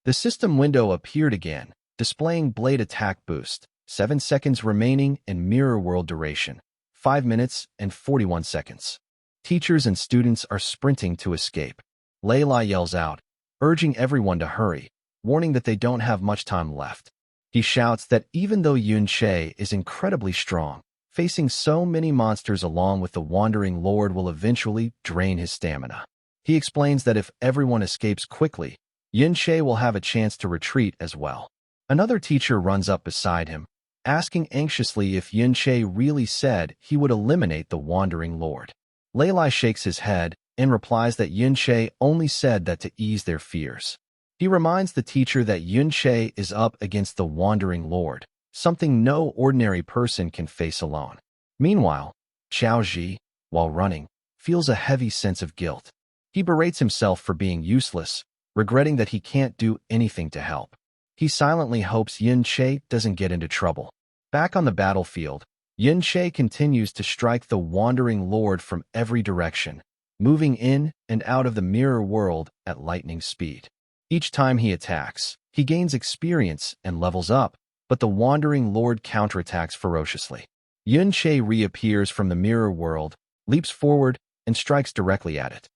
The system window appeared again, displaying blade attack boost, 7 seconds remaining and mirror world duration, 5 minutes and 41 seconds. Teachers and students are sprinting to escape. Lei Lai yells out, urging everyone to hurry, warning that they don't have much time left. He shouts that even though Yun-Che is incredibly strong, Facing so many monsters along with the Wandering Lord will eventually drain his stamina. He explains that if everyone escapes quickly, Yun-Che will have a chance to retreat as well. Another teacher runs up beside him, asking anxiously if Yun-Che really said he would eliminate the Wandering Lord. Lei Lai shakes his head and replies that Yun-Che only said that to ease their fears. He reminds the teacher that Yun-Che is up against the Wandering Lord, something no ordinary person can face alone. Meanwhile, Xiao Ji, while running, feels a heavy sense of guilt. He berates himself for being useless, regretting that he can't do anything to help. He silently hopes Yun-Che doesn't get into trouble. Back on the battlefield, Yun-Che continues to strike the Wandering Lord from every direction, moving in and out of the mirror world at lightning speed. Each time he attacks, he gains experience and levels up, but the Wandering Lord counterattacks ferociously. Yun-Che reappears from the mirror world, leaps forward, and strikes directly at it.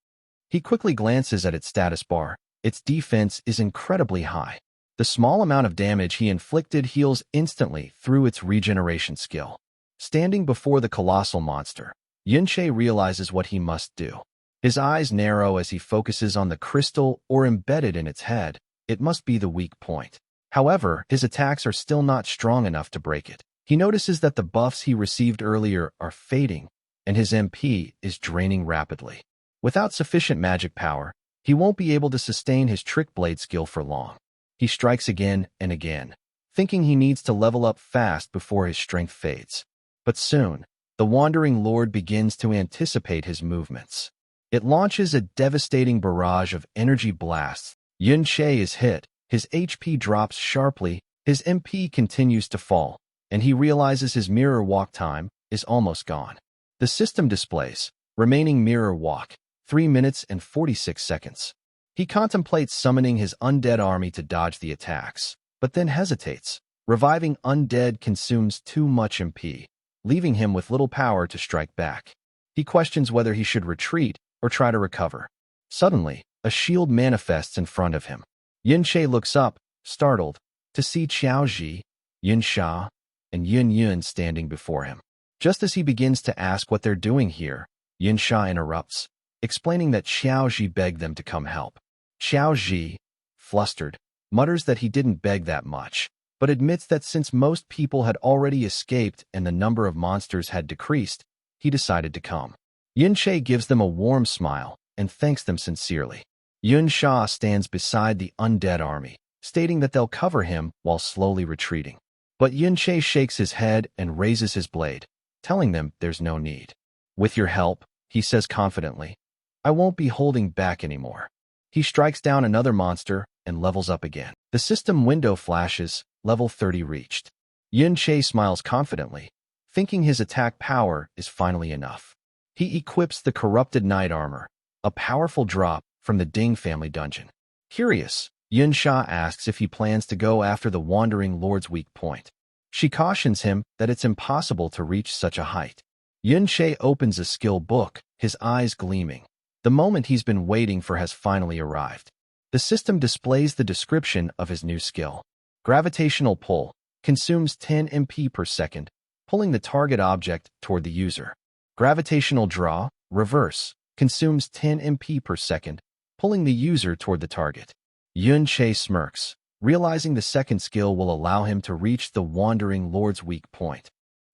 He quickly glances at its status bar. Its defense is incredibly high. The small amount of damage he inflicted heals instantly through its regeneration skill. Standing before the colossal monster, Yun-Che realizes what he must do. His eyes narrow as he focuses on the crystal or embedded in its head. It must be the weak point. However, his attacks are still not strong enough to break it. He notices that the buffs he received earlier are fading, and his MP is draining rapidly. Without sufficient magic power, he won't be able to sustain his trick blade skill for long. He strikes again and again, thinking he needs to level up fast before his strength fades. But soon, the Wandering Lord begins to anticipate his movements. It launches a devastating barrage of energy blasts. Yun-Che is hit, his HP drops sharply, his MP continues to fall, and he realizes his mirror walk time is almost gone. The system displays, remaining mirror walk, 3 minutes and 46 seconds. He contemplates summoning his undead army to dodge the attacks, but then hesitates. Reviving undead consumes too much MP, leaving him with little power to strike back. He questions whether he should retreat or try to recover. Suddenly, a shield manifests in front of him. Yun-Che looks up, startled, to see Xiao Ji, Yun-Sha, and Yun-Yun standing before him. Just as he begins to ask what they're doing here, Yun-Sha interrupts, explaining that Xiao Ji begged them to come help. Xiao Ji, flustered, mutters that he didn't beg that much, but admits that since most people had already escaped and the number of monsters had decreased, he decided to come. Yun-Che gives them a warm smile and thanks them sincerely. Yun-Sha stands beside the undead army, stating that they'll cover him while slowly retreating. But Yun-Che shakes his head and raises his blade, telling them there's no need. With your help, he says confidently, I won't be holding back anymore. He strikes down another monster and levels up again. The system window flashes, level 30 reached. Yun-Che smiles confidently, thinking his attack power is finally enough. He equips the Corrupted Knight armor, a powerful drop from the Ding family dungeon. Curious, Yun-Sha asks if he plans to go after the Wandering Lord's weak point. She cautions him that it's impossible to reach such a height. Yun-Che opens a skill book, his eyes gleaming. The moment he's been waiting for has finally arrived. The system displays the description of his new skill. Gravitational pull, consumes 10 MP per second, pulling the target object toward the user. Gravitational draw, reverse, consumes 10 MP per second, pulling the user toward the target. Yun-Che smirks, realizing the second skill will allow him to reach the Wandering Lord's weak point.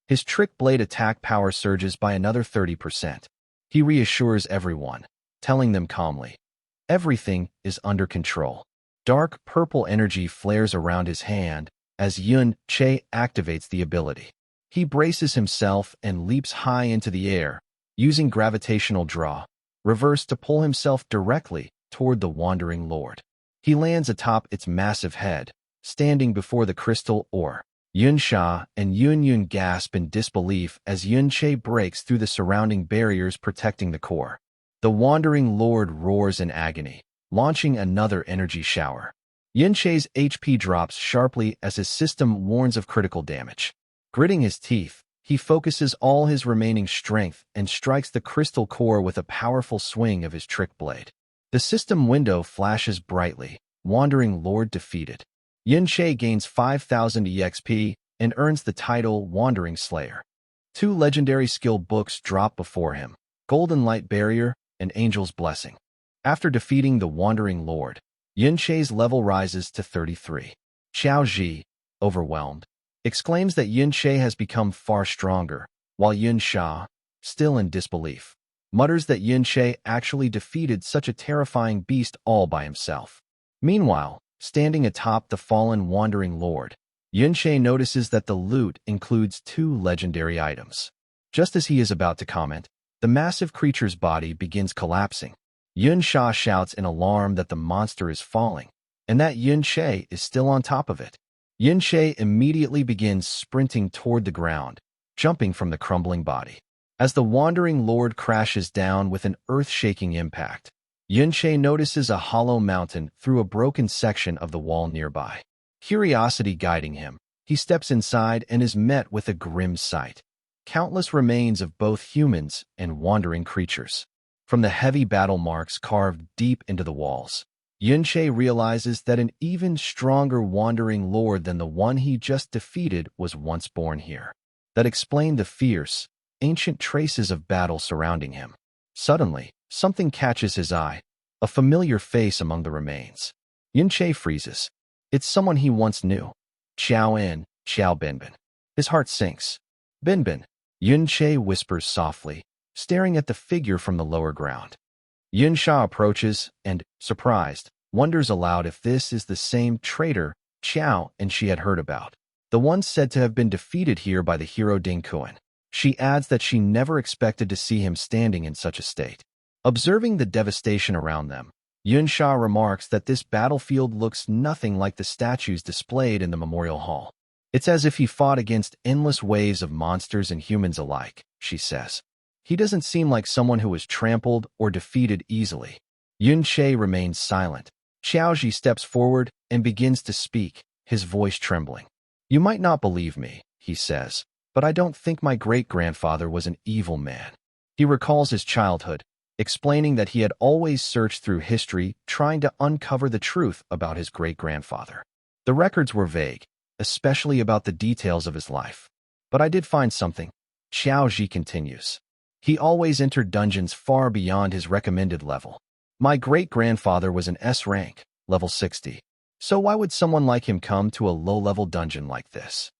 His trick blade attack power surges by another 30%. He reassures everyone, telling them calmly, everything is under control. Dark purple energy flares around his hand as Yun-Che activates the ability. He braces himself and leaps high into the air, using gravitational draw, reverse to pull himself directly toward the Wandering Lord. He lands atop its massive head, standing before the crystal ore. Yun-Sha and Yun-Yun gasp in disbelief as Yun-Che breaks through the surrounding barriers protecting the core. The Wandering Lord roars in agony, launching another energy shower. Yun-Che's HP drops sharply as his system warns of critical damage. Gritting his teeth, he focuses all his remaining strength and strikes the crystal core with a powerful swing of his trick blade. The system window flashes brightly, Wandering Lord defeated. Yun-Che gains 5,000 EXP and earns the title Wandering Slayer. Two legendary skill books drop before him, Golden Light Barrier and Angel's Blessing. After defeating the Wandering Lord, Yun Che's level rises to 33. Xiao Ji, overwhelmed, exclaims that Yun Che has become far stronger, while Yun Sha, still in disbelief, mutters that Yun Che actually defeated such a terrifying beast all by himself. Meanwhile, standing atop the fallen Wandering Lord, Yun Che notices that the loot includes two legendary items. Just as he is about to comment, the massive creature's body begins collapsing. Yun Sha shouts in alarm that the monster is falling, and that Yun Che is still on top of it. Yun Che immediately begins sprinting toward the ground, jumping from the crumbling body. As the Wandering Lord crashes down with an earth-shaking impact, Yun Che notices a hollow mountain through a broken section of the wall nearby. Curiosity guiding him, he steps inside and is met with a grim sight. Countless remains of both humans and wandering creatures. From the heavy battle marks carved deep into the walls, Yun Che realizes that an even stronger Wandering Lord than the one he just defeated was once born here. That explained the fierce, ancient traces of battle surrounding him. Suddenly, something catches his eye, a familiar face among the remains. Yun Che freezes. It's someone he once knew. Xiao En, Xiao Binbin. His heart sinks. Binbin, Yun Che whispers softly, staring at the figure from the lower ground. Yun Sha approaches and, surprised, wonders aloud if this is the same traitor Xiao and she had heard about, the one said to have been defeated here by the hero Ding Kuan. She adds that she never expected to see him standing in such a state. Observing the devastation around them, Yun Sha remarks that this battlefield looks nothing like the statues displayed in the memorial hall. It's as if he fought against endless waves of monsters and humans alike, she says. He doesn't seem like someone who was trampled or defeated easily. Yun Che remains silent. Xiaoji steps forward and begins to speak, his voice trembling. You might not believe me, he says, but I don't think my great-grandfather was an evil man. He recalls his childhood, explaining that he had always searched through history trying to uncover the truth about his great-grandfather. The records were vague, especially about the details of his life. But I did find something. Xiao Ji continues. He always entered dungeons far beyond his recommended level. My great-grandfather was an S rank, level 60. So why would someone like him come to a low-level dungeon like this?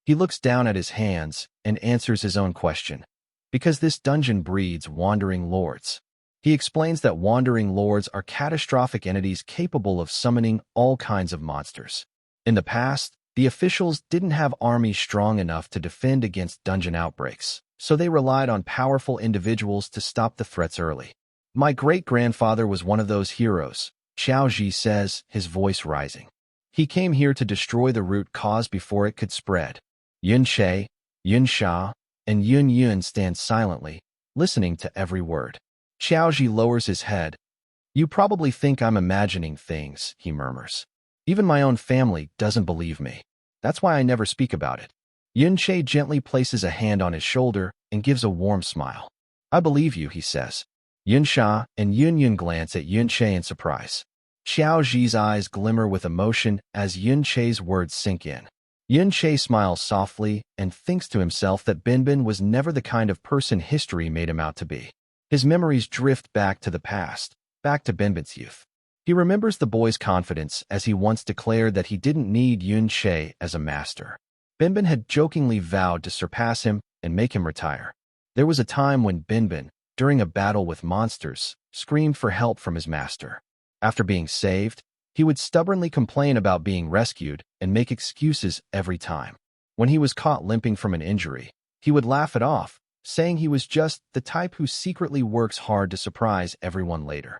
He looks down at his hands and answers his own question. Because this dungeon breeds wandering lords. He explains that wandering lords are catastrophic entities capable of summoning all kinds of monsters. In the past, the officials didn't have armies strong enough to defend against dungeon outbreaks, so they relied on powerful individuals to stop the threats early. My great-grandfather was one of those heroes, Xiao Ji says, his voice rising. He came here to destroy the root cause before it could spread. Yun Che, Yun Sha, and Yun Yun stand silently, listening to every word. Xiao Ji lowers his head. You probably think I'm imagining things, he murmurs. Even my own family doesn't believe me. That's why I never speak about it. Yun Che gently places a hand on his shoulder and gives a warm smile. I believe you, he says. Yun Sha and Yun Yun glance at Yun Che in surprise. Xiao Ji's eyes glimmer with emotion as Yun Che's words sink in. Yun Che smiles softly and thinks to himself that Binbin was never the kind of person history made him out to be. His memories drift back to the past, back to Binbin's youth. He remembers the boy's confidence as he once declared that he didn't need Yun Che as a master. Binbin had jokingly vowed to surpass him and make him retire. There was a time when Binbin, during a battle with monsters, screamed for help from his master. After being saved, he would stubbornly complain about being rescued and make excuses every time. When he was caught limping from an injury, he would laugh it off, saying he was just the type who secretly works hard to surprise everyone later.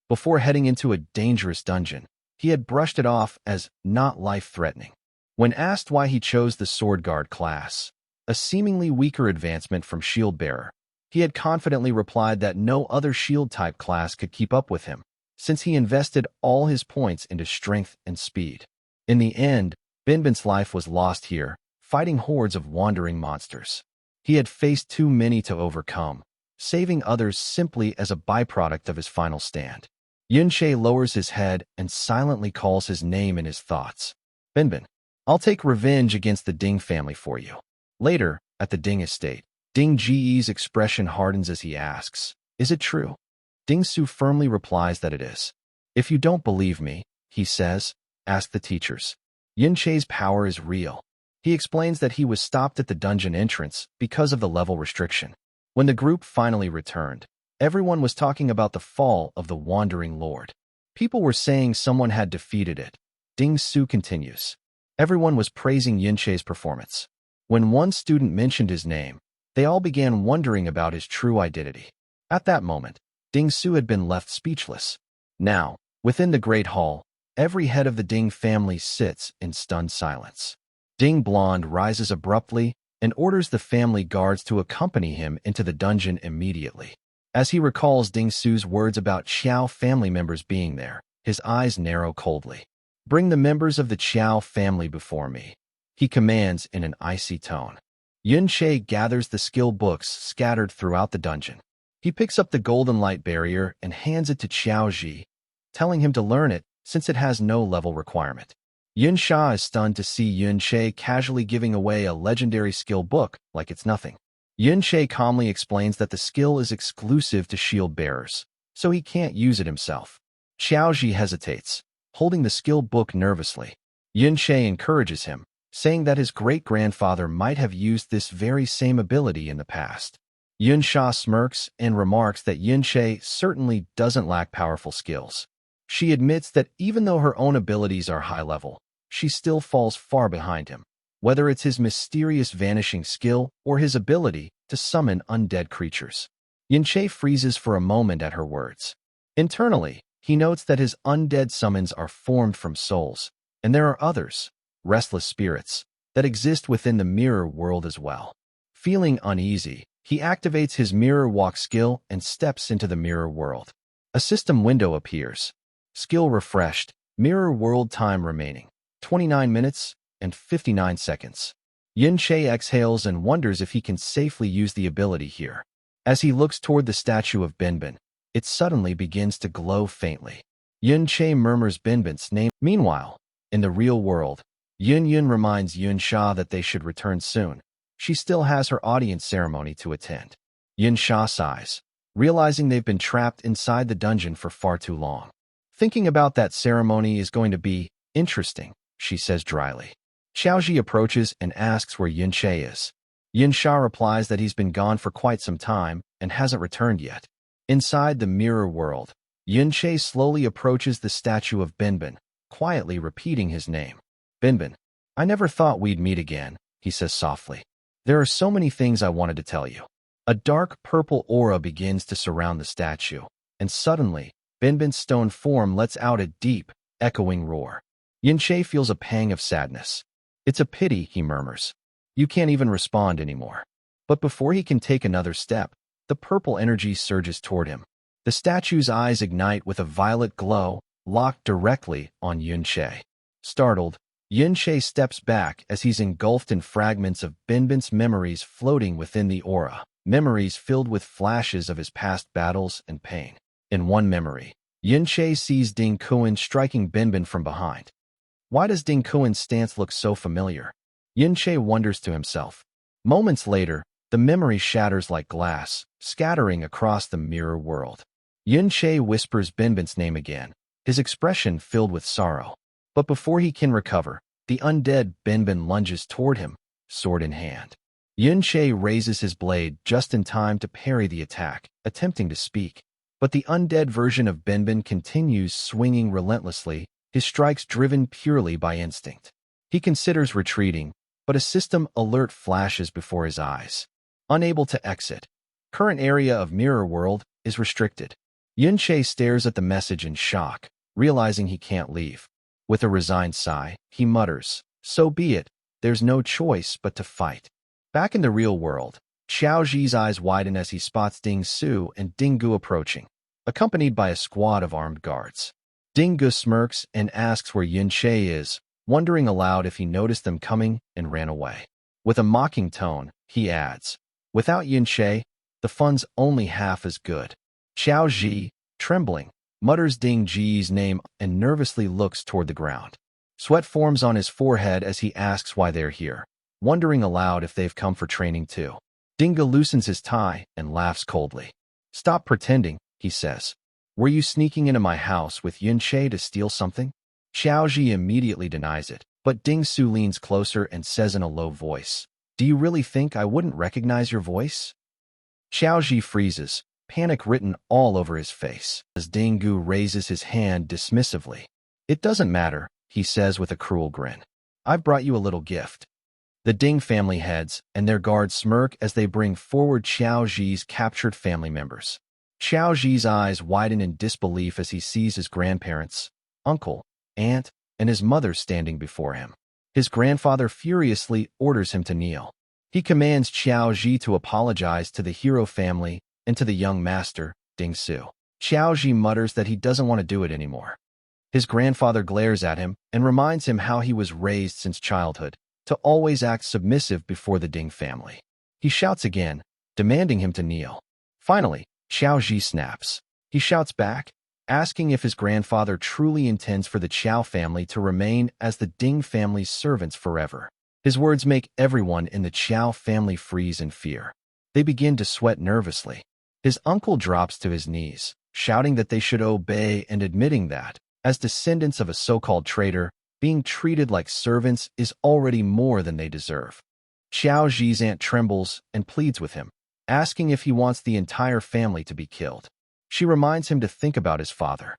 Before heading into a dangerous dungeon, he had brushed it off as not life-threatening. When asked why he chose the Sword Guard class, a seemingly weaker advancement from Shield Bearer, he had confidently replied that no other shield-type class could keep up with him, since he invested all his points into strength and speed. In the end, Binbin's life was lost here, fighting hordes of wandering monsters. He had faced too many to overcome, saving others simply as a byproduct of his final stand. Yun Che lowers his head and silently calls his name in his thoughts. Binbin, I'll take revenge against the Ding family for you. Later, at the Ding estate, Ding Ji's expression hardens as he asks, "Is it true?" Ding Su firmly replies that it is. "If you don't believe me," he says, "ask the teachers." Yin Che's power is real. He explains that he was stopped at the dungeon entrance because of the level restriction. When the group finally returned, everyone was talking about the fall of the Wandering Lord. People were saying someone had defeated it. Ding Su continues. Everyone was praising Yin Che's performance. When one student mentioned his name, they all began wondering about his true identity. At that moment, Ding Su had been left speechless. Now, within the Great Hall, every head of the Ding family sits in stunned silence. Ding Blonde rises abruptly and orders the family guards to accompany him into the dungeon immediately. As he recalls Ding Su's words about Qiao family members being there, his eyes narrow coldly. "Bring the members of the Qiao family before me," he commands in an icy tone. Yin Che gathers the skill books scattered throughout the dungeon. He picks up the golden light barrier and hands it to Qiao Ji, telling him to learn it since it has no level requirement. Yin Sha is stunned to see Yin Che casually giving away a legendary skill book like it's nothing. Yin Che calmly explains that the skill is exclusive to shield bearers, so he can't use it himself. Qiao Ji hesitates, holding the skill book nervously. Yin Che encourages him, saying that his great-grandfather might have used this very same ability in the past. Yin Sha smirks and remarks that Yin Che certainly doesn't lack powerful skills. She admits that even though her own abilities are high level, she still falls far behind him, whether it's his mysterious vanishing skill or his ability to summon undead creatures. Yin Che freezes for a moment at her words. Internally, he notes that his undead summons are formed from souls, and there are others, restless spirits, that exist within the mirror world as well. Feeling uneasy, he activates his mirror walk skill and steps into the mirror world. A system window appears. Skill refreshed, mirror world time remaining, 29 minutes and 59 seconds. Yin Che exhales and wonders if he can safely use the ability here. As he looks toward the statue of Binbin, it suddenly begins to glow faintly. Yin Che murmurs Binbin's name. Meanwhile, in the real world, Yin Yun reminds Yun Sha that they should return soon. She still has her audience ceremony to attend. Yin Sha sighs, realizing they've been trapped inside the dungeon for far too long. "Thinking about that ceremony is going to be interesting," she says dryly. Xiaoji approaches and asks where Yin Che is. Yin Sha replies that he's been gone for quite some time and hasn't returned yet. Inside the mirror world, Yin Che slowly approaches the statue of Binbin, quietly repeating his name. "Binbin, I never thought we'd meet again," he says softly. "There are so many things I wanted to tell you." A dark purple aura begins to surround the statue, and suddenly, Binbin's stone form lets out a deep, echoing roar. Yin Che feels a pang of sadness. "It's a pity," he murmurs. "You can't even respond anymore." But before he can take another step, the purple energy surges toward him. The statue's eyes ignite with a violet glow, locked directly on Yin Che. Startled, Yin Che steps back as he's engulfed in fragments of Binbin's memories floating within the aura, memories filled with flashes of his past battles and pain. In one memory, Yin Che sees Ding Kuan striking Binbin from behind. Why does Ding Kuan's stance look so familiar? Yin Che wonders to himself. Moments later, the memory shatters like glass, scattering across the mirror world. Yin Che whispers Binbin's name again, his expression filled with sorrow. But before he can recover, the undead Binbin lunges toward him, sword in hand. Yin Che raises his blade just in time to parry the attack, attempting to speak. But the undead version of Binbin continues swinging relentlessly, his strikes driven purely by instinct. He considers retreating, but a system alert flashes before his eyes. Unable to exit. Current area of mirror world is restricted. Yin Che stares at the message in shock, realizing he can't leave. With a resigned sigh, he mutters, "So be it, there's no choice but to fight." Back in the real world, Xiao Ji's eyes widen as he spots Ding Su and Ding Gu approaching, accompanied by a squad of armed guards. Ding Gu smirks and asks where Yin Che is, wondering aloud if he noticed them coming and ran away. With a mocking tone, he adds, "Without Yin Che, the fun's only half as good." Xiao Ji, trembling, mutters Ding Ji's name and nervously looks toward the ground. Sweat forms on his forehead as he asks why they're here, wondering aloud if they've come for training too. Dinga loosens his tie and laughs coldly. Stop pretending, he says. Were you sneaking into my house with Yunche to steal something? Xiaoji immediately denies it, but Ding Su leans closer and says in a low voice, Do you really think I wouldn't recognize your voice? Xiaoji freezes, panic written all over his face, as Ding Gu raises his hand dismissively. It doesn't matter, he says with a cruel grin. I've brought you a little gift. The Ding family heads and their guards smirk as they bring forward Xiaoji's captured family members. Xiaoji's eyes widen in disbelief as he sees his grandparents, uncle, aunt, and his mother standing before him. His grandfather furiously orders him to kneel. He commands Xiaoji to apologize to the hero family and to the young master, Ding Su. Xiaoji mutters that he doesn't want to do it anymore. His grandfather glares at him and reminds him how he was raised since childhood, to always act submissive before the Ding family. He shouts again, demanding him to kneel. Finally, Xiaoji snaps. He shouts back, asking if his grandfather truly intends for the Qiao family to remain as the Ding family's servants forever. His words make everyone in the Qiao family freeze in fear. They begin to sweat nervously. His uncle drops to his knees, shouting that they should obey and admitting that, as descendants of a so-called traitor, being treated like servants is already more than they deserve. Xiaoji's aunt trembles and pleads with him, asking if he wants the entire family to be killed. She reminds him to think about his father.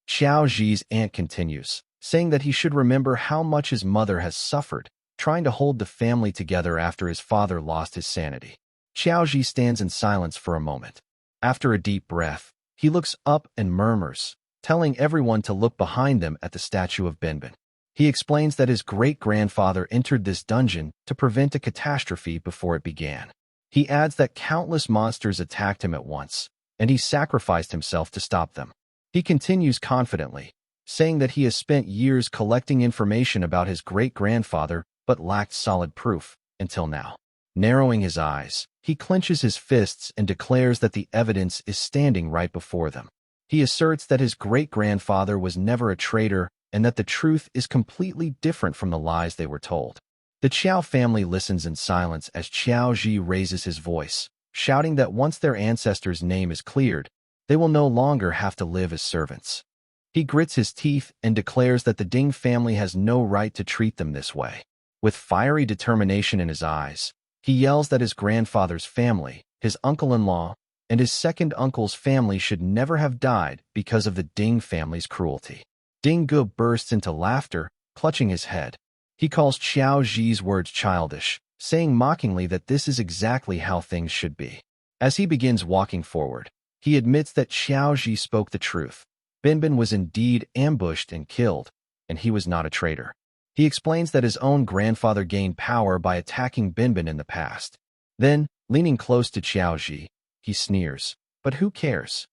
Xiaoji's aunt continues, saying that he should remember how much his mother has suffered, trying to hold the family together after his father lost his sanity. Xiaoji stands in silence for a moment. After a deep breath, he looks up and murmurs, telling everyone to look behind them at the statue of Benben. He explains that his great-grandfather entered this dungeon to prevent a catastrophe before it began. He adds that countless monsters attacked him at once, and he sacrificed himself to stop them. He continues confidently, saying that he has spent years collecting information about his great-grandfather but lacked solid proof, until now. Narrowing his eyes, he clenches his fists and declares that the evidence is standing right before them. He asserts that his great-grandfather was never a traitor and that the truth is completely different from the lies they were told. The Qiao family listens in silence as Xiaoji raises his voice, shouting that once their ancestor's name is cleared, they will no longer have to live as servants. He grits his teeth and declares that the Ding family has no right to treat them this way. With fiery determination in his eyes, he yells that his grandfather's family, his uncle-in-law, and his second uncle's family should never have died because of the Ding family's cruelty. Ding Gu bursts into laughter, clutching his head. He calls Xiaoji's words childish, saying mockingly that this is exactly how things should be. As he begins walking forward, he admits that Xiaoji spoke the truth. Benben was indeed ambushed and killed, and he was not a traitor. He explains that his own grandfather gained power by attacking Benben in the past. Then, leaning close to Xiaoji, he sneers, "But who cares?"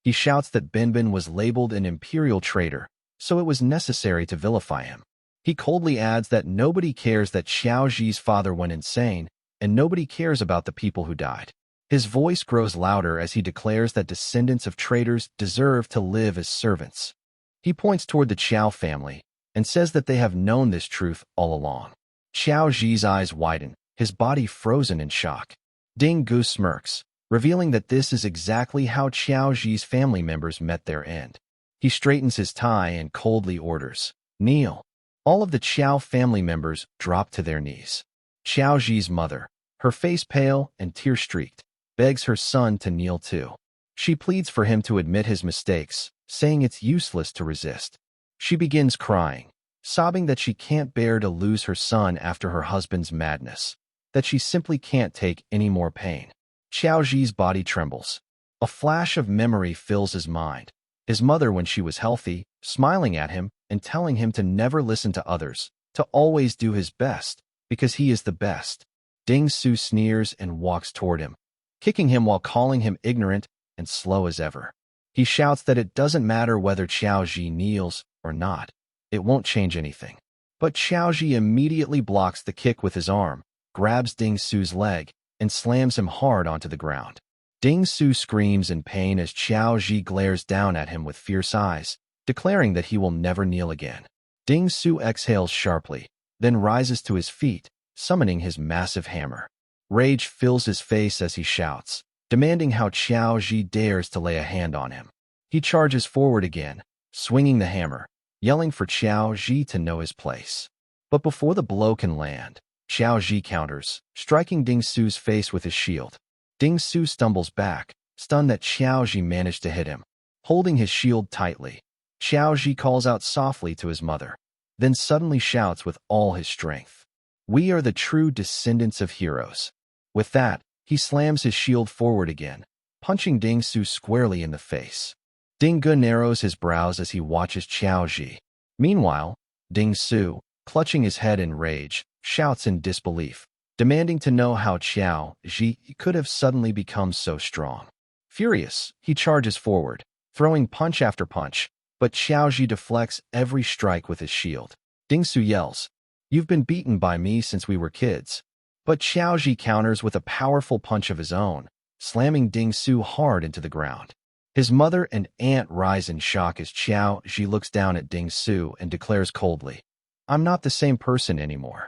He shouts that Benben was labeled an imperial traitor, so it was necessary to vilify him. He coldly adds that nobody cares that Xiaoji's father went insane, and nobody cares about the people who died. His voice grows louder as he declares that descendants of traitors deserve to live as servants. He points toward the Qiao family and says that they have known this truth all along. Xiaoji's eyes widen, his body frozen in shock. Ding Gu smirks, revealing that this is exactly how Xiaoji's family members met their end. He straightens his tie and coldly orders, "Kneel." All of the Qiao family members drop to their knees. Xiaoji's mother, her face pale and tear-streaked, begs her son to kneel too. She pleads for him to admit his mistakes, saying it's useless to resist. She begins crying, sobbing that she can't bear to lose her son after her husband's madness, that she simply can't take any more pain. Xiaoji's body trembles. A flash of memory fills his mind. His mother when she was healthy, smiling at him and telling him to never listen to others, to always do his best, because he is the best. Ding Su sneers and walks toward him, kicking him while calling him ignorant and slow as ever. He shouts that it doesn't matter whether Xiaoji kneels or not. It won't change anything. But Xiaoji immediately blocks the kick with his arm, grabs Ding Su's leg, and slams him hard onto the ground. Ding Su screams in pain as Xiaoji glares down at him with fierce eyes, declaring that he will never kneel again. Ding Su exhales sharply, then rises to his feet, summoning his massive hammer. Rage fills his face as he shouts, demanding how Qiao Ji dares to lay a hand on him. He charges forward again, swinging the hammer, yelling for Qiao Ji to know his place. But before the blow can land, Qiao Ji counters, striking Ding Su's face with his shield. Ding Su stumbles back, stunned that Qiao Ji managed to hit him. Holding his shield tightly, Qiao Ji calls out softly to his mother, then suddenly shouts with all his strength, "We are the true descendants of heroes." With that, he slams his shield forward again, punching Ding Su squarely in the face. Ding Ge narrows his brows as he watches Qiao Ji. Meanwhile, Ding Su, clutching his head in rage, shouts in disbelief, demanding to know how Qiao Ji could have suddenly become so strong. Furious, he charges forward, throwing punch after punch, but Qiao Ji deflects every strike with his shield. Ding Su yells, "You've been beaten by me since we were kids." But Qiao Ji counters with a powerful punch of his own, slamming Ding Su hard into the ground. His mother and aunt rise in shock as Qiao Ji looks down at Ding Su and declares coldly, "I'm not the same person anymore."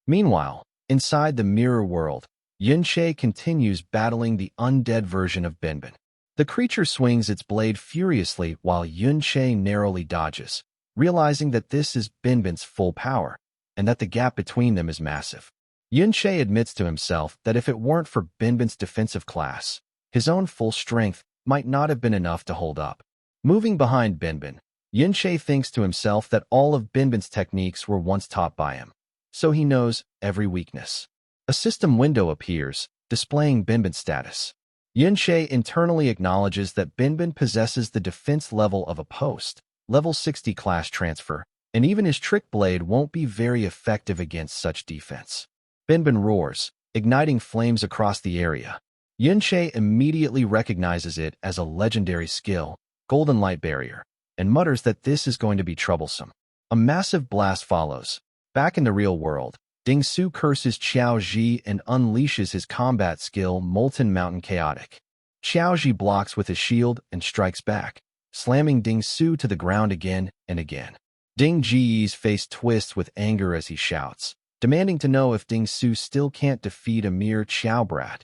Meanwhile, inside the mirror world, Yunche continues battling the undead version of Binbin. The creature swings its blade furiously while Yunche narrowly dodges, realizing that this is Binbin's full power, and that the gap between them is massive. Yunche admits to himself that if it weren't for Binbin's defensive class, his own full strength might not have been enough to hold up. Moving behind Binbin, Yunche thinks to himself that all of Binbin's techniques were once taught by him, so he knows every weakness. A system window appears, displaying Binbin's status. Yunche internally acknowledges that Binbin possesses the defense level of a post, level 60 class transfer, and even his trick blade won't be very effective against such defense. Binbin roars, igniting flames across the area. Yunche immediately recognizes it as a legendary skill, Golden Light Barrier, and mutters that this is going to be troublesome. A massive blast follows. Back in the real world, Ding Su curses Qiao Ji and unleashes his combat skill Molten Mountain Chaotic. Qiao Ji blocks with his shield and strikes back, slamming Ding Su to the ground again and again. Ding Ji's face twists with anger as he shouts, demanding to know if Ding Su still can't defeat a mere Qiao brat.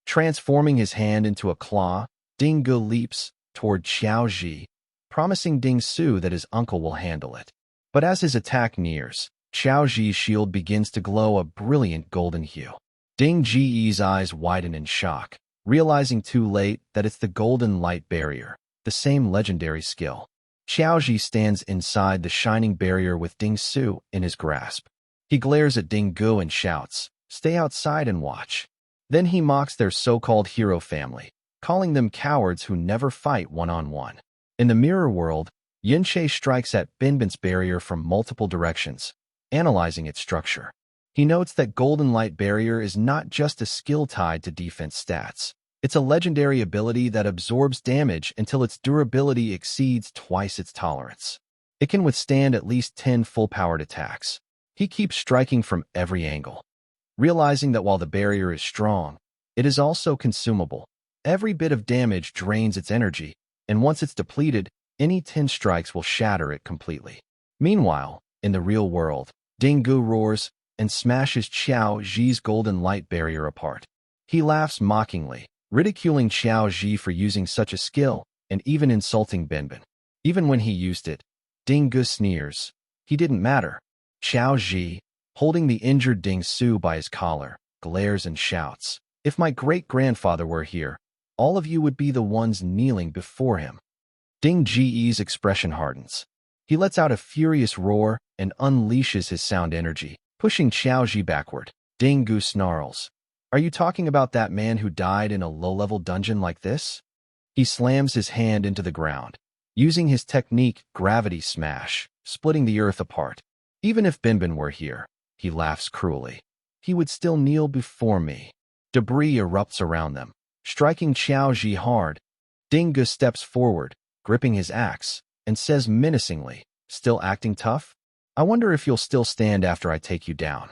Transforming his hand into a claw, Ding Ge leaps toward Qiao Ji, promising Ding Su that his uncle will handle it. But as his attack nears, Qiao Ji's shield begins to glow a brilliant golden hue. Ding Ji's eyes widen in shock, realizing too late that it's the Golden Light Barrier, the same legendary skill. Qiao Ji stands inside the shining barrier with Ding Su in his grasp. He glares at Ding Ge and shouts, "Stay outside and watch." Then he mocks their so-called hero family, calling them cowards who never fight one-on-one. In the mirror world, Yunche strikes at Binbin's barrier from multiple directions, analyzing its structure. He notes that Golden Light Barrier is not just a skill tied to defense stats. It's a legendary ability that absorbs damage until its durability exceeds twice its tolerance. It can withstand at least 10 full-powered attacks. He keeps striking from every angle, realizing that while the barrier is strong, it is also consumable. Every bit of damage drains its energy, and once it's depleted, any 10 strikes will shatter it completely. Meanwhile, in the real world, Ding Ge roars and smashes Qiao Ji's Golden Light Barrier apart. He laughs mockingly, ridiculing Qiao Ji for using such a skill and even insulting Binbin. Even when he used it, Ding Ge sneers. He didn't matter. Qiao Ji, holding the injured Ding Su by his collar, glares and shouts, "If my great-grandfather were here, all of you would be the ones kneeling before him." Ding Ji's expression hardens. He lets out a furious roar and unleashes his sound energy, pushing Qiao Ji backward. Ding Ge snarls, "Are you talking about that man who died in a low-level dungeon like this?" He slams his hand into the ground, using his technique Gravity Smash, splitting the earth apart. "Even if Binbin were here," he laughs cruelly, "he would still kneel before me." Debris erupts around them, striking Qiao Ji hard. Ding Ge steps forward, gripping his axe, and says menacingly, "Still acting tough? I wonder if you'll still stand after I take you down."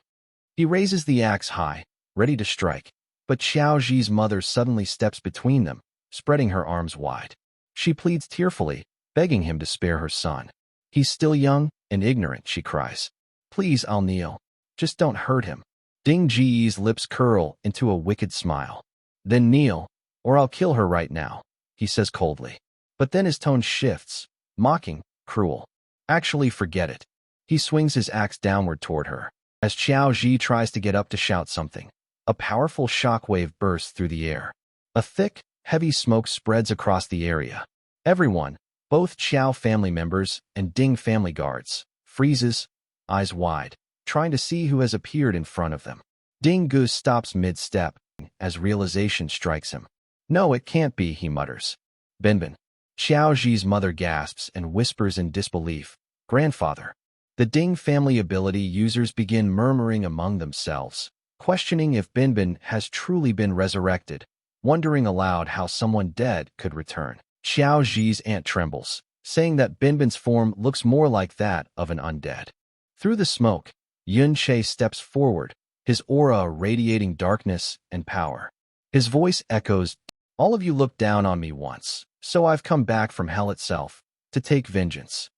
He raises the axe high, ready to strike, but Qiao Ji's mother suddenly steps between them, spreading her arms wide. She pleads tearfully, begging him to spare her son. "He's still young and ignorant," she cries. "Please, I'll kneel. Just don't hurt him." Ding Ji's lips curl into a wicked smile. Then kneel, or I'll kill her right now, he says coldly. But then his tone shifts, mocking, cruel. Actually, forget it. He swings his axe downward toward her. As Xiao Ji tries to get up to shout something, a powerful shockwave bursts through the air. A thick, heavy smoke spreads across the area. Everyone, both Xiao family members and Ding family guards, freezes, eyes wide, trying to see who has appeared in front of them. Ding Gu stops mid-step as realization strikes him. No, it can't be, he mutters. Binbin. Xiao Ji's mother gasps and whispers in disbelief. Grandfather. The Ding family ability users begin murmuring among themselves, questioning if Binbin has truly been resurrected, wondering aloud how someone dead could return. Xiao Ji's aunt trembles, saying that Binbin's form looks more like that of an undead. Through the smoke, Yun Che steps forward, his aura radiating darkness and power. His voice echoes, all of you looked down on me once, so I've come back from hell itself to take vengeance.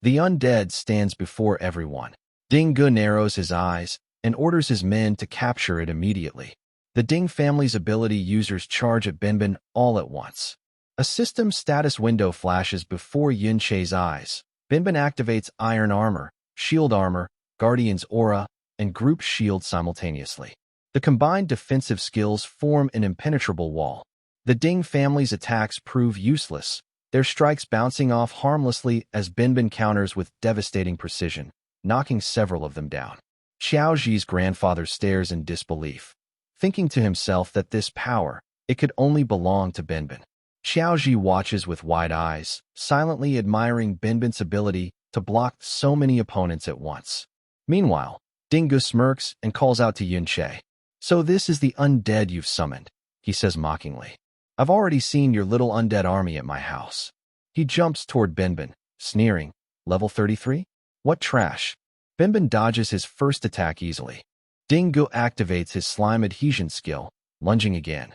The undead stands before everyone. Ding Gu narrows his eyes and orders his men to capture it immediately. The Ding family's ability users charge at Binbin all at once. A system status window flashes before Yun Che's eyes. Binbin activates Iron Armor, Shield Armor, Guardian's Aura, and Group Shield simultaneously. The combined defensive skills form an impenetrable wall. The Ding family's attacks prove useless, their strikes bouncing off harmlessly as Binbin counters with devastating precision, knocking several of them down. Xiao Ji's grandfather stares in disbelief, thinking to himself that this power, it could only belong to Binbin. Xiao Ji watches with wide eyes, silently admiring Binbin's ability to block so many opponents at once. Meanwhile, Ding Gu smirks and calls out to Yun Che. So this is the undead you've summoned, he says mockingly. I've already seen your little undead army at my house. He jumps toward Binbin, sneering. Level 33? What trash? Binbin dodges his first attack easily. Ding Gu activates his slime adhesion skill, lunging again,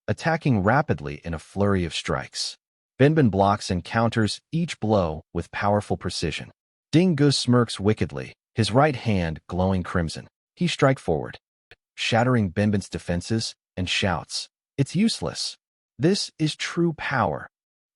attacking rapidly in a flurry of strikes. Binbin blocks and counters each blow with powerful precision. Ding Gu smirks wickedly, his right hand glowing crimson. He strikes forward, shattering Binbin's defenses, and shouts, it's useless. This is true power.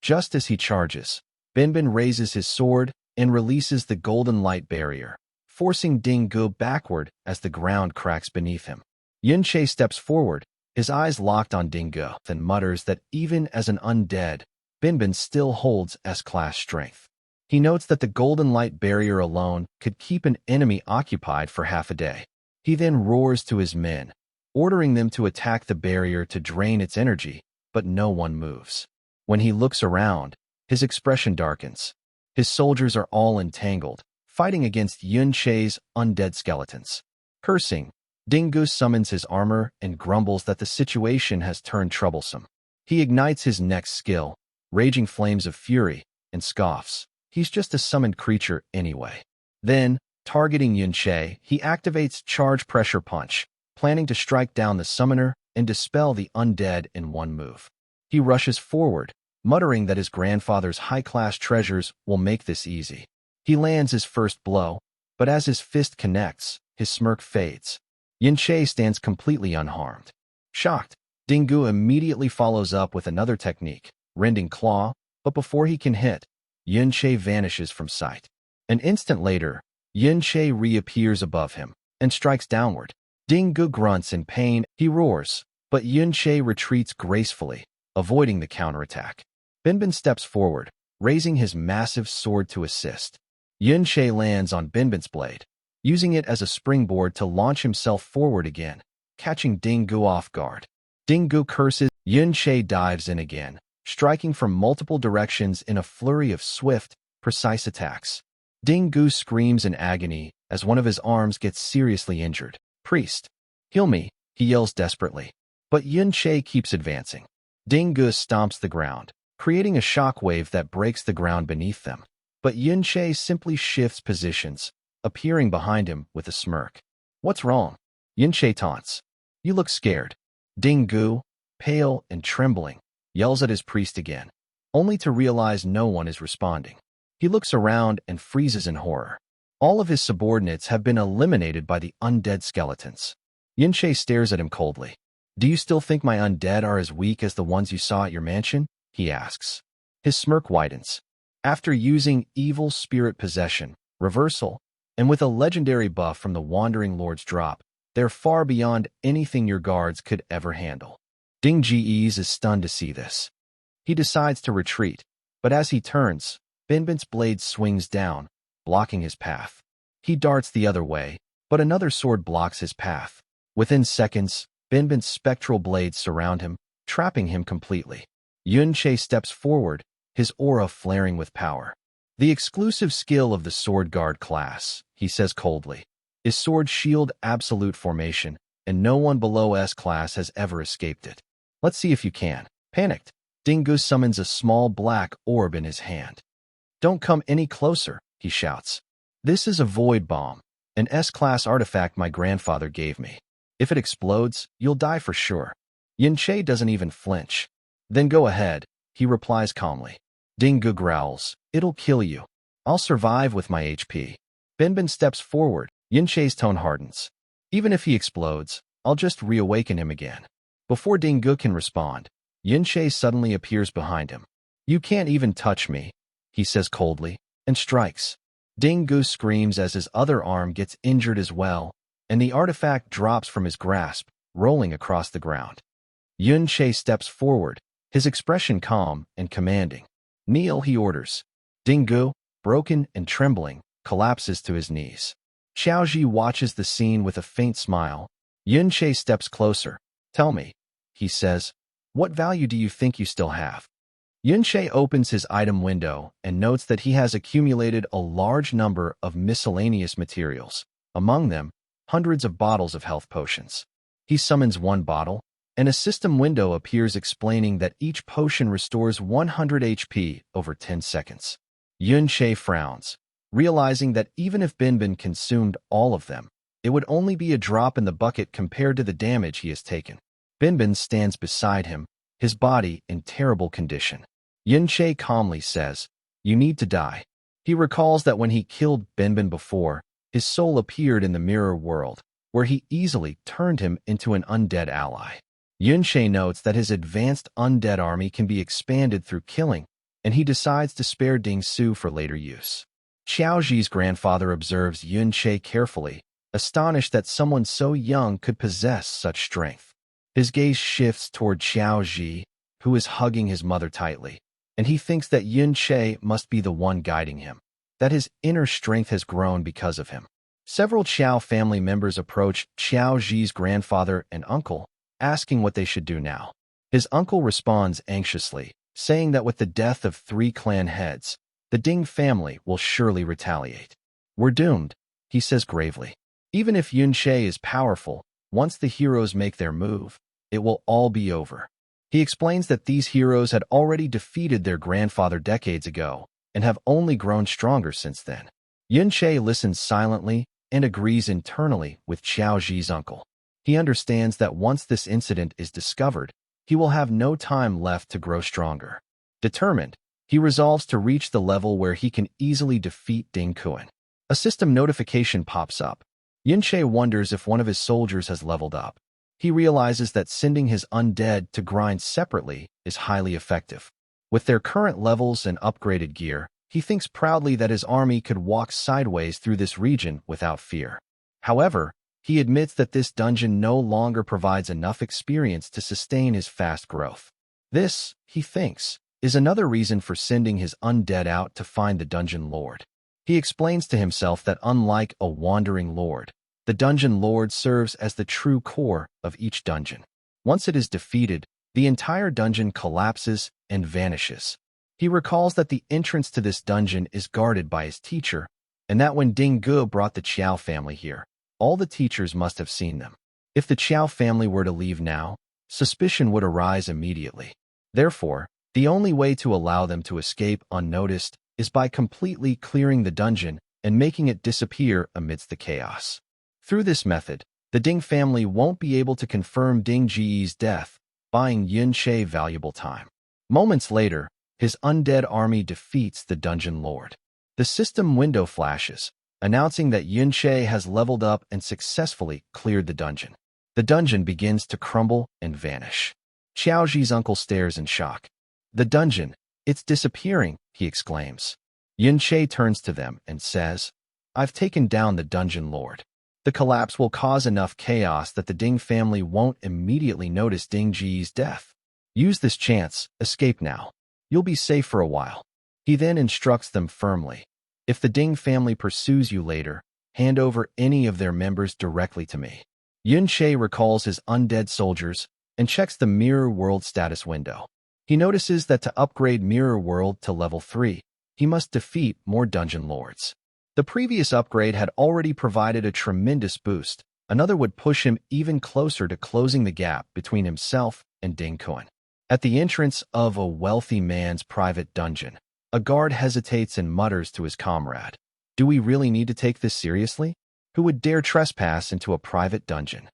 Just as he charges, Binbin raises his sword and releases the golden light barrier, forcing Ding Gu backward as the ground cracks beneath him. Yun Che steps forward, his eyes locked on Ding Gu, and mutters that even as an undead, Binbin still holds S-class strength. He notes that the golden light barrier alone could keep an enemy occupied for half a day. He then roars to his men, ordering them to attack the barrier to drain its energy, but no one moves. When he looks around, his expression darkens. His soldiers are all entangled, fighting against Yun Che's undead skeletons. Cursing, Ding Gu summons his armor and grumbles that the situation has turned troublesome. He ignites his next skill, Raging Flames of Fury, and scoffs. He's just a summoned creature anyway. Then, targeting Yun Che, he activates Charge Pressure Punch, planning to strike down the summoner and dispel the undead in one move. He rushes forward, muttering that his grandfather's high-class treasures will make this easy. He lands his first blow, but as his fist connects, his smirk fades. Yun Che stands completely unharmed. Shocked, Ding Gu immediately follows up with another technique, Rending Claw, but before he can hit, Yun Che vanishes from sight. An instant later, Yun Che reappears above him and strikes downward. Ding Gu grunts in pain, he roars, but Yun Che retreats gracefully, avoiding the counterattack. Binbin steps forward, raising his massive sword to assist. Yun Che lands on Binbin's blade, using it as a springboard to launch himself forward again, catching Ding Gu off guard. Ding Gu curses, Yun Che dives in again, striking from multiple directions in a flurry of swift, precise attacks. Ding Gu screams in agony as one of his arms gets seriously injured. Priest, heal me, he yells desperately. But Yun Che keeps advancing. Ding Gu stomps the ground, creating a shockwave that breaks the ground beneath them. But Yun Che simply shifts positions, appearing behind him with a smirk. What's wrong? Yun Che taunts. You look scared. Ding Gu, pale and trembling, yells at his priest again, only to realize no one is responding. He looks around and freezes in horror. All of his subordinates have been eliminated by the undead skeletons. Yunche stares at him coldly. Do you still think my undead are as weak as the ones you saw at your mansion? He asks. His smirk widens. After using evil spirit possession, reversal, and with a legendary buff from the Wandering Lord's drop, they're far beyond anything your guards could ever handle. Ding Ge's is stunned to see this. He decides to retreat, but as he turns, Binbin's blade swings down, blocking his path. He darts the other way, but another sword blocks his path. Within seconds, Binbin's spectral blades surround him, trapping him completely. Yunche steps forward, his aura flaring with power. The exclusive skill of the Sword Guard class, he says coldly, is Sword Shield Absolute Formation, and no one below S-class has ever escaped it. Let's see if you can. Panicked, Dingu summons a small black orb in his hand. Don't come any closer, he shouts. This is a void bomb, an S-class artifact my grandfather gave me. If it explodes, you'll die for sure. Yunche doesn't even flinch. Then go ahead, he replies calmly. Dingu growls, it'll kill you. I'll survive with my HP. Binbin steps forward, Yunche's tone hardens. Even if he explodes, I'll just reawaken him again. Before Dingu can respond, Yunche suddenly appears behind him. You can't even touch me, he says coldly, and strikes. Dingu screams as his other arm gets injured as well, and the artifact drops from his grasp, rolling across the ground. Yunche steps forward, his expression calm and commanding. Kneel, he orders. Dingu, broken and trembling, collapses to his knees. Xiaoji watches the scene with a faint smile. Yunche steps closer. Tell me, he says, what value do you think you still have? Yunche opens his item window and notes that he has accumulated a large number of miscellaneous materials, among them, hundreds of bottles of health potions. He summons one bottle, and a system window appears explaining that each potion restores 100 HP over 10 seconds. Yunche frowns, realizing that even if Binbin consumed all of them, it would only be a drop in the bucket compared to the damage he has taken. Binbin stands beside him, his body in terrible condition. Yunche calmly says, you need to die. He recalls that when he killed Binbin before, his soul appeared in the mirror world, where he easily turned him into an undead ally. Yunche notes that his advanced undead army can be expanded through killing, and he decides to spare Ding Su for later use. Xiaoji's grandfather observes Yunche carefully, astonished that someone so young could possess such strength. His gaze shifts toward Xiaoji, who is hugging his mother tightly, and he thinks that Yunche must be the one guiding him, that his inner strength has grown because of him. Several Xiao family members approach Xiaoji's grandfather and uncle, asking what they should do now. His uncle responds anxiously, saying that with the death of 3 clan heads, the Ding family will surely retaliate. We're doomed, he says gravely. Even if Yunche is powerful, once the heroes make their move, it will all be over. He explains that these heroes had already defeated their grandfather decades ago and have only grown stronger since then. Yunche listens silently and agrees internally with Xiaoji's uncle. He understands that once this incident is discovered, he will have no time left to grow stronger. Determined, he resolves to reach the level where he can easily defeat Ding Kuan. A system notification pops up. Yunche wonders if one of his soldiers has leveled up. He realizes that sending his undead to grind separately is highly effective. With their current levels and upgraded gear, he thinks proudly that his army could walk sideways through this region without fear. However, he admits that this dungeon no longer provides enough experience to sustain his fast growth. This, he thinks, is another reason for sending his undead out to find the dungeon lord. He explains to himself that unlike a wandering lord, the dungeon lord serves as the true core of each dungeon. Once it is defeated, the entire dungeon collapses and vanishes. He recalls that the entrance to this dungeon is guarded by his teacher, and that when Ding Gu brought the Qiao family here, all the teachers must have seen them. If the Qiao family were to leave now, suspicion would arise immediately. Therefore, the only way to allow them to escape unnoticed is by completely clearing the dungeon and making it disappear amidst the chaos. Through this method, the Ding family won't be able to confirm Ding Ji's death, buying Yunche valuable time. Moments later, his undead army defeats the dungeon lord. The system window flashes, announcing that Yunche has leveled up and successfully cleared the dungeon. The dungeon begins to crumble and vanish. Xiaoji's uncle stares in shock. The dungeon, it's disappearing, he exclaims. Yunche turns to them and says, I've taken down the dungeon lord. The collapse will cause enough chaos that the Ding family won't immediately notice Ding Ji's death. Use this chance, escape now. You'll be safe for a while. He then instructs them firmly. If the Ding family pursues you later, hand over any of their members directly to me. Yunche recalls his undead soldiers and checks the Mirror World status window. He notices that to upgrade Mirror World to level 3, he must defeat more dungeon lords. The previous upgrade had already provided a tremendous boost. Another would push him even closer to closing the gap between himself and Ding Kun. At the entrance of a wealthy man's private dungeon, a guard hesitates and mutters to his comrade, Do we really need to take this seriously? Who would dare trespass into a private dungeon?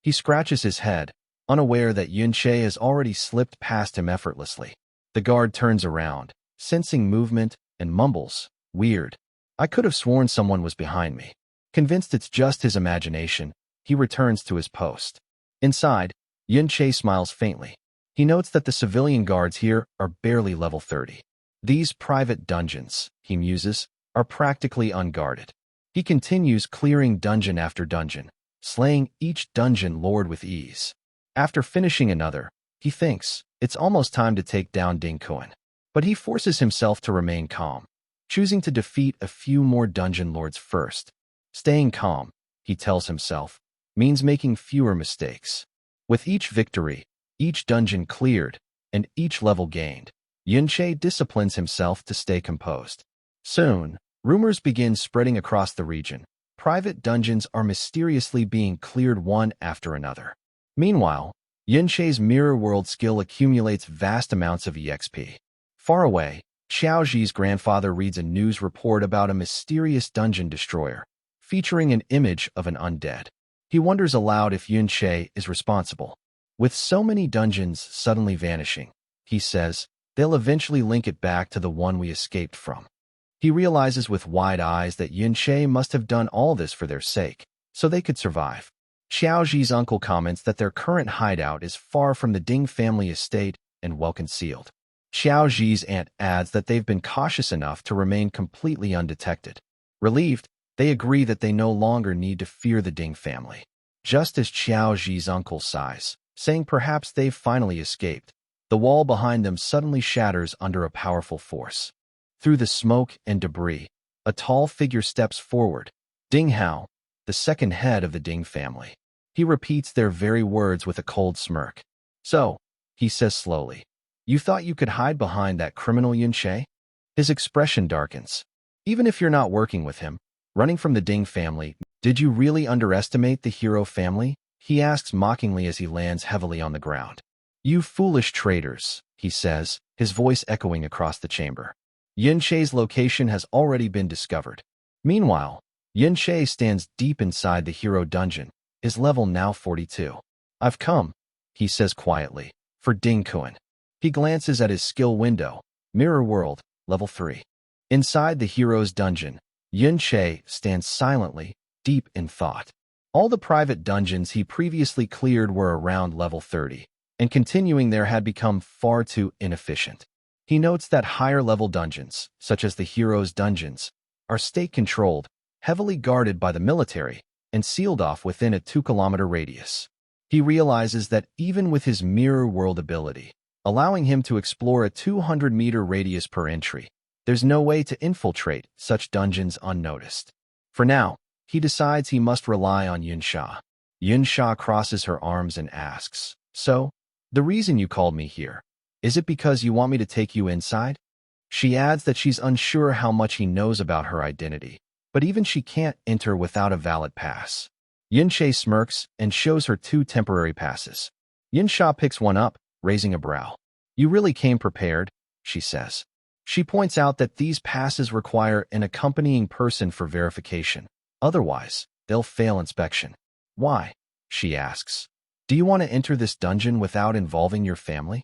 He scratches his head, unaware that Yunche has already slipped past him effortlessly. The guard turns around, sensing movement, and mumbles, Weird. I could have sworn someone was behind me. Convinced it's just his imagination, he returns to his post. Inside, Yunche smiles faintly. He notes that the civilian guards here are barely level 30. These private dungeons, he muses, are practically unguarded. He continues clearing dungeon after dungeon, slaying each dungeon lord with ease. After finishing another, he thinks, it's almost time to take down Ding Kun. But he forces himself to remain calm, choosing to defeat a few more dungeon lords first. Staying calm, he tells himself, means making fewer mistakes. With each victory, each dungeon cleared, and each level gained, Yunche disciplines himself to stay composed. Soon, rumors begin spreading across the region. Private dungeons are mysteriously being cleared one after another. Meanwhile, Yunche's mirror world skill accumulates vast amounts of EXP. Far away, Xiaoji's grandfather reads a news report about a mysterious dungeon destroyer, featuring an image of an undead. He wonders aloud if Yunche is responsible. With so many dungeons suddenly vanishing, he says, they'll eventually link it back to the one we escaped from. He realizes with wide eyes that Yunche must have done all this for their sake, so they could survive. Xiaoji's uncle comments that their current hideout is far from the Ding family estate and well concealed. Xiaoji's aunt adds that they've been cautious enough to remain completely undetected. Relieved, they agree that they no longer need to fear the Ding family. Just as Xiaoji's uncle sighs, saying perhaps they've finally escaped, the wall behind them suddenly shatters under a powerful force. Through the smoke and debris, a tall figure steps forward, Ding Hao, the second head of the Ding family. He repeats their very words with a cold smirk. So, he says slowly, you thought you could hide behind that criminal Yunche? His expression darkens. Even if you're not working with him, running from the Ding family, did you really underestimate the hero family? He asks mockingly as he lands heavily on the ground. You foolish traitors, he says, his voice echoing across the chamber. Yunche's location has already been discovered. Meanwhile, Yunche stands deep inside the hero dungeon, his level now 42. I've come, he says quietly, for Ding Kun. He glances at his skill window, Mirror World, level 3. Inside the hero's dungeon, Yunche stands silently, deep in thought. All the private dungeons he previously cleared were around level 30, and continuing there had become far too inefficient. He notes that higher-level dungeons, such as the hero's dungeons, are state-controlled, heavily guarded by the military, and sealed off within a 2-kilometer radius. He realizes that even with his mirror world ability, allowing him to explore a 200-meter radius per entry, there's no way to infiltrate such dungeons unnoticed. For now, he decides he must rely on Yunsha. Yunsha crosses her arms and asks, So, the reason you called me here, is it because you want me to take you inside? She adds that she's unsure how much he knows about her identity, but even she can't enter without a valid pass. Yunche smirks and shows her 2 temporary passes. Yunsha picks one up, raising a brow. You really came prepared, she says. She points out that these passes require an accompanying person for verification. Otherwise, they'll fail inspection. Why? She asks. Do you want to enter this dungeon without involving your family?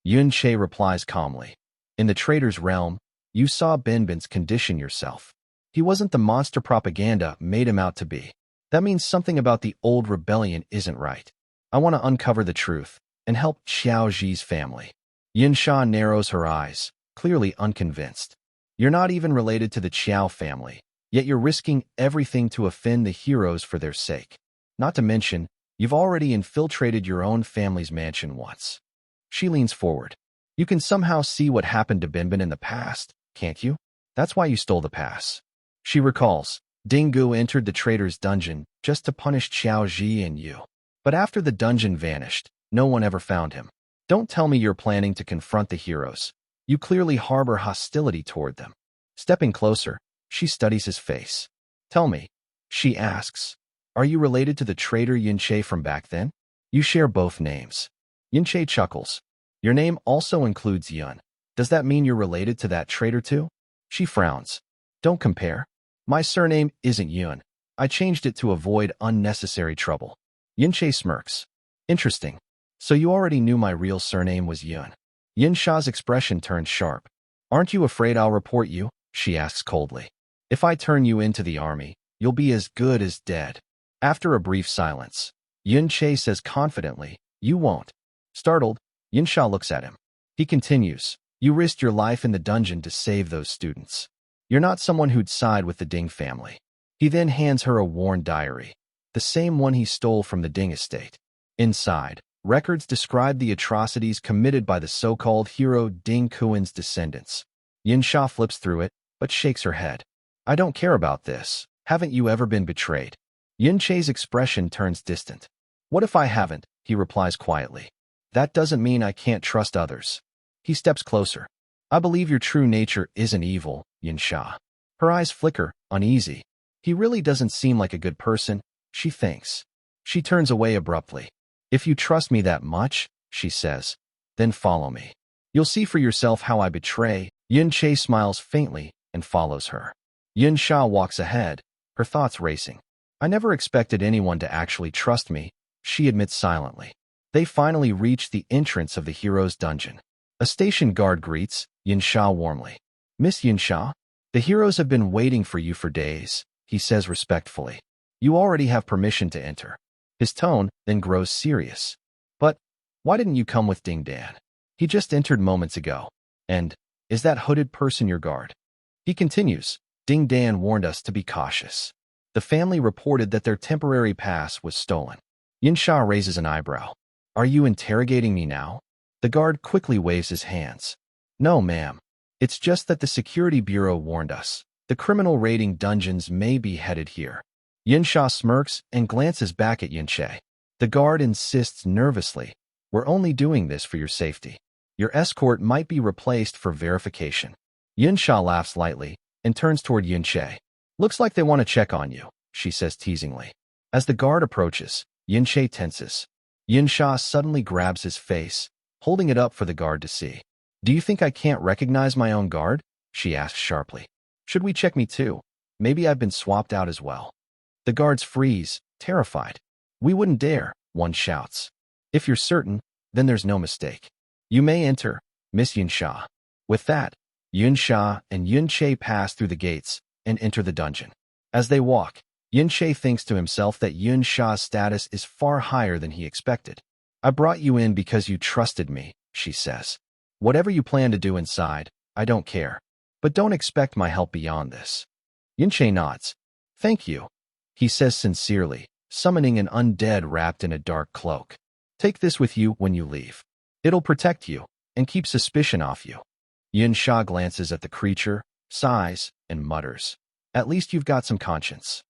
Yunche replies calmly. In the traitor's realm, you saw Benbin's condition yourself. He wasn't the monster propaganda made him out to be. That means something about the old rebellion isn't right. I want to uncover the truth and help Xiao Ji's family. Yinsha narrows her eyes, clearly unconvinced. You're not even related to the Qiao family, yet you're risking everything to offend the heroes for their sake. Not to mention, you've already infiltrated your own family's mansion once. She leans forward. You can somehow see what happened to Binbin in the past, can't you? That's why you stole the pass. She recalls, Dingu entered the traitor's dungeon just to punish Xiao Ji and you. But after the dungeon vanished, no one ever found him. Don't tell me you're planning to confront the heroes. You clearly harbor hostility toward them. Stepping closer, she studies his face. Tell me, she asks, are you related to the traitor Yunche from back then? You share both names. Yunche chuckles. Your name also includes Yun. Does that mean you're related to that traitor too? She frowns. Don't compare. My surname isn't Yun. I changed it to avoid unnecessary trouble. Yunche smirks. Interesting. So you already knew my real surname was Yun. Yinsha's expression turns sharp. Aren't you afraid I'll report you? She asks coldly. If I turn you into the army, you'll be as good as dead. After a brief silence, Yunche says confidently, you won't. Startled, Yinsha looks at him. He continues, you risked your life in the dungeon to save those students. You're not someone who'd side with the Ding family. He then hands her a worn diary, the same one he stole from the Ding estate. Inside, records describe the atrocities committed by the so-called hero Ding Kuan's descendants. Yinsha flips through it, but shakes her head. I don't care about this. Haven't you ever been betrayed? Yunche's expression turns distant. What if I haven't? He replies quietly. That doesn't mean I can't trust others. He steps closer. I believe your true nature isn't evil, Yinsha. Her eyes flicker, uneasy. He really doesn't seem like a good person, she thinks. She turns away abruptly. If you trust me that much, she says, then follow me. You'll see for yourself how I betray. Yunche smiles faintly and follows her. Yinsha walks ahead, her thoughts racing. I never expected anyone to actually trust me, she admits silently. They finally reach the entrance of the hero's dungeon. A station guard greets Yinsha warmly. Miss Yinsha, the heroes have been waiting for you for days, he says respectfully. You already have permission to enter. His tone then grows serious. But why didn't you come with Ding Dan? He just entered moments ago. And is that hooded person your guard? He continues, Ding Dan warned us to be cautious. The family reported that their temporary pass was stolen. Yinsha raises an eyebrow. Are you interrogating me now? The guard quickly waves his hands. No, ma'am. It's just that the security bureau warned us. The criminal raiding dungeons may be headed here. Yinsha smirks and glances back at Yunche. The guard insists nervously. We're only doing this for your safety. Your escort might be replaced for verification. Yinsha laughs lightly and turns toward Yunche. Looks like they want to check on you, she says teasingly. As the guard approaches, Yunche tenses. Yinsha suddenly grabs his face, holding it up for the guard to see. Do you think I can't recognize my own guard? She asks sharply. Should we check me too? Maybe I've been swapped out as well. The guards freeze, terrified. We wouldn't dare, one shouts. If you're certain, then there's no mistake. You may enter, Miss Yinsha. With that, Yinsha and Yunche pass through the gates and enter the dungeon. As they walk, Yunche thinks to himself that Yinsha's status is far higher than he expected. I brought you in because you trusted me, she says. Whatever you plan to do inside, I don't care. But don't expect my help beyond this. Yunche nods. Thank you, he says sincerely, summoning an undead wrapped in a dark cloak. Take this with you when you leave. It'll protect you and keep suspicion off you. Yinsha glances at the creature, sighs, and mutters. At least you've got some conscience.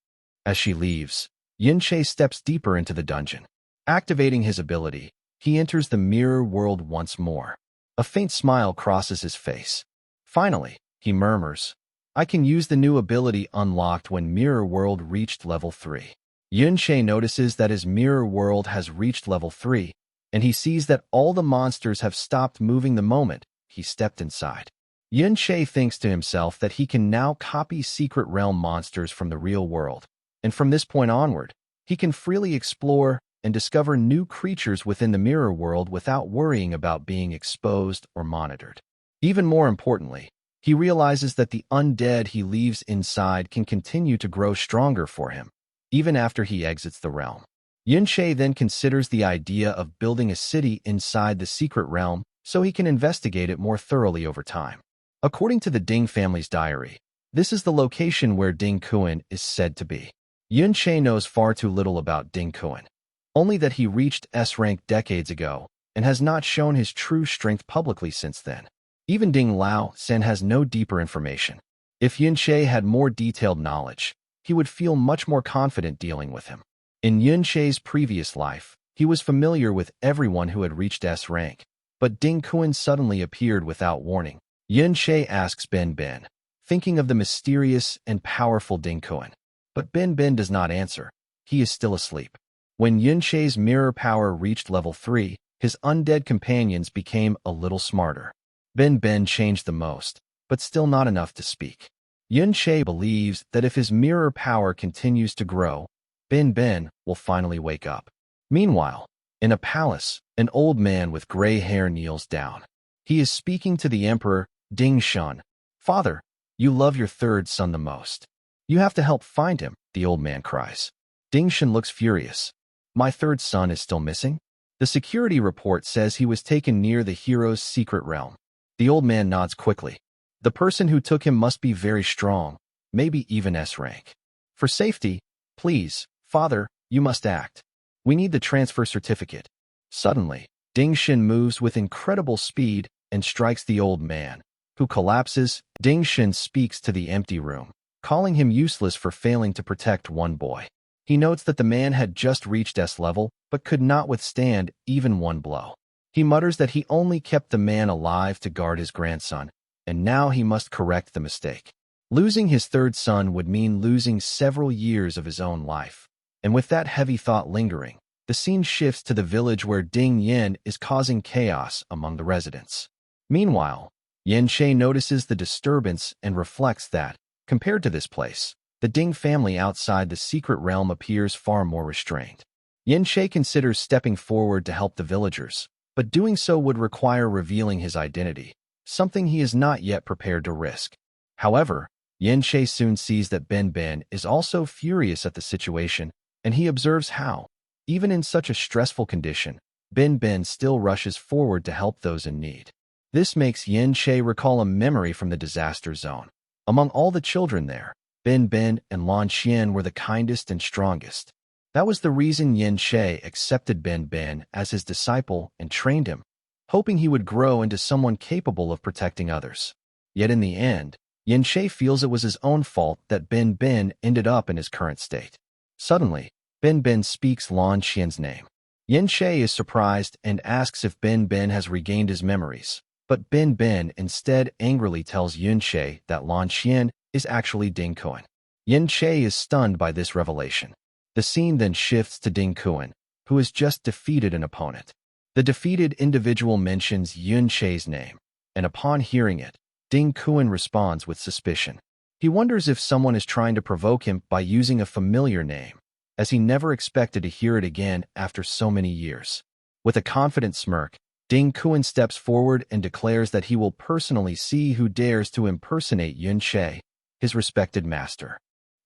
As she leaves, Yunche steps deeper into the dungeon. Activating his ability, he enters the mirror world once more. A faint smile crosses his face. Finally, he murmurs, I can use the new ability unlocked when Mirror World reached level 3. Yunche notices that his Mirror World has reached level 3, and he sees that all the monsters have stopped moving the moment he stepped inside. Yunche thinks to himself that he can now copy Secret Realm monsters from the real world, and from this point onward, he can freely explore and discover new creatures within the mirror world without worrying about being exposed or monitored. Even more importantly, he realizes that the undead he leaves inside can continue to grow stronger for him, even after he exits the realm. Yunche then considers the idea of building a city inside the secret realm so he can investigate it more thoroughly over time. According to the Ding family's diary, this is the location where Ding Kuan is said to be. Yunche knows far too little about Ding Kuan, only that he reached S rank decades ago and has not shown his true strength publicly since then. Even Ding Lao Sen has no deeper information. If Yunche had more detailed knowledge, he would feel much more confident dealing with him. In Yunche's previous life, he was familiar with everyone who had reached S rank, but Ding Kuan suddenly appeared without warning. Yunche asks Ben Ben, thinking of the mysterious and powerful Ding Kuan. But Ben Ben does not answer. He is still asleep. When Yunche's mirror power reached level 3, his undead companions became a little smarter. Ben Ben changed the most, but still not enough to speak. Yunche believes that if his mirror power continues to grow, Ben Ben will finally wake up. Meanwhile, in a palace, an old man with gray hair kneels down. He is speaking to the emperor, Ding Shun. "Father, you love your third son the most. You have to help find him," the old man cries. Ding Shun looks furious. "My third son is still missing? The security report says he was taken near the hero's secret realm." The old man nods quickly. "The person who took him must be very strong, maybe even S rank. For safety, please, Father, you must act. We need the transfer certificate." Suddenly, Ding Shun moves with incredible speed and strikes the old man, who collapses. Ding Shun speaks to the empty room, calling him useless for failing to protect one boy. He notes that the man had just reached S level, but could not withstand even one blow. He mutters that he only kept the man alive to guard his grandson, and now he must correct the mistake. Losing his third son would mean losing several years of his own life. And with that heavy thought lingering, the scene shifts to the village where Ding Yin is causing chaos among the residents. Meanwhile, Yunche notices the disturbance and reflects that, compared to this place, the Ding family outside the secret realm appears far more restrained. Yunche considers stepping forward to help the villagers, but doing so would require revealing his identity, something he is not yet prepared to risk. However, Yunche soon sees that Ben Ben is also furious at the situation, and he observes how, even in such a stressful condition, Ben Ben still rushes forward to help those in need. This makes Yunche recall a memory from the disaster zone. Among all the children there, Ben Ben and Lan Xian were the kindest and strongest. That was the reason Yunche accepted Ben Ben as his disciple and trained him, hoping he would grow into someone capable of protecting others. Yet in the end, Yunche feels it was his own fault that Ben Ben ended up in his current state. Suddenly, Ben Ben speaks Lan Xian's name. Yunche is surprised and asks if Ben Ben has regained his memories, but Ben Ben instead angrily tells Yunche that Lan Xian is actually Ding Kuan. Yunche is stunned by this revelation. The scene then shifts to Ding Kuan, who has just defeated an opponent. The defeated individual mentions Yunche's name, and upon hearing it, Ding Kuan responds with suspicion. He wonders if someone is trying to provoke him by using a familiar name, as he never expected to hear it again after so many years. With a confident smirk, Ding Kuan steps forward and declares that he will personally see who dares to impersonate Yunche, his respected master.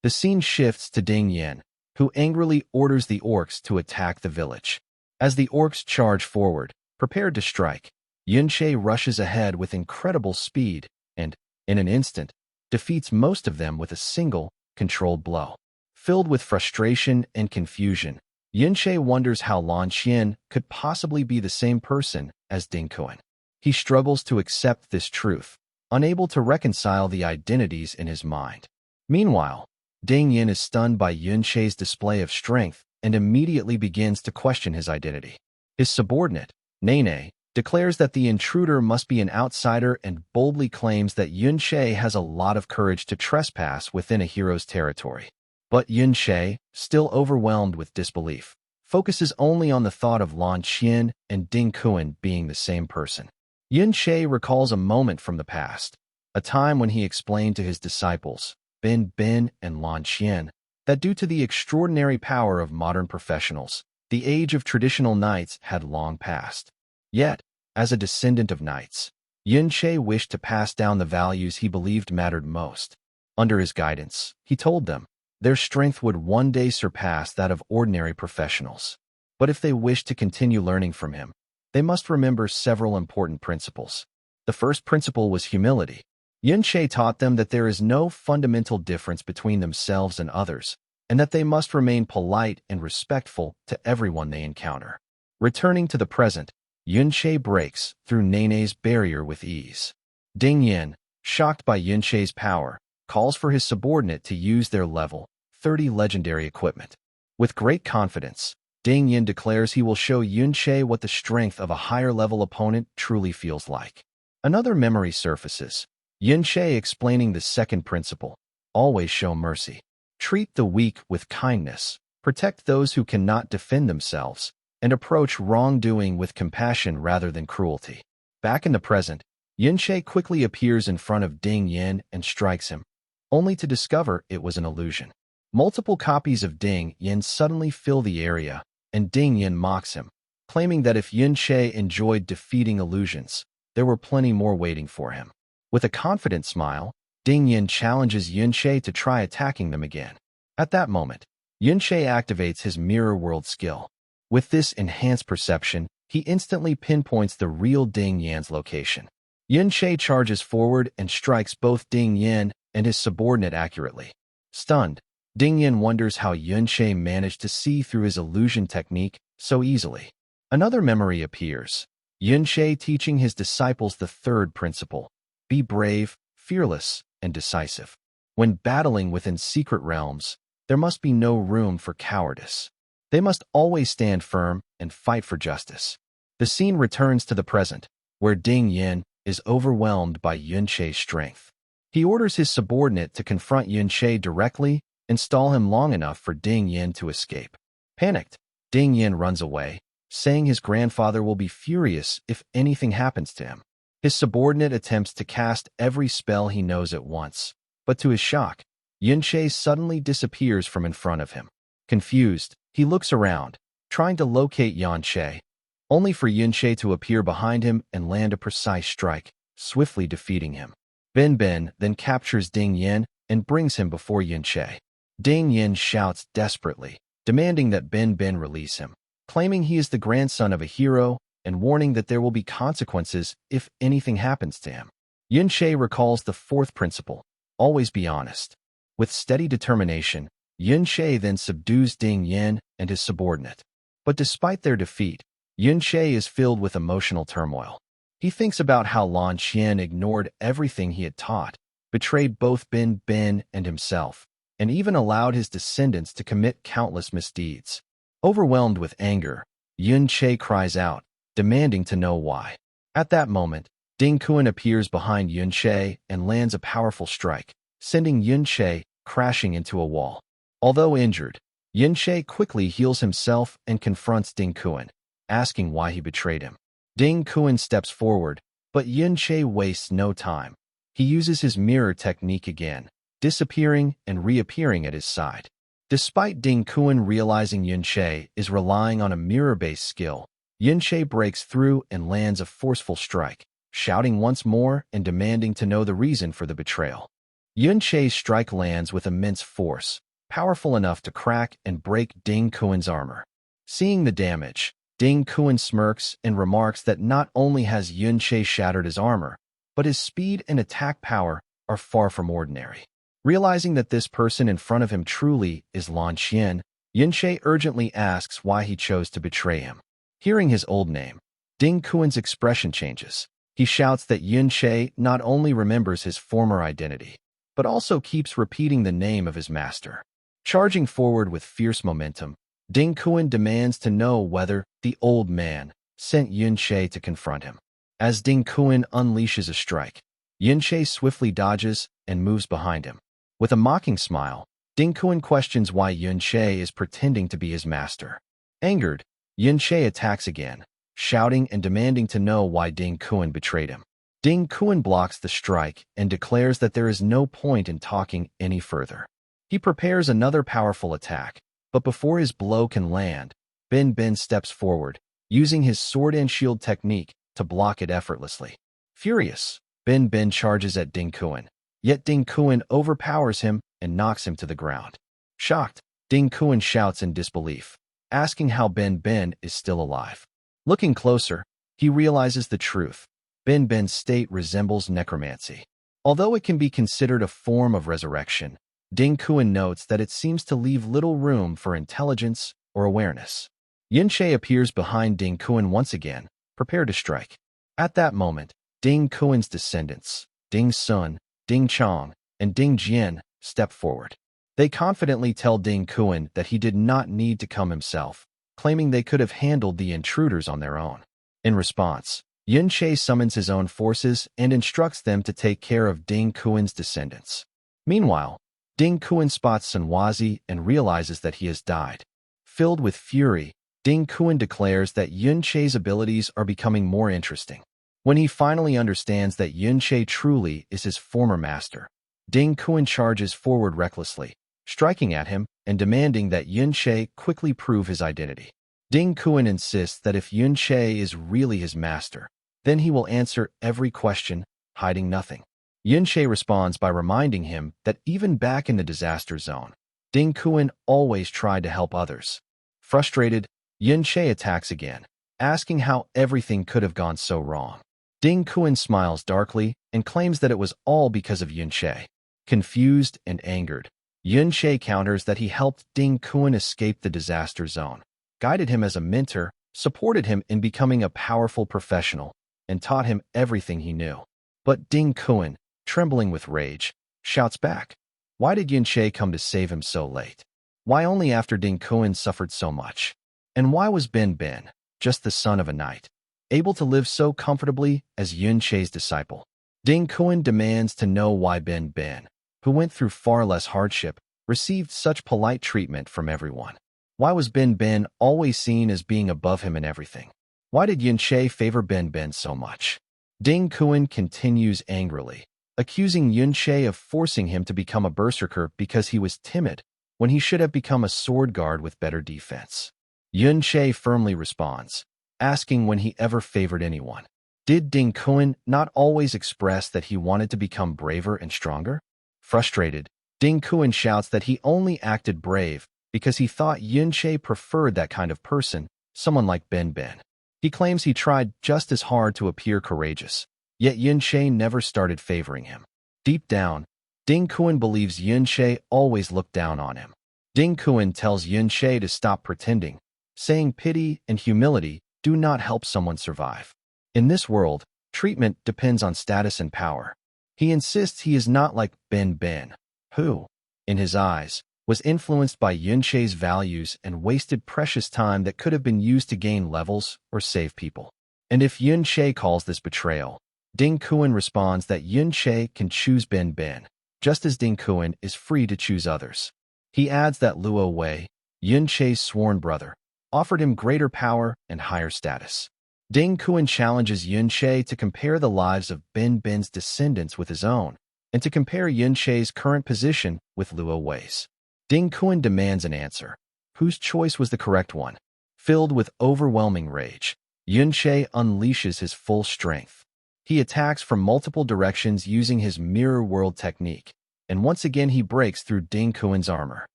The scene shifts to Ding Yin, who angrily orders the orcs to attack the village. As the orcs charge forward, prepared to strike, Yunche rushes ahead with incredible speed and, in an instant, defeats most of them with a single, controlled blow. Filled with frustration and confusion, Yunche wonders how Lan Xian could possibly be the same person as Ding Kuan. He struggles to accept this truth, unable to reconcile the identities in his mind. Meanwhile, Ding Yin is stunned by Yunche's display of strength and immediately begins to question his identity. His subordinate, Nene, declares that the intruder must be an outsider and boldly claims that Yunche has a lot of courage to trespass within a hero's territory. But Yunche, still overwhelmed with disbelief, focuses only on the thought of Lan Xian and Ding Kuan being the same person. Yunche recalls a moment from the past, a time when he explained to his disciples, Ben Ben and Lan Xian, that due to the extraordinary power of modern professionals, the age of traditional knights had long passed. Yet, as a descendant of knights, Yunche wished to pass down the values he believed mattered most. Under his guidance, he told them, Their strength would one day surpass that of ordinary professionals. But if they wish to continue learning from him, they must remember several important principles. The first principle was humility. Yun-Che taught them that there is no fundamental difference between themselves and others, and that they must remain polite and respectful to everyone they encounter. Returning to the present, Yun-Che breaks through Nene's barrier with ease. Ding Yin, shocked by Yun-Che's power, calls for his subordinate to use their level 30 legendary equipment. With great confidence, Ding Yin declares he will show Yun-Che what the strength of a higher-level opponent truly feels like. Another memory surfaces, Yun-Che explaining the second principle: always show mercy. Treat the weak with kindness, protect those who cannot defend themselves, and approach wrongdoing with compassion rather than cruelty. Back in the present, Yun-Che quickly appears in front of Ding Yin and strikes him, only to discover it was an illusion. Multiple copies of Ding Yin suddenly fill the area, and Ding Yin mocks him, claiming that if Yun-Che enjoyed defeating illusions, there were plenty more waiting for him. With a confident smile, Ding Yin challenges Yun-Che to try attacking them again. At that moment, Yun-Che activates his mirror world skill. With this enhanced perception, he instantly pinpoints the real Ding Yan's location. Yun-Che charges forward and strikes both Ding Yin and his subordinate accurately. Stunned, Ding Yin wonders how Yun-Che managed to see through his illusion technique so easily. Another memory appears, Yun-Che teaching his disciples the third principle: be brave, fearless, and decisive. When battling within secret realms, there must be no room for cowardice. They must always stand firm and fight for justice. The scene returns to the present, where Ding Yin is overwhelmed by Yun-Che's strength. He orders his subordinate to confront Yun-Che directly and stall him long enough for Ding Yin to escape. Panicked, Ding Yin runs away, saying his grandfather will be furious if anything happens to him. His subordinate attempts to cast every spell he knows at once, but to his shock, Yun-Che suddenly disappears from in front of him. Confused, he looks around, trying to locate Yun-Che, only for Yun-Che to appear behind him and land a precise strike, swiftly defeating him. Bin Bin then captures Ding Yin and brings him before Yun-Che. Ding Yin shouts desperately, demanding that Bin Bin release him, claiming he is the grandson of a hero and warning that there will be consequences if anything happens to him. Yun-Che recalls the fourth principle: always be honest. With steady determination, Yun-Che then subdues Ding Yin and his subordinate. But despite their defeat, Yun-Che is filled with emotional turmoil. He thinks about how Lan Qian ignored everything he had taught, betrayed both Bin Bin and himself, and even allowed his descendants to commit countless misdeeds. Overwhelmed with anger, Yun-Che cries out, demanding to know why. At that moment, Ding Kuan appears behind Yun-Che and lands a powerful strike, sending Yun-Che crashing into a wall. Although injured, Yun-Che quickly heals himself and confronts Ding Kuan, asking why he betrayed him. Ding Kuan steps forward, but Yun-Che wastes no time. He uses his mirror technique again, disappearing and reappearing at his side. Despite Ding Kuan realizing Yun-Che is relying on a mirror-based skill, Yun-Che breaks through and lands a forceful strike, shouting once more and demanding to know the reason for the betrayal. Yun-Che's strike lands with immense force, powerful enough to crack and break Ding Kuan's armor. Seeing the damage, Ding Kuan smirks and remarks that not only has Yun-Che shattered his armor, but his speed and attack power are far from ordinary. Realizing that this person in front of him truly is Lan Qian, Yun-Che urgently asks why he chose to betray him. Hearing his old name, Ding Kuan's expression changes. He shouts that Yun-Che not only remembers his former identity, but also keeps repeating the name of his master. Charging forward with fierce momentum, Ding Kuan demands to know whether the old man sent Yun-Che to confront him. As Ding Kuan unleashes a strike, Yun-Che swiftly dodges and moves behind him. With a mocking smile, Ding Kuan questions why Yun-Che is pretending to be his master. Angered, Yun-Che attacks again, shouting and demanding to know why Ding Kuan betrayed him. Ding Kuan blocks the strike and declares that there is no point in talking any further. He prepares another powerful attack, but before his blow can land, Bin Bin steps forward, using his sword and shield technique to block it effortlessly. Furious, Bin Bin charges at Ding Kuan, yet Ding Kuan overpowers him and knocks him to the ground. Shocked, Ding Kuan shouts in disbelief, asking how Ben Ben is still alive. Looking closer, he realizes the truth. Ben Ben's state resembles necromancy. Although it can be considered a form of resurrection, Ding Kuan notes that it seems to leave little room for intelligence or awareness. Yunche appears behind Ding Kuan once again, prepared to strike. At that moment, Ding Kuan's descendants, Ding Sun, Ding Chong, and Ding Jian, step forward. They confidently tell Ding Kuan that he did not need to come himself, claiming they could have handled the intruders on their own. In response, Yunche summons his own forces and instructs them to take care of Ding Kuan's descendants. Meanwhile, Ding Kuan spots Sun Wazi and realizes that he has died. Filled with fury, Ding Kuan declares that Yunche's abilities are becoming more interesting. When he finally understands that Yunche truly is his former master, Ding Kuan charges forward recklessly, striking at him and demanding that Yunche quickly prove his identity. Ding Kuan insists that if Yunche is really his master, then he will answer every question, hiding nothing. Yunche responds by reminding him that even back in the disaster zone, Ding Kuan always tried to help others. Frustrated, Yunche attacks again, asking how everything could have gone so wrong. Ding Kuan smiles darkly and claims that it was all because of Yunche. Confused and angered, Yunche counters that he helped Ding Kuan escape the disaster zone, guided him as a mentor, supported him in becoming a powerful professional, and taught him everything he knew. But Ding Kuan, trembling with rage, shouts back, "Why did Yunche come to save him so late? Why only after Ding Kuan suffered so much? And why was Ben Ben, just the son of a knight, able to live so comfortably as Yunche's disciple?" Ding Kuan demands to know why Ben Ben, who went through far less hardship, received such polite treatment from everyone. Why was Ben Ben always seen as being above him in everything? Why did Yunche favor Ben Ben so much? Ding Kuan continues angrily, accusing Yunche of forcing him to become a berserker because he was timid, when he should have become a sword guard with better defense. Yunche firmly responds, asking when he ever favored anyone. Did Ding Kuan not always express that he wanted to become braver and stronger? Frustrated, Ding Kuan shouts that he only acted brave because he thought Yunche preferred that kind of person, someone like Ben Ben. He claims he tried just as hard to appear courageous, yet Yunche never started favoring him. Deep down, Ding Kuan believes Yunche always looked down on him. Ding Kuan tells Yunche to stop pretending, saying pity and humility do not help someone survive. In this world, treatment depends on status and power. He insists he is not like Ben Ben, who, in his eyes, was influenced by Yunche's values and wasted precious time that could have been used to gain levels or save people. And if Yunche calls this betrayal, Ding Kuan responds that Yunche can choose Ben Ben, just as Ding Kuan is free to choose others. He adds that Luo Wei, Yunche's sworn brother, offered him greater power and higher status. Ding Kuan challenges Yunche to compare the lives of Ben Ben's descendants with his own, and to compare Yunche's current position with Luo Wei's. Ding Kuan demands an answer. Whose choice was the correct one? Filled with overwhelming rage, Yunche unleashes his full strength. He attacks from multiple directions using his mirror world technique, and once again he breaks through Ding Kuan's armor.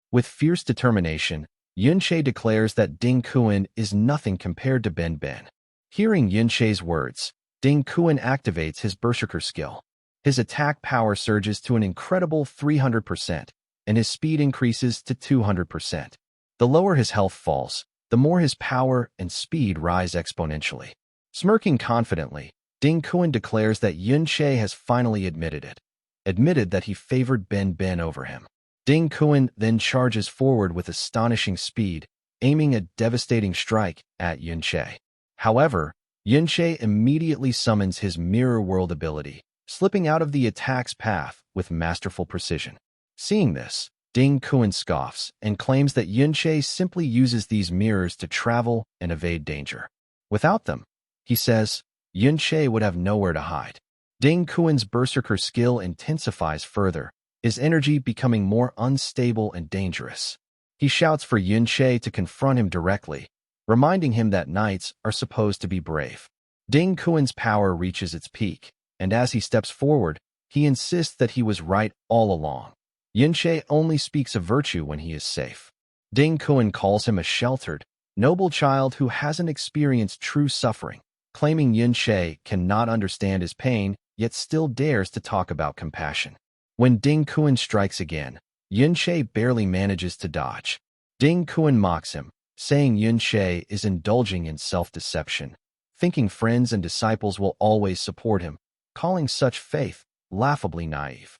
With fierce determination, Yunche declares that Ding Kuan is nothing compared to Ben Ben. Hearing Yunche's words, Ding Kuan activates his berserker skill. His attack power surges to an incredible 300%, and his speed increases to 200%. The lower his health falls, the more his power and speed rise exponentially. Smirking confidently, Ding Kuan declares that Yunche has finally admitted that he favored Ben Ben over him. Ding Kuan then charges forward with astonishing speed, aiming a devastating strike at Yunche. However, Yunche immediately summons his mirror world ability, slipping out of the attack's path with masterful precision. Seeing this, Ding Kuan scoffs and claims that Yunche simply uses these mirrors to travel and evade danger. Without them, he says, Yunche would have nowhere to hide. Ding Kuan's berserker skill intensifies further, his energy becoming more unstable and dangerous. He shouts for Yunche to confront him directly, reminding him that knights are supposed to be brave. Ding Kuan's power reaches its peak, and as he steps forward, he insists that he was right all along. Yunshe only speaks of virtue when he is safe. Ding Kun calls him a sheltered, noble child who hasn't experienced true suffering, claiming Yunshe cannot understand his pain, yet still dares to talk about compassion. When Ding Kun strikes again, Yunshe barely manages to dodge. Ding Kun mocks him, saying Yunshe is indulging in self-deception, thinking friends and disciples will always support him, calling such faith laughably naive.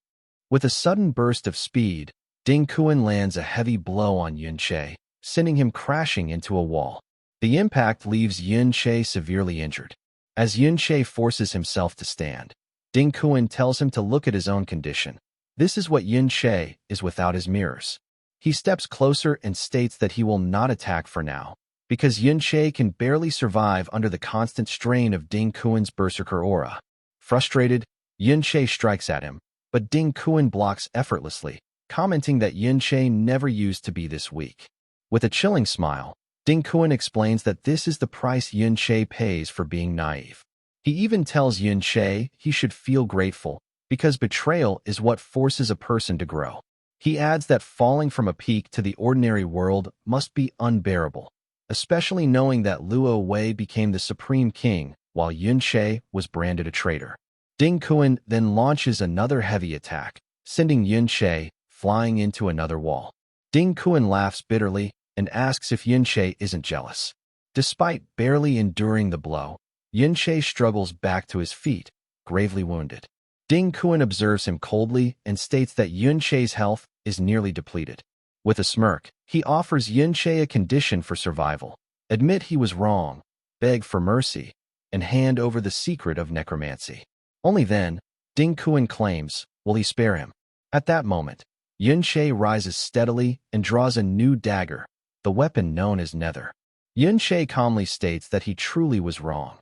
With a sudden burst of speed, Ding Kun lands a heavy blow on Yunshe, sending him crashing into a wall. The impact leaves Yunshe severely injured. As Yunshe forces himself to stand, Ding Kun tells him to look at his own condition. This is what Yunshe is without his mirrors. He steps closer and states that he will not attack for now, because Yunshe can barely survive under the constant strain of Ding Kun's berserker aura. Frustrated, Yunshe strikes at him, but Ding Kun blocks effortlessly, commenting that Yunshe never used to be this weak. With a chilling smile, Ding Kun explains that this is the price Yunshe pays for being naive. He even tells Yunshe he should feel grateful, because betrayal is what forces a person to grow. He adds that falling from a peak to the ordinary world must be unbearable, especially knowing that Luo Wei became the supreme king while Yunshe was branded a traitor. Ding Kun then launches another heavy attack, sending Yunshe flying into another wall. Ding Kun laughs bitterly and asks if Yunshe isn't jealous. Despite barely enduring the blow, Yunshe struggles back to his feet, gravely wounded. Ding Kun observes him coldly and states that Yunshe's health is nearly depleted. With a smirk, he offers Yunshe a condition for survival: admit he was wrong, beg for mercy, and hand over the secret of necromancy. Only then, Ding Kun claims, will he spare him. At that moment, Yunshe rises steadily and draws a new dagger, the weapon known as Nether. Yunshe calmly states that he truly was wrong.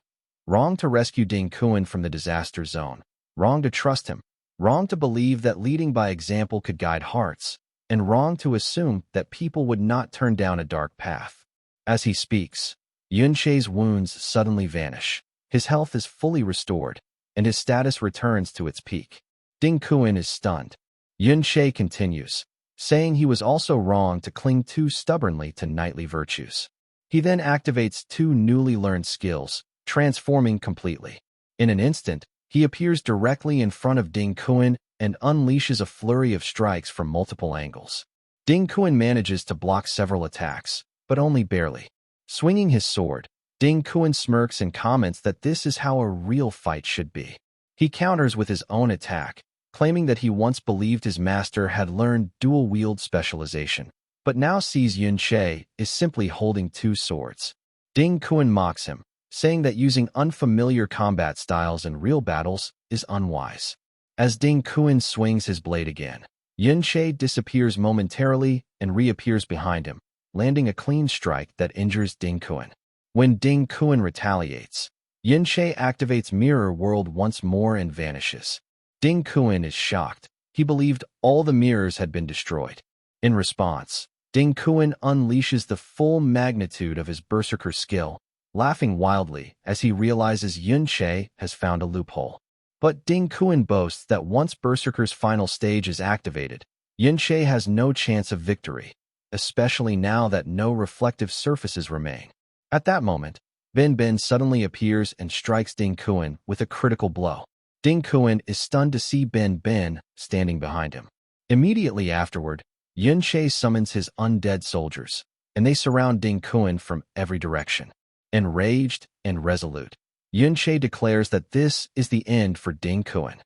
Wrong to rescue Ding Kun from the disaster zone, wrong to trust him, wrong to believe that leading by example could guide hearts, and wrong to assume that people would not turn down a dark path. As he speaks, Yunshe's wounds suddenly vanish. His health is fully restored, and his status returns to its peak. Ding Kun is stunned. Yunshe continues, saying he was also wrong to cling too stubbornly to knightly virtues. He then activates two newly learned skills, transforming completely. In an instant, he appears directly in front of Ding Kun and unleashes a flurry of strikes from multiple angles. Ding Kun manages to block several attacks, but only barely. Swinging his sword, Ding Kun smirks and comments that this is how a real fight should be. He counters with his own attack, claiming that he once believed his master had learned dual-wield specialization, but now sees Yunshe is simply holding two swords. Ding Kun mocks him, saying that using unfamiliar combat styles in real battles is unwise. As Ding Kun swings his blade again, Yunshe disappears momentarily and reappears behind him, landing a clean strike that injures Ding Kun. When Ding Kun retaliates, Yunshe activates Mirror World once more and vanishes. Ding Kun is shocked. He believed all the mirrors had been destroyed. In response, Ding Kun unleashes the full magnitude of his berserker skill, laughing wildly as he realizes Yunshe has found a loophole. But Ding Kun boasts that once Berserker's final stage is activated, Yunshe has no chance of victory, especially now that no reflective surfaces remain. At that moment, Ben Ben suddenly appears and strikes Ding Kun with a critical blow. Ding Kun is stunned to see Ben Ben standing behind him. Immediately afterward, Yunshe summons his undead soldiers, and they surround Ding Kun from every direction. Enraged and resolute, Yunshe declares that this is the end for Ding Kun.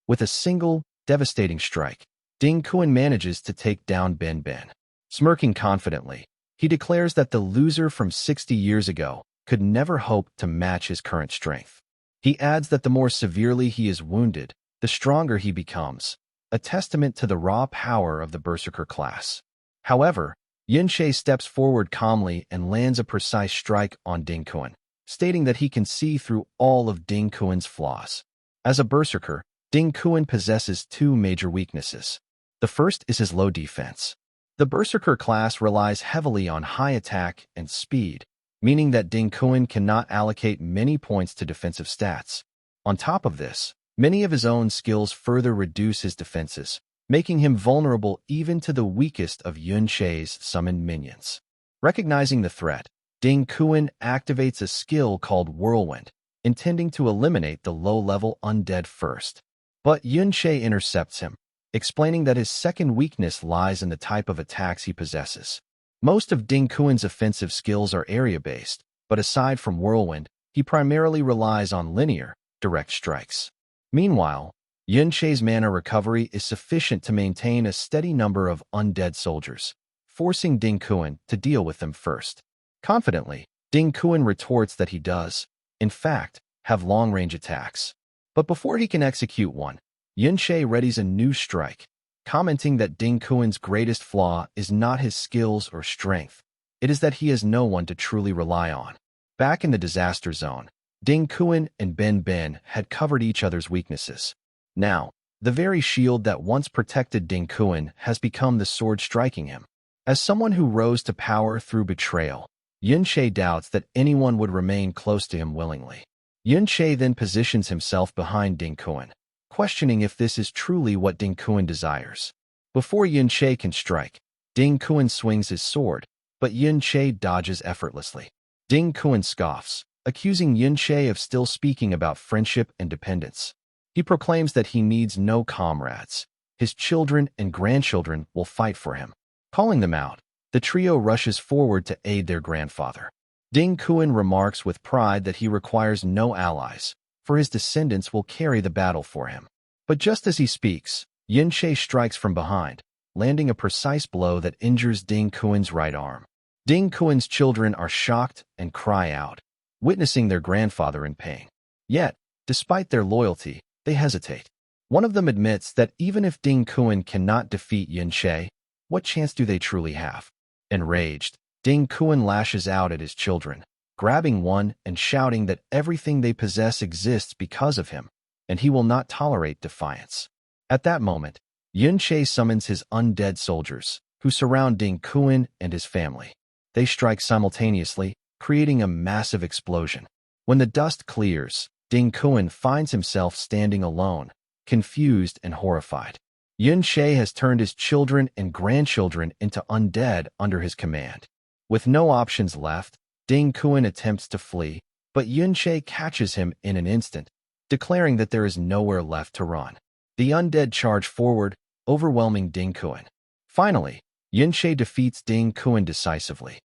With a single, devastating strike, Ding Kun manages to take down Ben Ben. Smirking confidently, he declares that the loser from 60 years ago could never hope to match his current strength. He adds that the more severely he is wounded, the stronger he becomes, a testament to the raw power of the Berserker class. However, Yunshe steps forward calmly and lands a precise strike on Ding Kun, stating that he can see through all of Ding Kun's flaws. As a Berserker, Ding Kun possesses two major weaknesses. The first is his low defense. The Berserker class relies heavily on high attack and speed, meaning that Ding Kun cannot allocate many points to defensive stats. On top of this, many of his own skills further reduce his defenses, making him vulnerable even to the weakest of Yun-Shei's summoned minions. Recognizing the threat, Ding Kuan activates a skill called Whirlwind, intending to eliminate the low-level undead first. But Yun-Shei intercepts him, explaining that his second weakness lies in the type of attacks he possesses. Most of Ding Kuan's offensive skills are area-based, but aside from Whirlwind, he primarily relies on linear, direct strikes. Meanwhile, Yun-Shei's mana recovery is sufficient to maintain a steady number of undead soldiers, forcing Ding Kuan to deal with them first. Confidently, Ding Kuan retorts that he does, in fact, have long-range attacks. But before he can execute one, Yun-Shei readies a new strike, commenting that Ding Kuan's greatest flaw is not his skills or strength, it is that he has no one to truly rely on. Back in the disaster zone, Ding Kuan and Ben Ben had covered each other's weaknesses. Now, the very shield that once protected Ding Kuan has become the sword striking him. As someone who rose to power through betrayal, Yun-Shei doubts that anyone would remain close to him willingly. Yun-Shei then positions himself behind Ding Kuan, questioning if this is truly what Ding Kuan desires. Before Yun-Shei can strike, Ding Kuan swings his sword, but Yun-Shei dodges effortlessly. Ding Kuan scoffs, accusing Yun-Shei of still speaking about friendship and dependence. He proclaims that he needs no comrades. His children and grandchildren will fight for him. Calling them out, the trio rushes forward to aid their grandfather. Ding Kuan remarks with pride that he requires no allies, for his descendants will carry the battle for him. But just as he speaks, Yun-Shei strikes from behind, landing a precise blow that injures Ding Kuan's right arm. Ding Kuan's children are shocked and cry out, witnessing their grandfather in pain. Yet, despite their loyalty, they hesitate. One of them admits that even if Ding Kuan cannot defeat Yun-Shei, what chance do they truly have? Enraged, Ding Kuan lashes out at his children, grabbing one and shouting that everything they possess exists because of him, and he will not tolerate defiance. At that moment, Yun-Shei summons his undead soldiers, who surround Ding Kuan and his family. They strike simultaneously, creating a massive explosion. When the dust clears, Ding Kuan finds himself standing alone, confused and horrified. Yun-Shei has turned his children and grandchildren into undead under his command. With no options left, Ding Kuan attempts to flee, but Yun-Shei catches him in an instant, declaring that there is nowhere left to run. The undead charge forward, overwhelming Ding Kuan. Finally, Yun-Shei defeats Ding Kuan decisively.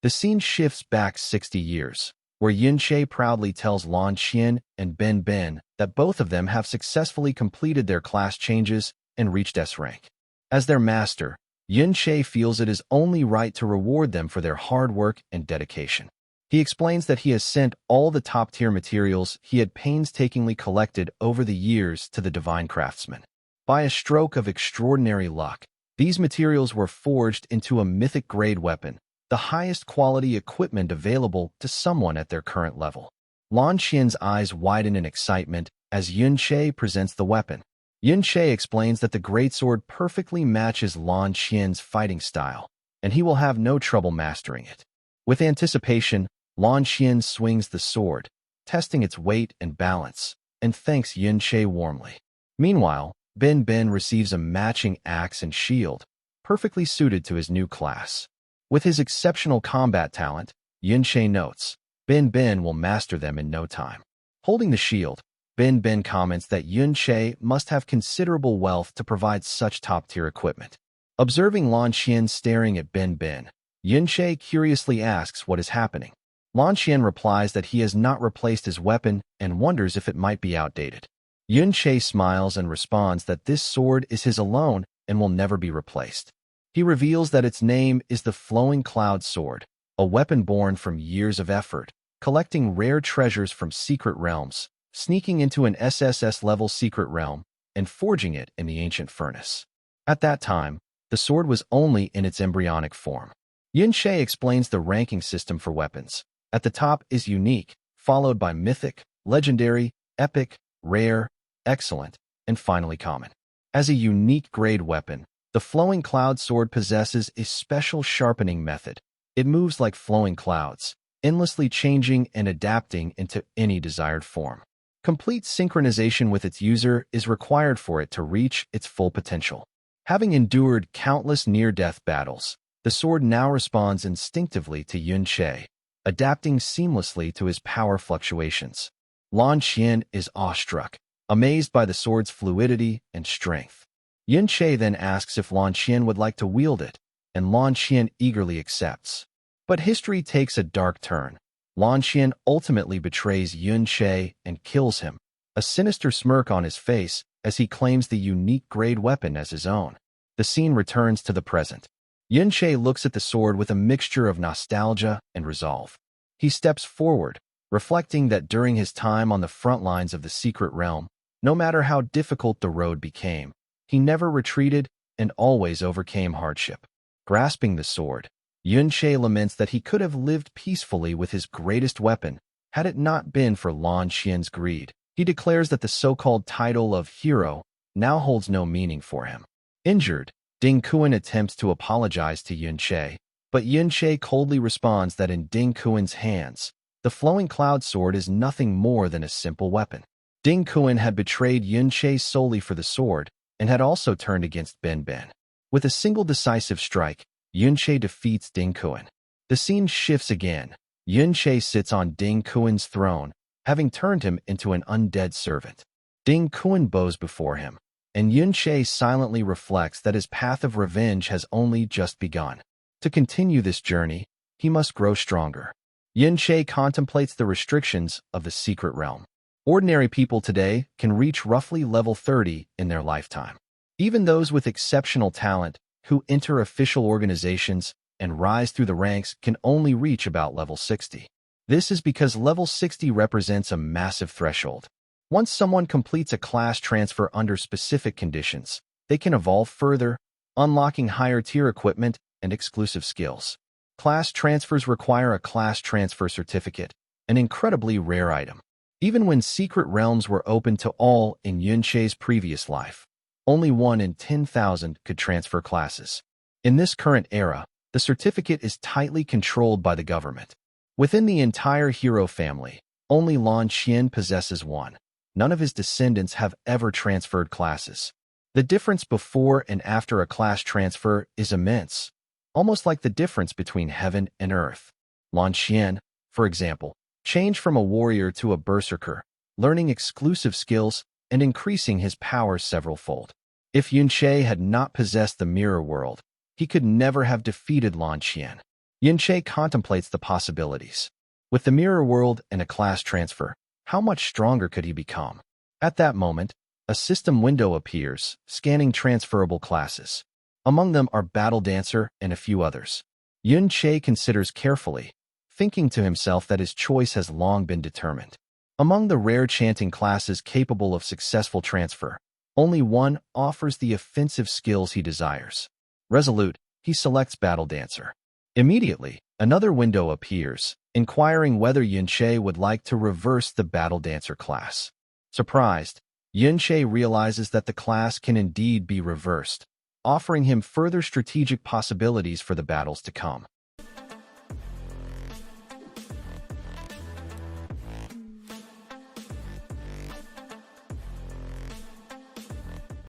The scene shifts back 60 years, where Yun-Shei proudly tells Lan Xian and Ben Ben that both of them have successfully completed their class changes and reached S-Rank. As their master, Yun-Shei feels it is only right to reward them for their hard work and dedication. He explains that he has sent all the top-tier materials he had painstakingly collected over the years to the divine craftsman. By a stroke of extraordinary luck, these materials were forged into a mythic-grade weapon, the highest quality equipment available to someone at their current level. Lan Xian's eyes widen in excitement as Yun-Shei presents the weapon. Yun-Shei explains that the greatsword perfectly matches Lan Xian's fighting style, and he will have no trouble mastering it. With anticipation, Lan Xian swings the sword, testing its weight and balance, and thanks Yun-Shei warmly. Meanwhile, Ben Ben receives a matching axe and shield, perfectly suited to his new class. With his exceptional combat talent, Yun-Shei notes, Ben Ben will master them in no time. Holding the shield, Ben Ben comments that Yun-Shei must have considerable wealth to provide such top-tier equipment. Observing Lan Xian staring at Ben Ben, Yun-Shei curiously asks what is happening. Lan Xian replies that he has not replaced his weapon and wonders if it might be outdated. Yun-Shei smiles and responds that this sword is his alone and will never be replaced. He reveals that its name is the Flowing Cloud Sword, a weapon born from years of effort, collecting rare treasures from secret realms, sneaking into an SSS-level secret realm, and forging it in the ancient furnace. At that time, the sword was only in its embryonic form. Yun-Shei explains the ranking system for weapons. At the top is unique, followed by mythic, legendary, epic, rare, excellent, and finally common. As a unique grade weapon, the Flowing Cloud Sword possesses a special sharpening method. It moves like flowing clouds, endlessly changing and adapting into any desired form. Complete synchronization with its user is required for it to reach its full potential. Having endured countless near-death battles, the sword now responds instinctively to Yun Che, adapting seamlessly to his power fluctuations. Lan Xian is awestruck, amazed by the sword's fluidity and strength. Yun Che then asks if Lan Xian would like to wield it, and Lan Xian eagerly accepts. But history takes a dark turn. Lan Xian ultimately betrays Yun Che and kills him, a sinister smirk on his face as he claims the unique grade weapon as his own. The scene returns to the present. Yun Che looks at the sword with a mixture of nostalgia and resolve. He steps forward, reflecting that during his time on the front lines of the secret realm, no matter how difficult the road became, he never retreated and always overcame hardship. Grasping the sword, Yun Che laments that he could have lived peacefully with his greatest weapon had it not been for Lan Xian's greed. He declares that the so-called title of hero now holds no meaning for him. Injured, Ding Kuan attempts to apologize to Yun Che, but Yun Che coldly responds that in Ding Kuan's hands, the flowing cloud sword is nothing more than a simple weapon. Ding Kuan had betrayed Yun Che solely for the sword and had also turned against Ben Ben. With a single decisive strike, Yun Che defeats Ding Kuan. The scene shifts again. Yun Che sits on Ding Kuan's throne, having turned him into an undead servant. Ding Kuan bows before him, and Yun Che silently reflects that his path of revenge has only just begun. To continue this journey, he must grow stronger. Yun Che contemplates the restrictions of the secret realm. Ordinary people today can reach roughly level 30 in their lifetime. Even those with exceptional talent who enter official organizations and rise through the ranks can only reach about level 60. This is because level 60 represents a massive threshold. Once someone completes a class transfer under specific conditions, they can evolve further, unlocking higher-tier equipment and exclusive skills. Class transfers require a class transfer certificate, an incredibly rare item. Even when secret realms were open to all in Yun Che's previous life, only 1 in 10,000 could transfer classes. In this current era, the certificate is tightly controlled by the government. Within the entire hero family, only Lan Xian possesses one. None of his descendants have ever transferred classes. The difference before and after a class transfer is immense, almost like the difference between heaven and earth. Lan Xian, for example, changed from a warrior to a berserker, learning exclusive skills and increasing his power several-fold. If Yun Che had not possessed the mirror world, he could never have defeated Lan Xian. Yun Che contemplates the possibilities. With the mirror world and a class transfer, how much stronger could he become? At that moment, a system window appears, scanning transferable classes. Among them are Battle Dancer and a few others. Yun Che considers carefully, thinking to himself that his choice has long been determined. Among the rare chanting classes capable of successful transfer, only one offers the offensive skills he desires. Resolute, he selects Battle Dancer. Immediately, another window appears, inquiring whether Yun Che would like to reverse the Battle Dancer class. Surprised, Yun Che realizes that the class can indeed be reversed, offering him further strategic possibilities for the battles to come.